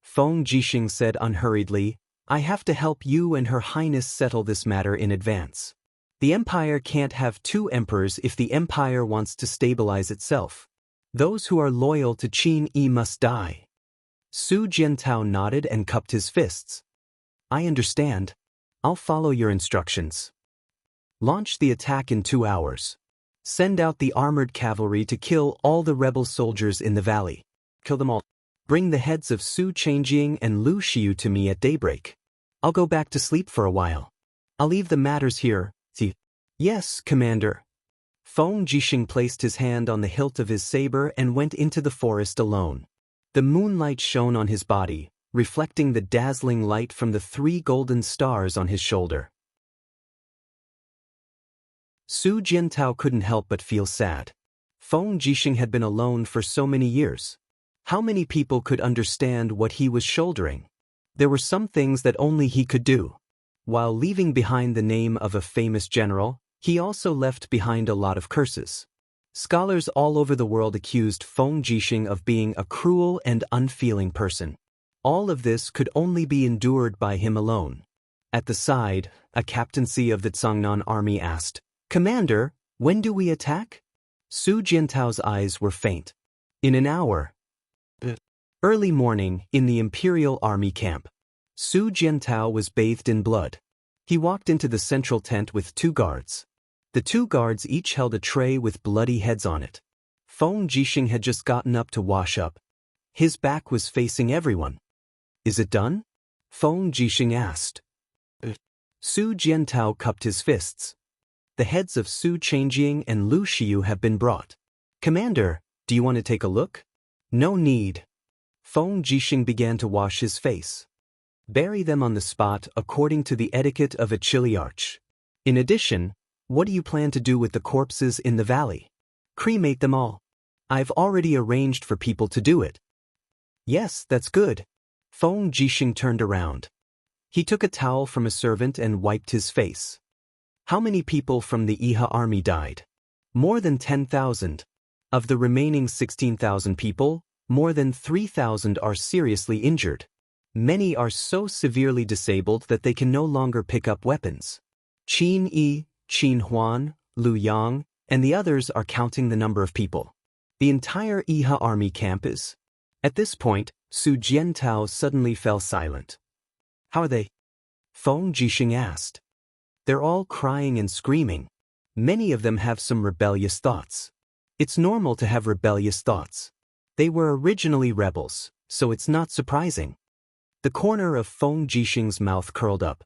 Feng Jixing said unhurriedly, "I have to help you and Her Highness settle this matter in advance. The empire can't have two emperors if the empire wants to stabilize itself. Those who are loyal to Qin Yi must die." Su Jiantao nodded and cupped his fists. "I understand. I'll follow your instructions. Launch the attack in 2 hours. Send out the armored cavalry to kill all the rebel soldiers in the valley. Kill them all. Bring the heads of Su Changjing and Lu Xiu to me at daybreak." I'll go back to sleep for a while. I'll leave the matters here. Yes, Commander. Feng Jixing placed his hand on the hilt of his saber and went into the forest alone. The moonlight shone on his body, reflecting the dazzling light from the 3 golden stars on his shoulder. Su Jiantao couldn't help but feel sad. Feng Jixing had been alone for so many years. How many people could understand what he was shouldering? There were some things that only he could do. While leaving behind the name of a famous general, he also left behind a lot of curses. Scholars all over the world accused Feng Jixing of being a cruel and unfeeling person. All of this could only be endured by him alone. At the side, a captaincy of the Zhangnan army asked, "Commander, when do we attack?" Su Jiantao's eyes were faint. In an hour. Early morning, in the Imperial Army camp. Su Jiantao was bathed in blood. He walked into the central tent with 2 guards. The 2 guards each held a tray with bloody heads on it. Feng Jixing had just gotten up to wash up. His back was facing everyone. "Is it done?" Feng Jixing asked. Su Jiantao cupped his fists. "The heads of Su Changjing and Lu Xiu have been brought. Commander, do you want to take a look?" "No need." Feng Jixing began to wash his face. "Bury them on the spot according to the etiquette of a chiliarch. In addition, what do you plan to do with the corpses in the valley?" "Cremate them all. I've already arranged for people to do it." "Yes, that's good." Feng Jixing turned around. He took a towel from a servant and wiped his face. "How many people from the Iha army died?" "More than 10,000. Of the remaining 16,000 people, more than 3,000 are seriously injured. Many are so severely disabled that they can no longer pick up weapons. Qin Yi, Qin Huan, Lu Yang, and the others are counting the number of people. The entire Iha army camp is." At this point, Su Jiantao suddenly fell silent. "How are they?" Feng Jixing asked. "They're all crying and screaming. Many of them have some rebellious thoughts. It's normal to have rebellious thoughts. They were originally rebels, so it's not surprising." The corner of Feng Jixing's mouth curled up.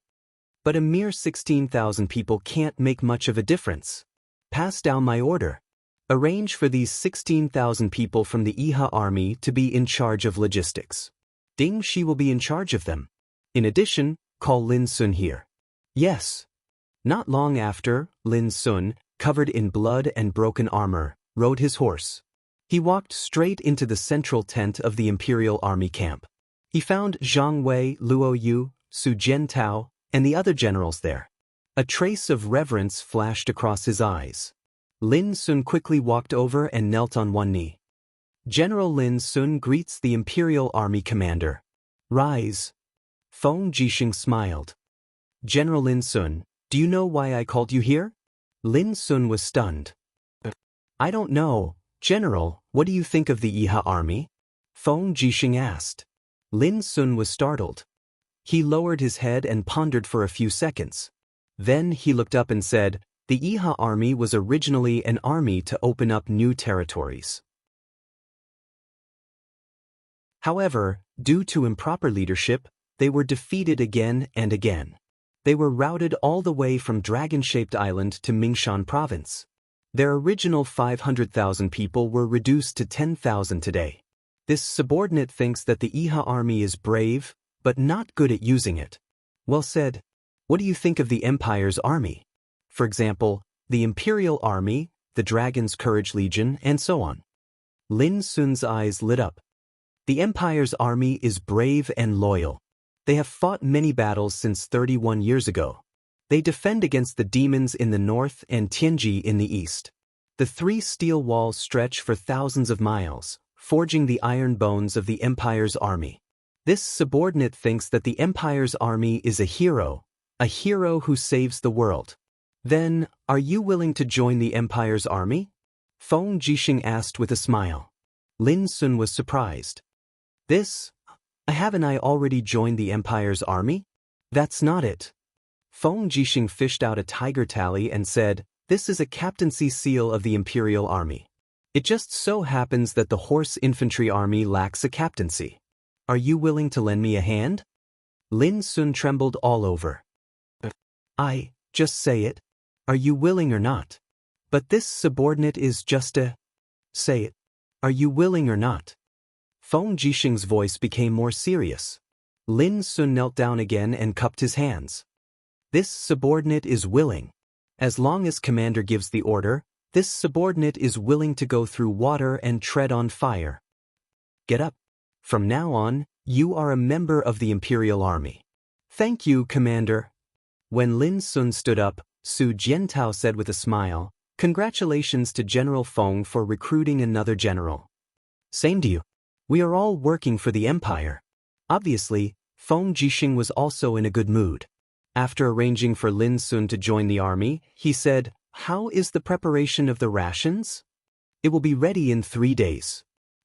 "But a mere 16,000 people can't make much of a difference. Pass down my order. Arrange for these 16,000 people from the Iha army to be in charge of logistics. Ding Shi will be in charge of them. In addition, call Lin Sun here." "Yes." Not long after, Lin Sun, covered in blood and broken armor, rode his horse. He walked straight into the central tent of the Imperial Army camp. He found Zhang Wei, Luo Yu, Su Jiantao, and the other generals there. A trace of reverence flashed across his eyes. Lin Sun quickly walked over and knelt on one knee. "General Lin Sun greets the Imperial Army commander." "Rise." Feng Jixing smiled. "General Lin Sun, do you know why I called you here?" Lin Sun was stunned. "I don't know, General, what do you think of the Iha army?" Feng Jixing asked. Lin Sun was startled. He lowered his head and pondered for a few seconds. Then he looked up and said, "The Iha army was originally an army to open up new territories. However, due to improper leadership, they were defeated again and again. They were routed all the way from Dragon-shaped Island to Mingshan province. Their original 500,000 people were reduced to 10,000 today. This subordinate thinks that the Iha army is brave, but not good at using it." "Well said. What do you think of the Empire's army? For example, the Imperial Army, the Dragon's Courage Legion, and so on." Lin Sun's eyes lit up. "The Empire's army is brave and loyal. They have fought many battles since 31 years ago. They defend against the demons in the north and Tianji in the east. The 3 steel walls stretch for thousands of miles, forging the iron bones of the Empire's army. This subordinate thinks that the Empire's army is a hero who saves the world." "Then, are you willing to join the Empire's army?" Feng Jixing asked with a smile. Lin Sun was surprised. Haven't I already joined the Empire's army?" "That's not it." Feng Jixing fished out a tiger tally and said, "This is a captaincy seal of the Imperial Army. It just so happens that the Horse Infantry Army lacks a captaincy. Are you willing to lend me a hand?" Lin Sun trembled all over. Just say it. Are you willing or not? But this subordinate is just a... Say it. Are you willing or not? Feng Jixing's voice became more serious. Lin Sun knelt down again and cupped his hands. This subordinate is willing. As long as commander gives the order, this subordinate is willing to go through water and tread on fire. Get up. From now on, you are a member of the Imperial Army. Thank you, Commander. When Lin Sun stood up, Su Jiantao said with a smile, "Congratulations to General Feng for recruiting another general." Same to you. We are all working for the Empire. Obviously, Feng Jixing was also in a good mood. After arranging for Lin Sun to join the army, he said, "How is the preparation of the rations?" "It will be ready in 3 days.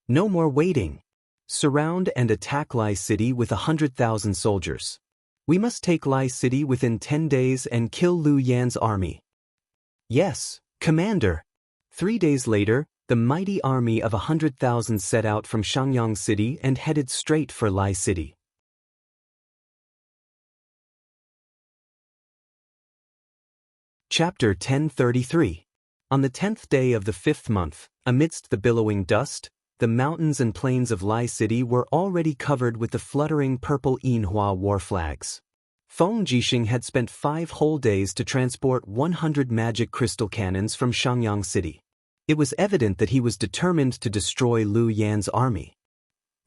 No more waiting. Surround and attack Lai City with 100,000 soldiers. We must take Lai City within 10 days and kill Lu Yan's army." "Yes, Commander." 3 days later, the mighty army of 100,000 set out from Xiangyang City and headed straight for Lai City. Chapter 1033. On the 10th day of the 5th month, amidst the billowing dust, the mountains and plains of Lai City were already covered with the fluttering purple Yinhua war flags. Feng Jixing had spent 5 whole days to transport 100 magic crystal cannons from Xiangyang City. It was evident that he was determined to destroy Lu Yan's army.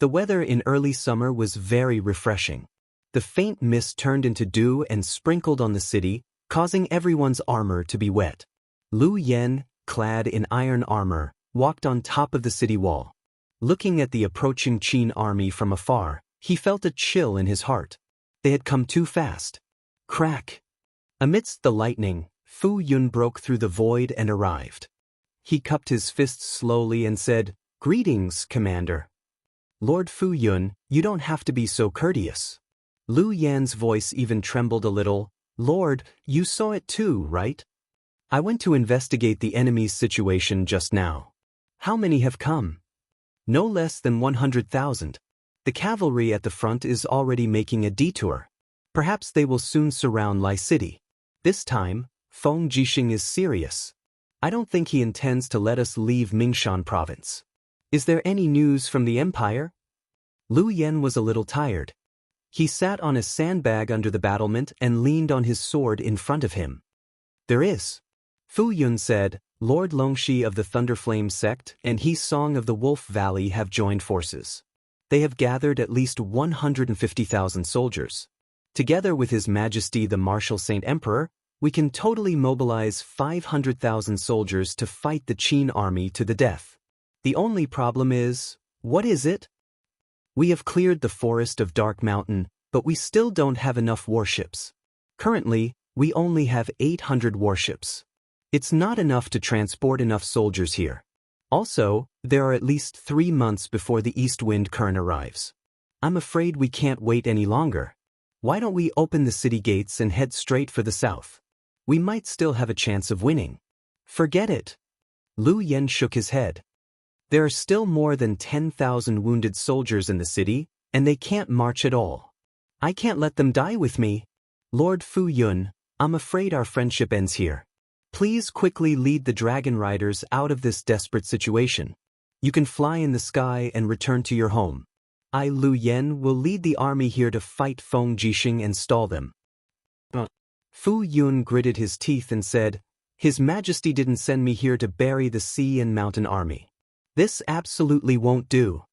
The weather in early summer was very refreshing. The faint mist turned into dew and sprinkled on the city, causing everyone's armor to be wet. Lu Yan, clad in iron armor, walked on top of the city wall. Looking at the approaching Qin army from afar, he felt a chill in his heart. They had come too fast. Crack! Amidst the lightning, Fu Yun broke through the void and arrived. He cupped his fists slowly and said, "Greetings, Commander." "Lord Fu Yun, you don't have to be so courteous." Lu Yan's voice even trembled a little. "Lord, you saw it too, right? I went to investigate the enemy's situation just now. How many have come?" "No less than 100,000. The cavalry at the front is already making a detour. Perhaps they will soon surround Lai City. This time, Feng Jixing is serious. I don't think he intends to let us leave Mingshan province. Is there any news from the Empire?" Lu Yan was a little tired. He sat on a sandbag under the battlement and leaned on his sword in front of him. "There is." Fu Yun said, "Lord Longxi of the Thunderflame sect and He Song of the Wolf Valley have joined forces. They have gathered at least 150,000 soldiers. Together with His Majesty the Martial Saint Emperor, we can totally mobilize 500,000 soldiers to fight the Qin army to the death. The only problem is, what is it? We have cleared the forest of Dark Mountain, but we still don't have enough warships. Currently, we only have 800 warships. It's not enough to transport enough soldiers here. Also, there are at least 3 months before the east wind current arrives. I'm afraid we can't wait any longer. Why don't we open the city gates and head straight for the south? We might still have a chance of winning." "Forget it." Lu Yan shook his head. "There are still more than 10,000 wounded soldiers in the city, and they can't march at all. I can't let them die with me. Lord Fu Yun, I'm afraid our friendship ends here. Please quickly lead the dragon riders out of this desperate situation. You can fly in the sky and return to your home. I, Lu Yan, will lead the army here to fight Feng Jixing and stall them." Fu Yun gritted his teeth and said, "His Majesty didn't send me here to bury the sea and mountain army. This absolutely won't do."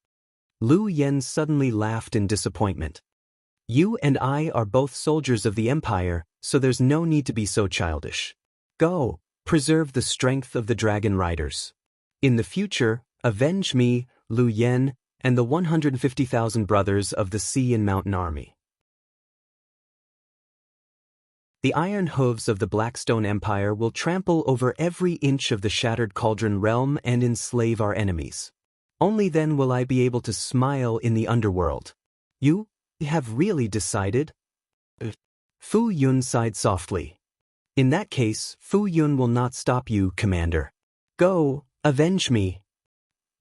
Lu Yan suddenly laughed in disappointment. "You and I are both soldiers of the Empire, so there's no need to be so childish. Go, preserve the strength of the dragon riders. In the future, avenge me, Lu Yan, and the 150,000 brothers of the sea and mountain army." The iron hooves of the Blackstone Empire will trample over every inch of the Shattered Cauldron realm and enslave our enemies. Only then will I be able to smile in the underworld. You have really decided? Fu Yun sighed softly. "In that case, Fu Yun will not stop you, Commander. Go, avenge me."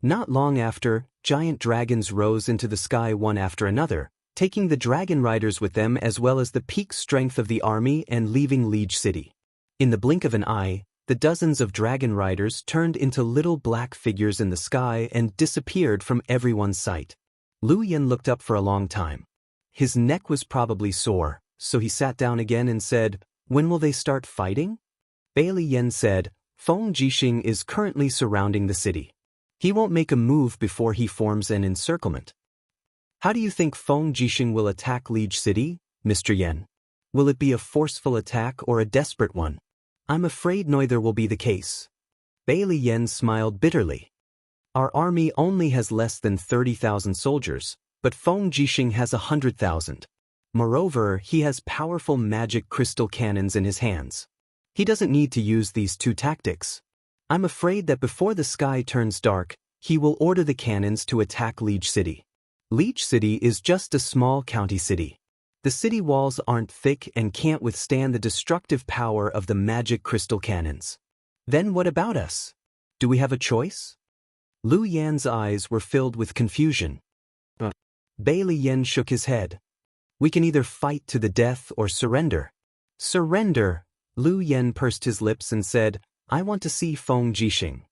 Not long after, giant dragons rose into the sky one after another, taking the dragon riders with them as well as the peak strength of the army and leaving Liege City. In the blink of an eye, the dozens of dragon riders turned into little black figures in the sky and disappeared from everyone's sight. Lu Yen looked up for a long time. His neck was probably sore, so he sat down again and said, "When will they start fighting?" Bailey Yen said, "Feng Jixing is currently surrounding the city. He won't make a move before he forms an encirclement." "How do you think Feng Jixing will attack Liege City, Mr. Yen? Will it be a forceful attack or a desperate one?" "I'm afraid neither will be the case." Bailey Yen smiled bitterly. "Our army only has less than 30,000 soldiers, but Feng Jixing has 100,000. Moreover, he has powerful magic crystal cannons in his hands. He doesn't need to use these two tactics. I'm afraid that before the sky turns dark, he will order the cannons to attack Liege City. Liege City is just a small county city. The city walls aren't thick and can't withstand the destructive power of the magic crystal cannons. Then what about us? Do we have a choice?" Lu Yan's eyes were filled with confusion. Bailey Yen shook his head. "We can either fight to the death or surrender." "Surrender?" Lu Yen pursed his lips and said, "I want to see Feng Jixing."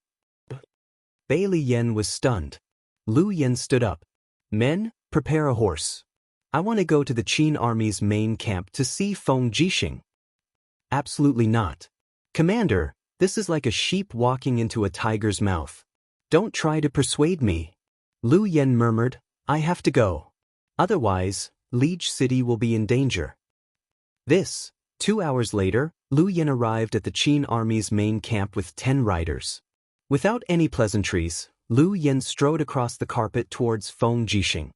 Bailey Yen was stunned. Lu Yen stood up. "Men, prepare a horse. I want to go to the Qin army's main camp to see Feng Jixing." "Absolutely not. Commander, this is like a sheep walking into a tiger's mouth. Don't try to persuade me." Lu Yen murmured, "I have to go. Otherwise, Liege City will be in danger." 2 hours later, Lu Yen arrived at the Qin army's main camp with 10 riders. Without any pleasantries, Lu Yen strode across the carpet towards Feng Jixing.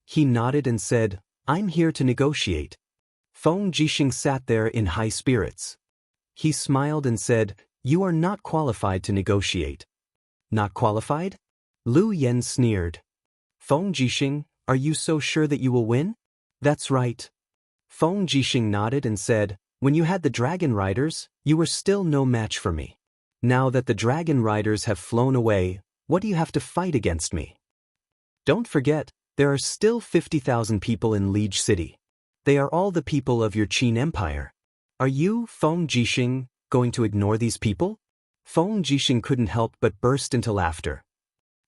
He nodded and said, "I'm here to negotiate." Feng Jixing sat there in high spirits. He smiled and said, "You are not qualified to negotiate." "Not qualified?" Lu Yen sneered. "Feng Jixing, are you so sure that you will win?" "That's right." Feng Jixing nodded and said, "When you had the dragon riders, you were still no match for me. Now that the dragon riders have flown away, what do you have to fight against me? Don't forget, there are still 50,000 people in Liege City. They are all the people of your Qin Empire. Are you, Feng Jixing, going to ignore these people?" Feng Jixing couldn't help but burst into laughter.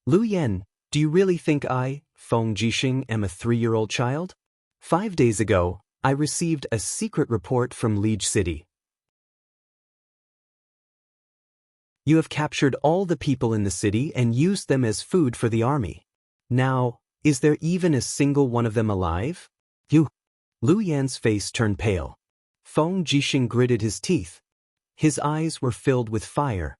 "Lu Yen, do you really think I, Feng Jixing, am a 3-year-old child? 5 days ago, I received a secret report from Liege City. You have captured all the people in the city and used them as food for the army. Now, is there even a single one of them alive?" "You." Lu Yan's face turned pale. Feng Jixing gritted his teeth. His eyes were filled with fire.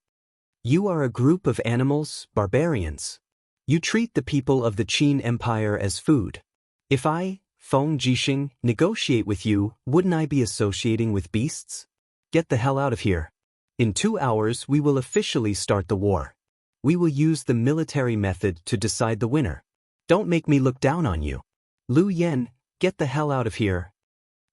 "You are a group of animals, barbarians. You treat the people of the Qin Empire as food. If I, Feng Jixing, negotiate with you, wouldn't I be associating with beasts? Get the hell out of here. In 2 hours we will officially start the war. We will use the military method to decide the winner. Don't make me look down on you. Lu Yen, get the hell out of here."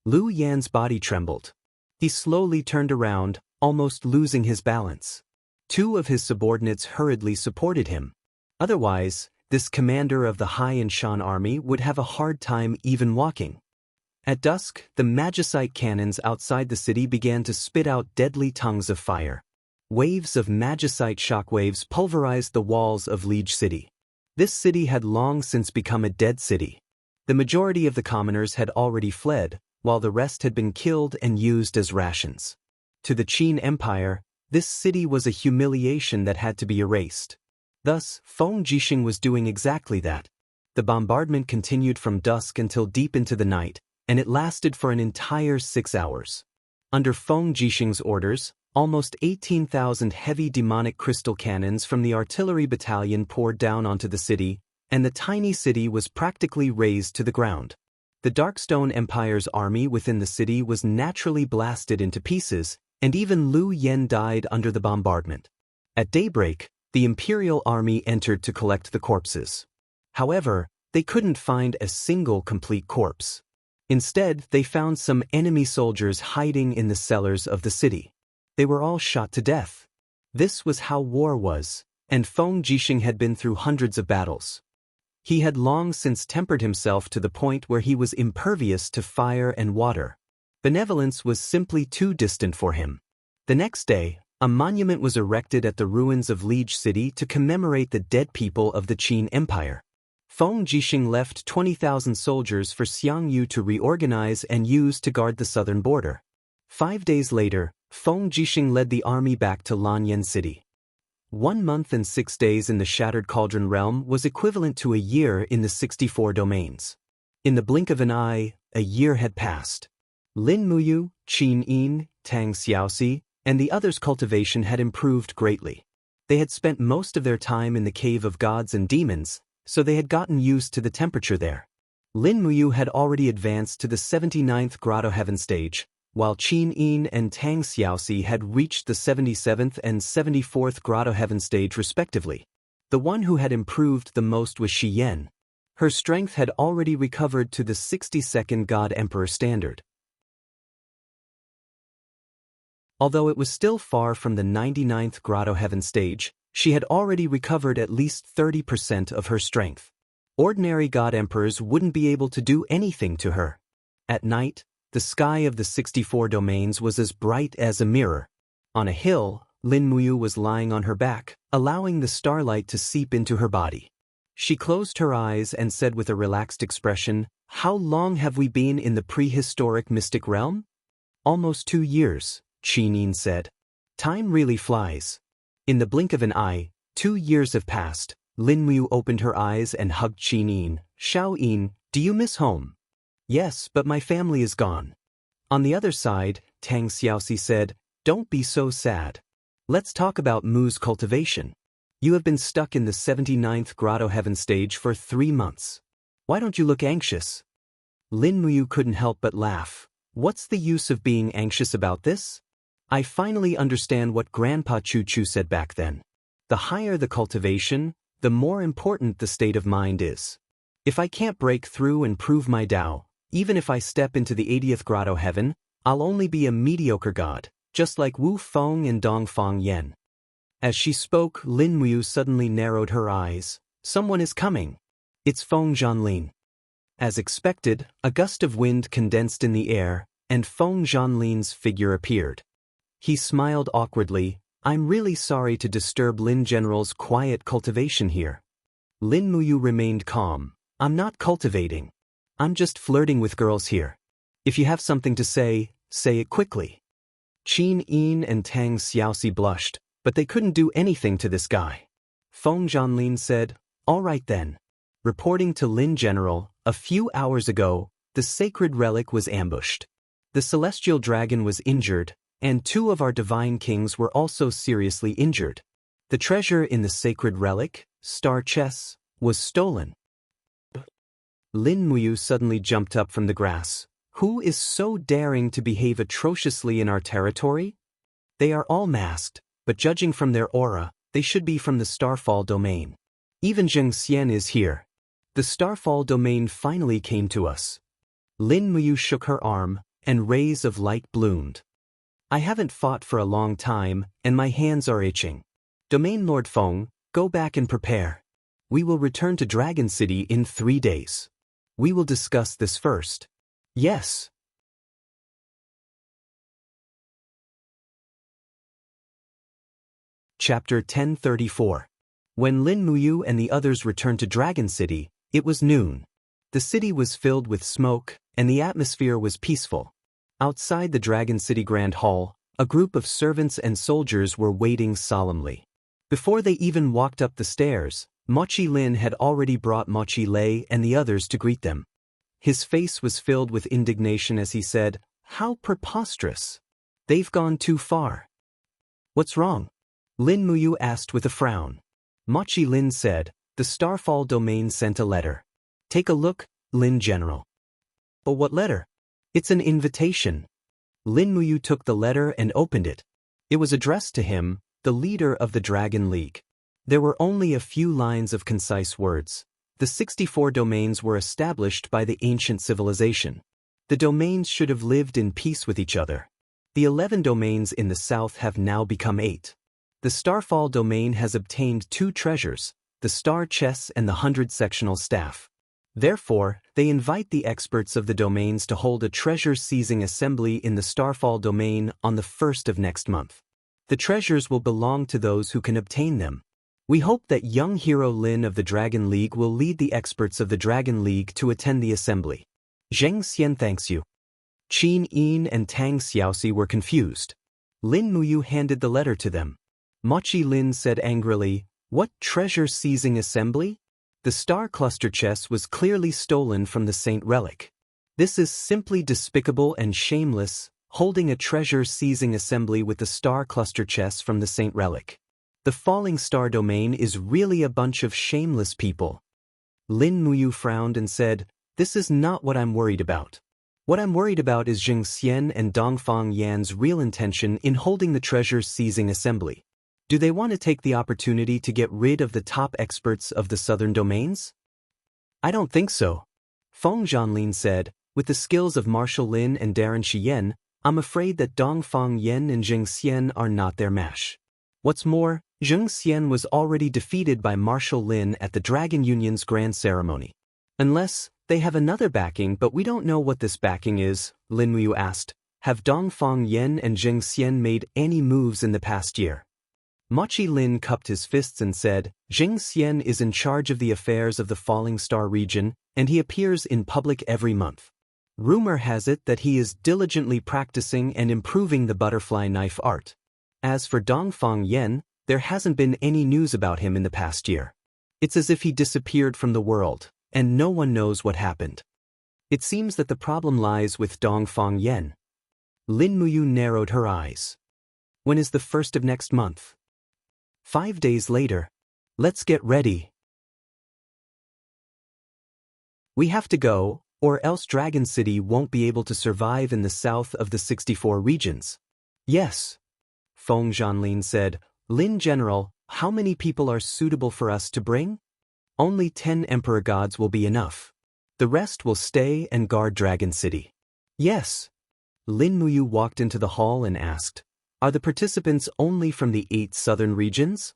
Lu Yan's body trembled. He slowly turned around, almost losing his balance. 2 of his subordinates hurriedly supported him. Otherwise, this commander of the Han Shan army would have a hard time even walking. At dusk, the magicite cannons outside the city began to spit out deadly tongues of fire. Waves of magicite shockwaves pulverized the walls of Liege City. This city had long since become a dead city. The majority of the commoners had already fled, while the rest had been killed and used as rations. To the Qin Empire, this city was a humiliation that had to be erased. Thus, Feng Jixing was doing exactly that. The bombardment continued from dusk until deep into the night, and it lasted for an entire 6 hours. Under Feng Jixing's orders, almost 18,000 heavy demonic crystal cannons from the artillery battalion poured down onto the city, and the tiny city was practically razed to the ground. The Darkstone Empire's army within the city was naturally blasted into pieces, and even Lu Yen died under the bombardment. At daybreak, the Imperial army entered to collect the corpses. However, they couldn't find a single complete corpse. Instead, they found some enemy soldiers hiding in the cellars of the city. They were all shot to death. This was how war was, and Feng Jixing had been through hundreds of battles. He had long since tempered himself to the point where he was impervious to fire and water. Benevolence was simply too distant for him. The next day, a monument was erected at the ruins of Liege City to commemorate the dead people of the Qin Empire. Feng Jixing left 20,000 soldiers for Xiangyu to reorganize and use to guard the southern border. 5 days later, Feng Jixing led the army back to Lanyan City. 1 month and 6 days in the Shattered Cauldron realm was equivalent to a year in the 64 domains. In the blink of an eye, a year had passed. Lin Muyu, Qin Yin, Tang Xiaoxi, and the others' cultivation had improved greatly. They had spent most of their time in the Cave of Gods and Demons, so they had gotten used to the temperature there. Lin Muyu had already advanced to the 79th Grotto Heaven stage, while Qin Yin and Tang Xiaoxi had reached the 77th and 74th Grotto Heaven stage respectively. The one who had improved the most was Shi Yan. Her strength had already recovered to the 62nd God Emperor standard. Although it was still far from the 99th Grotto Heaven stage, she had already recovered at least 30% of her strength. Ordinary God Emperors wouldn't be able to do anything to her. At night, the sky of the 64 domains was as bright as a mirror. On a hill, Lin Muyu was lying on her back, allowing the starlight to seep into her body. She closed her eyes and said with a relaxed expression, "How long have we been in the prehistoric mystic realm?" "Almost 2 years," Qin Yin said. "Time really flies." In the blink of an eye, 2 years have passed. Lin Muyu opened her eyes and hugged Qin Yin. "Xiao Yin, do you miss home?" "Yes, but my family is gone." On the other side, Tang Xiaoxi said, "Don't be so sad. Let's talk about Mu's cultivation. You have been stuck in the 79th Grotto Heaven stage for 3 months. Why don't you look anxious?" Lin Muyu couldn't help but laugh. "What's the use of being anxious about this? I finally understand what Grandpa Chu Chu said back then. The higher the cultivation, the more important the state of mind is. If I can't break through and prove my Tao, even if I step into the 80th Grotto Heaven, I'll only be a mediocre god, just like Wu Feng and Dong Feng Yen." As she spoke, Lin Muyu suddenly narrowed her eyes. "Someone is coming. It's Feng Zhanlin." As expected, a gust of wind condensed in the air, and Feng Zhanlin's figure appeared. He smiled awkwardly. "I'm really sorry to disturb Lin General's quiet cultivation here." Lin Muyu remained calm. "I'm not cultivating. I'm just flirting with girls here. If you have something to say it quickly." Qin Yin and Tang Xiaoxi blushed, but they couldn't do anything to this guy. Feng Zhanlin said, "All right then. Reporting to Lin General, a few hours ago, the sacred relic was ambushed. The celestial dragon was injured, and 2 of our divine kings were also seriously injured. The treasure in the sacred relic, star chess, was stolen." Lin Muyu suddenly jumped up from the grass. "Who is so daring to behave atrociously in our territory? They are all masked, but judging from their aura, they should be from the Starfall domain. Even Zheng Xian is here. The Starfall domain finally came to us." Lin Muyu shook her arm, and rays of light bloomed. "I haven't fought for a long time, and my hands are itching. Domain Lord Feng, go back and prepare. We will return to Dragon City in 3 days. We will discuss this first." "Yes." Chapter 1034. When Lin Muyu and the others returned to Dragon City, it was noon. The city was filled with smoke, and the atmosphere was peaceful. Outside the Dragon City Grand Hall, a group of servants and soldiers were waiting solemnly. Before they even walked up the stairs, Mochi Lin had already brought Mochi Lei and the others to greet them. His face was filled with indignation as he said, "How preposterous! They've gone too far." "What's wrong?" Lin Muyu asked with a frown. Mochi Lin said, "The Starfall domain sent a letter. Take a look, Lin General." "But what letter?" "It's an invitation." Lin Muyu took the letter and opened it. It was addressed to him, the leader of the Dragon League. There were only a few lines of concise words. The 64 domains were established by the ancient civilization. The domains should have lived in peace with each other. The 11 domains in the south have now become 8. The Starfall domain has obtained 2 treasures, the star chess and the 100-sectional staff. Therefore, they invite the experts of the domains to hold a treasure-seizing assembly in the Starfall domain on the 1st of next month. The treasures will belong to those who can obtain them. We hope that young hero Lin of the Dragon League will lead the experts of the Dragon League to attend the assembly. Zheng Xian thanks you. Qin Yin and Tang Xiaoxi were confused. Lin Muyu handed the letter to them. Mochi Lin said angrily, "What treasure-seizing assembly? The star cluster chess was clearly stolen from the Saint Relic. This is simply despicable and shameless, holding a treasure-seizing assembly with the star cluster chess from the Saint Relic. The falling star domain is really a bunch of shameless people." Lin Muyu frowned and said, "This is not what I'm worried about. What I'm worried about is Zheng Xian and Dongfang Yan's real intention in holding the treasure-seizing assembly. Do they want to take the opportunity to get rid of the top experts of the southern domains?" "I don't think so," Feng Zhanlin said. "With the skills of Marshal Lin and Darren Shiyen, I'm afraid that Dongfang Yan and Zheng Xian are not their match. What's more, Zheng Xian was already defeated by Marshal Lin at the Dragon Union's grand ceremony. Unless they have another backing, but we don't know what this backing is," Lin Muyu asked. "Have Dongfang Yan and Zheng Xian made any moves in the past year?" Mochi Lin cupped his fists and said, "Zheng Xian is in charge of the affairs of the Falling Star region, and he appears in public every month. Rumor has it that he is diligently practicing and improving the butterfly knife art. As for Dongfang Yan, there hasn't been any news about him in the past year. It's as if he disappeared from the world, and no one knows what happened. It seems that the problem lies with Dongfang Yan." Lin Muyu narrowed her eyes. "When is the 1st of next month?" 5 days later. Let's get ready. We have to go, or else Dragon City won't be able to survive in the south of the 64 regions. Yes. Feng Zhanlin said, "Lin General, how many people are suitable for us to bring?" "Only 10 Emperor Gods will be enough. The rest will stay and guard Dragon City." "Yes." Lin Muyu walked into the hall and asked, "Are the participants only from the 8 southern regions?"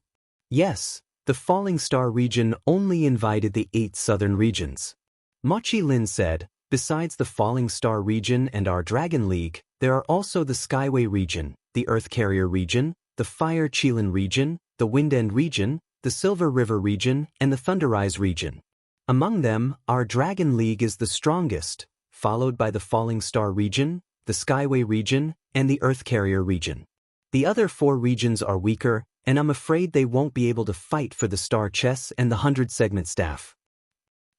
"Yes, the Falling Star region only invited the 8 southern regions." Mochi Lin said, "Besides the Falling Star region and our Dragon League, there are also the Skyway region, the Earth Carrier region, the Fire Qilin region, the Wind End region, the Silver River region, and the Thunderrise region. Among them, our Dragon League is the strongest, followed by the Falling Star region, the Skyway region, and the Earth Carrier region. The other 4 regions are weaker, and I'm afraid they won't be able to fight for the star chess and the 100-segment staff."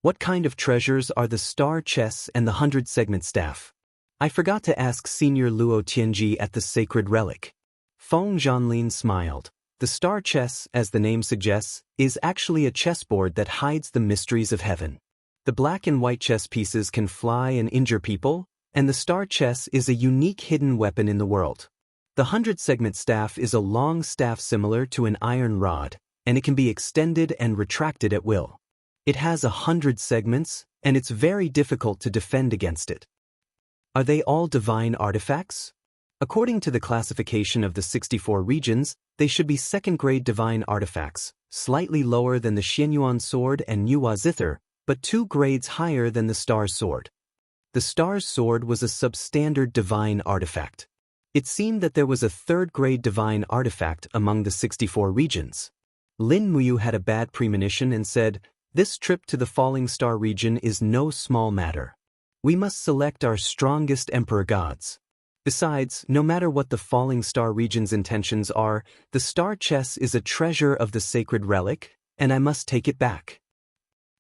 "What kind of treasures are the star chess and the 100-segment staff? I forgot to ask Senior Luo Tianji at the Sacred Relic." Feng Zhanlin smiled. "The star chess, as the name suggests, is actually a chessboard that hides the mysteries of heaven. The black and white chess pieces can fly and injure people, and the star chess is a unique hidden weapon in the world. The 100-segment staff is a long staff similar to an iron rod, and it can be extended and retracted at will. It has 100 segments, and it's very difficult to defend against it." "Are they all divine artifacts?" "According to the classification of the 64 regions, they should be second-grade divine artifacts, slightly lower than the Xianyuan sword and Yuhua zither, but 2 grades higher than the Star's sword. The Star's sword was a substandard divine artifact. It seemed that there was a 3rd-grade divine artifact among the 64 regions." Lin Muyu had a bad premonition and said, "This trip to the Falling Star region is no small matter. We must select our strongest Emperor Gods. Besides, no matter what the Falling Star region's intentions are, the star chess is a treasure of the Sacred Relic, and I must take it back."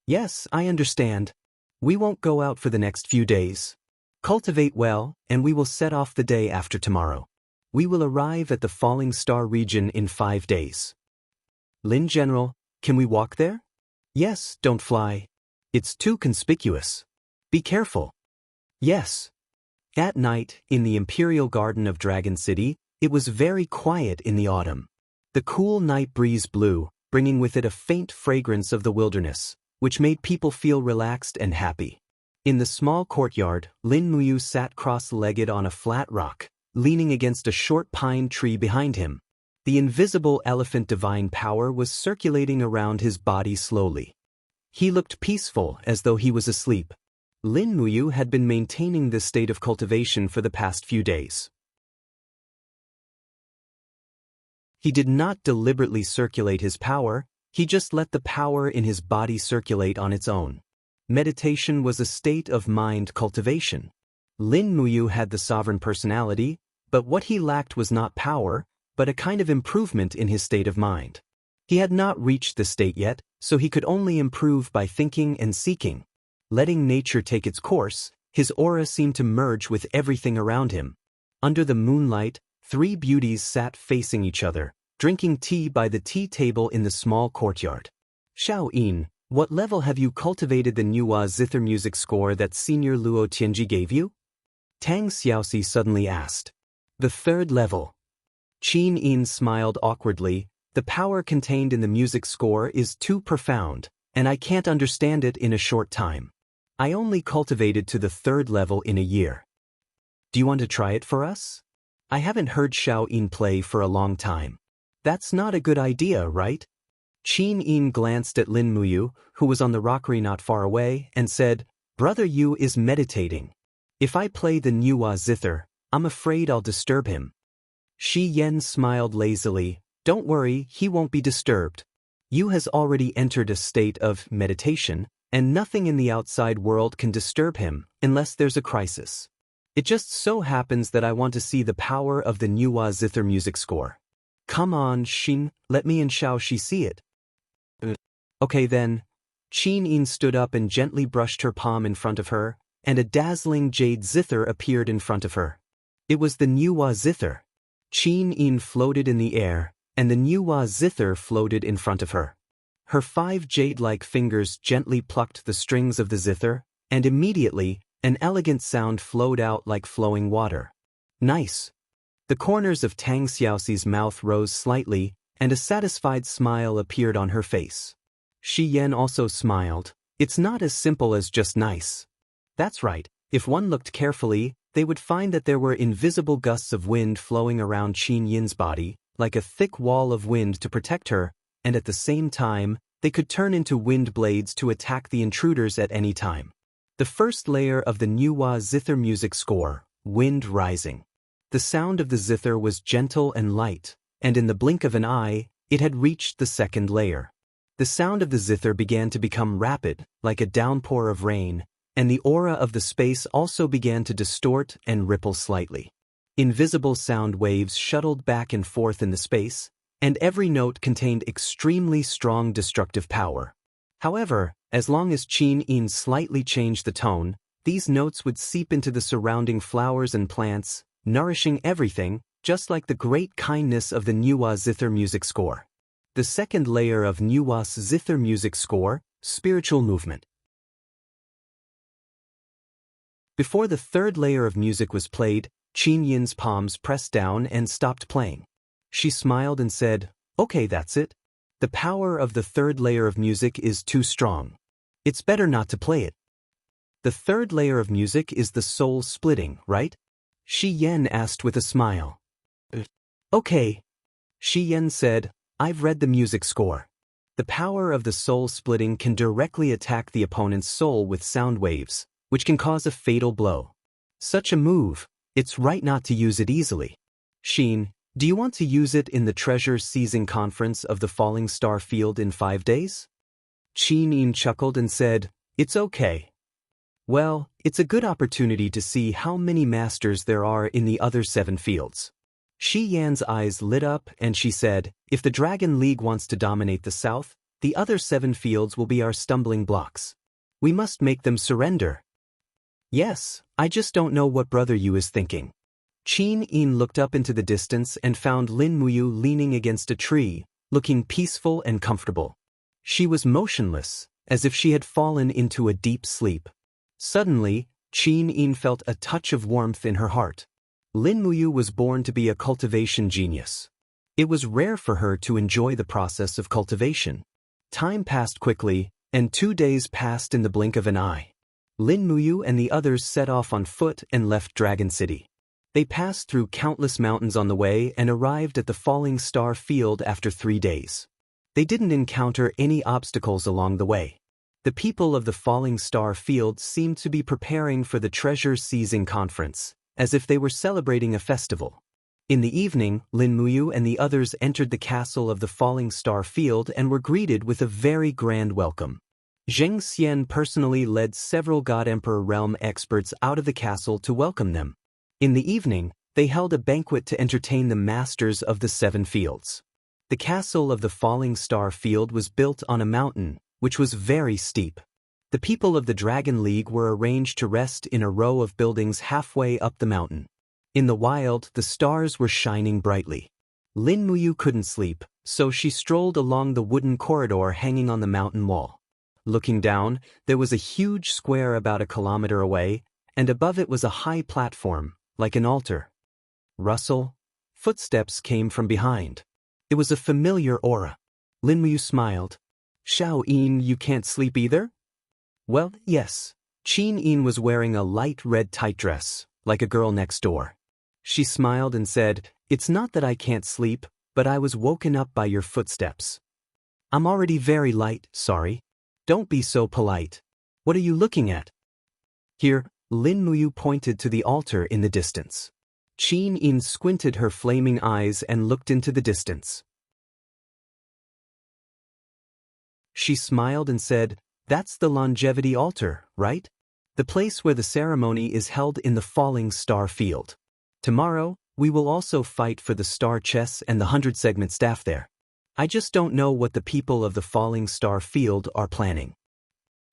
"Yes, I understand. We won't go out for the next few days. Cultivate well, and we will set off the day after tomorrow. We will arrive at the Falling Star region in 5 days. Lin General, can we walk there?" "Yes, don't fly. It's too conspicuous. Be careful." "Yes." At night, in the Imperial Garden of Dragon City, it was very quiet in the autumn. The cool night breeze blew, bringing with it a faint fragrance of the wilderness, which made people feel relaxed and happy. In the small courtyard, Lin Muyu sat cross-legged on a flat rock, leaning against a short pine tree behind him. The invisible elephant divine power was circulating around his body slowly. He looked peaceful, as though he was asleep. Lin Muyu had been maintaining this state of cultivation for the past few days. He did not deliberately circulate his power, he just let the power in his body circulate on its own. Meditation was a state of mind cultivation. Lin Muyu had the sovereign personality, but what he lacked was not power, but a kind of improvement in his state of mind. He had not reached this state yet, so he could only improve by thinking and seeking. Letting nature take its course, his aura seemed to merge with everything around him. Under the moonlight, 3 beauties sat facing each other, drinking tea by the tea table in the small courtyard. Xiao-yin, what level have you cultivated the Nuwa zither music score that Senior Luo Tianji gave you? Tang Xiaoxi suddenly asked. The 3rd level. Qin-yin smiled awkwardly. The power contained in the music score is too profound, and I can't understand it in a short time. I only cultivated to the 3rd level in a year. Do you want to try it for us? I haven't heard Xiao-yin play for a long time. That's not a good idea, right? Qin-yin glanced at Lin Muyu, who was on the rockery not far away, and said, Brother Yu is meditating. If I play the Nuwa zither, I'm afraid I'll disturb him. Shi Yen smiled lazily. Don't worry, he won't be disturbed. Yu has already entered a state of meditation, and nothing in the outside world can disturb him, unless there's a crisis. It just so happens that I want to see the power of the Nuwa zither music score. Come on, Xin, let me and Xiaoxi see it. Okay then. Qin-yin stood up and gently brushed her palm in front of her, and a dazzling jade zither appeared in front of her. It was the Nuwa zither. Qin-yin floated in the air, and the Nuwa zither floated in front of her. Her 5 jade-like fingers gently plucked the strings of the zither, and immediately, an elegant sound flowed out like flowing water. Nice. The corners of Tang Xiaoxi's mouth rose slightly, and a satisfied smile appeared on her face. Shi Yen also smiled. It's not as simple as just nice. That's right, if one looked carefully, they would find that there were invisible gusts of wind flowing around Qin Yin's body, like a thick wall of wind to protect her, and at the same time, they could turn into wind blades to attack the intruders at any time. The first layer of the Nuwa zither music score, Wind Rising. The sound of the zither was gentle and light, and in the blink of an eye, it had reached the 2nd layer. The sound of the zither began to become rapid, like a downpour of rain, and the aura of the space also began to distort and ripple slightly. Invisible sound waves shuttled back and forth in the space, and every note contained extremely strong destructive power. However, as long as Qin-yin slightly changed the tone, these notes would seep into the surrounding flowers and plants, nourishing everything, just like the great kindness of the Nuwa zither music score. The 2nd layer of Nuwa zither music score, Spiritual Movement. Before the 3rd layer of music was played, Qin-yin's palms pressed down and stopped playing. She smiled and said, Okay, that's it. The power of the 3rd layer of music is too strong. It's better not to play it. The 3rd layer of music is the soul splitting, right? Shi Yen asked with a smile. Okay. Shi Yen said, I've read the music score. The power of the soul splitting can directly attack the opponent's soul with sound waves, which can cause a fatal blow. Such a move, it's right not to use it easily. Xin, do you want to use it in the treasure seizing conference of the Falling Star Field in 5 days? Qin-yin chuckled and said, It's okay. Well, it's a good opportunity to see how many masters there are in the other 7 fields. Shi Yan's eyes lit up and she said, If the Dragon League wants to dominate the south, the other 7 fields will be our stumbling blocks. We must make them surrender. Yes, I just don't know what Brother Yu is thinking. Qin-yin looked up into the distance and found Lin Muyu leaning against a tree, looking peaceful and comfortable. She was motionless, as if she had fallen into a deep sleep. Suddenly, Qin-yin felt a touch of warmth in her heart. Lin Muyu was born to be a cultivation genius. It was rare for her to enjoy the process of cultivation. Time passed quickly, and 2 days passed in the blink of an eye. Lin Muyu and the others set off on foot and left Dragon City. They passed through countless mountains on the way and arrived at the Falling Star Field after 3 days. They didn't encounter any obstacles along the way. The people of the Falling Star Field seemed to be preparing for the treasure seizing conference, as if they were celebrating a festival. In the evening, Lin Muyu and the others entered the castle of the Falling Star Field and were greeted with a very grand welcome. Zheng Xian personally led several God Emperor realm experts out of the castle to welcome them. In the evening, they held a banquet to entertain the masters of the 7 fields. The castle of the Falling Star Field was built on a mountain, which was very steep. The people of the Dragon League were arranged to rest in a row of buildings halfway up the mountain. In the wild, the stars were shining brightly. Lin Muyu couldn't sleep, so she strolled along the wooden corridor hanging on the mountain wall. Looking down, there was a huge square about a kilometer away, and above it was a high platform, like an altar. Rustle. Footsteps came from behind. It was a familiar aura. Lin Muyu smiled. Xiao Yin, you can't sleep either? Well, yes. Qin Yin was wearing a light red tight dress, like a girl next door. She smiled and said, "It's not that I can't sleep, but I was woken up by your footsteps. I'm already very light, sorry. Don't be so polite. What are you looking at?" Here, Lin Muyu pointed to the altar in the distance. Qin Yin squinted her flaming eyes and looked into the distance. She smiled and said, "That's the longevity altar, right? The place where the ceremony is held in the Falling Star Field. Tomorrow, we will also fight for the star chess and the 100-segment staff there. I just don't know what the people of the Falling Star Field are planning."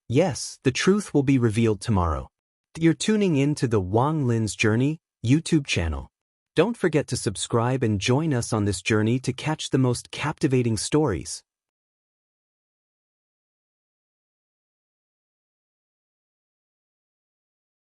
Yes, the truth will be revealed tomorrow. You're tuning in to the Wang Lin's Journey YouTube channel. Don't forget to subscribe and join us on this journey to catch the most captivating stories.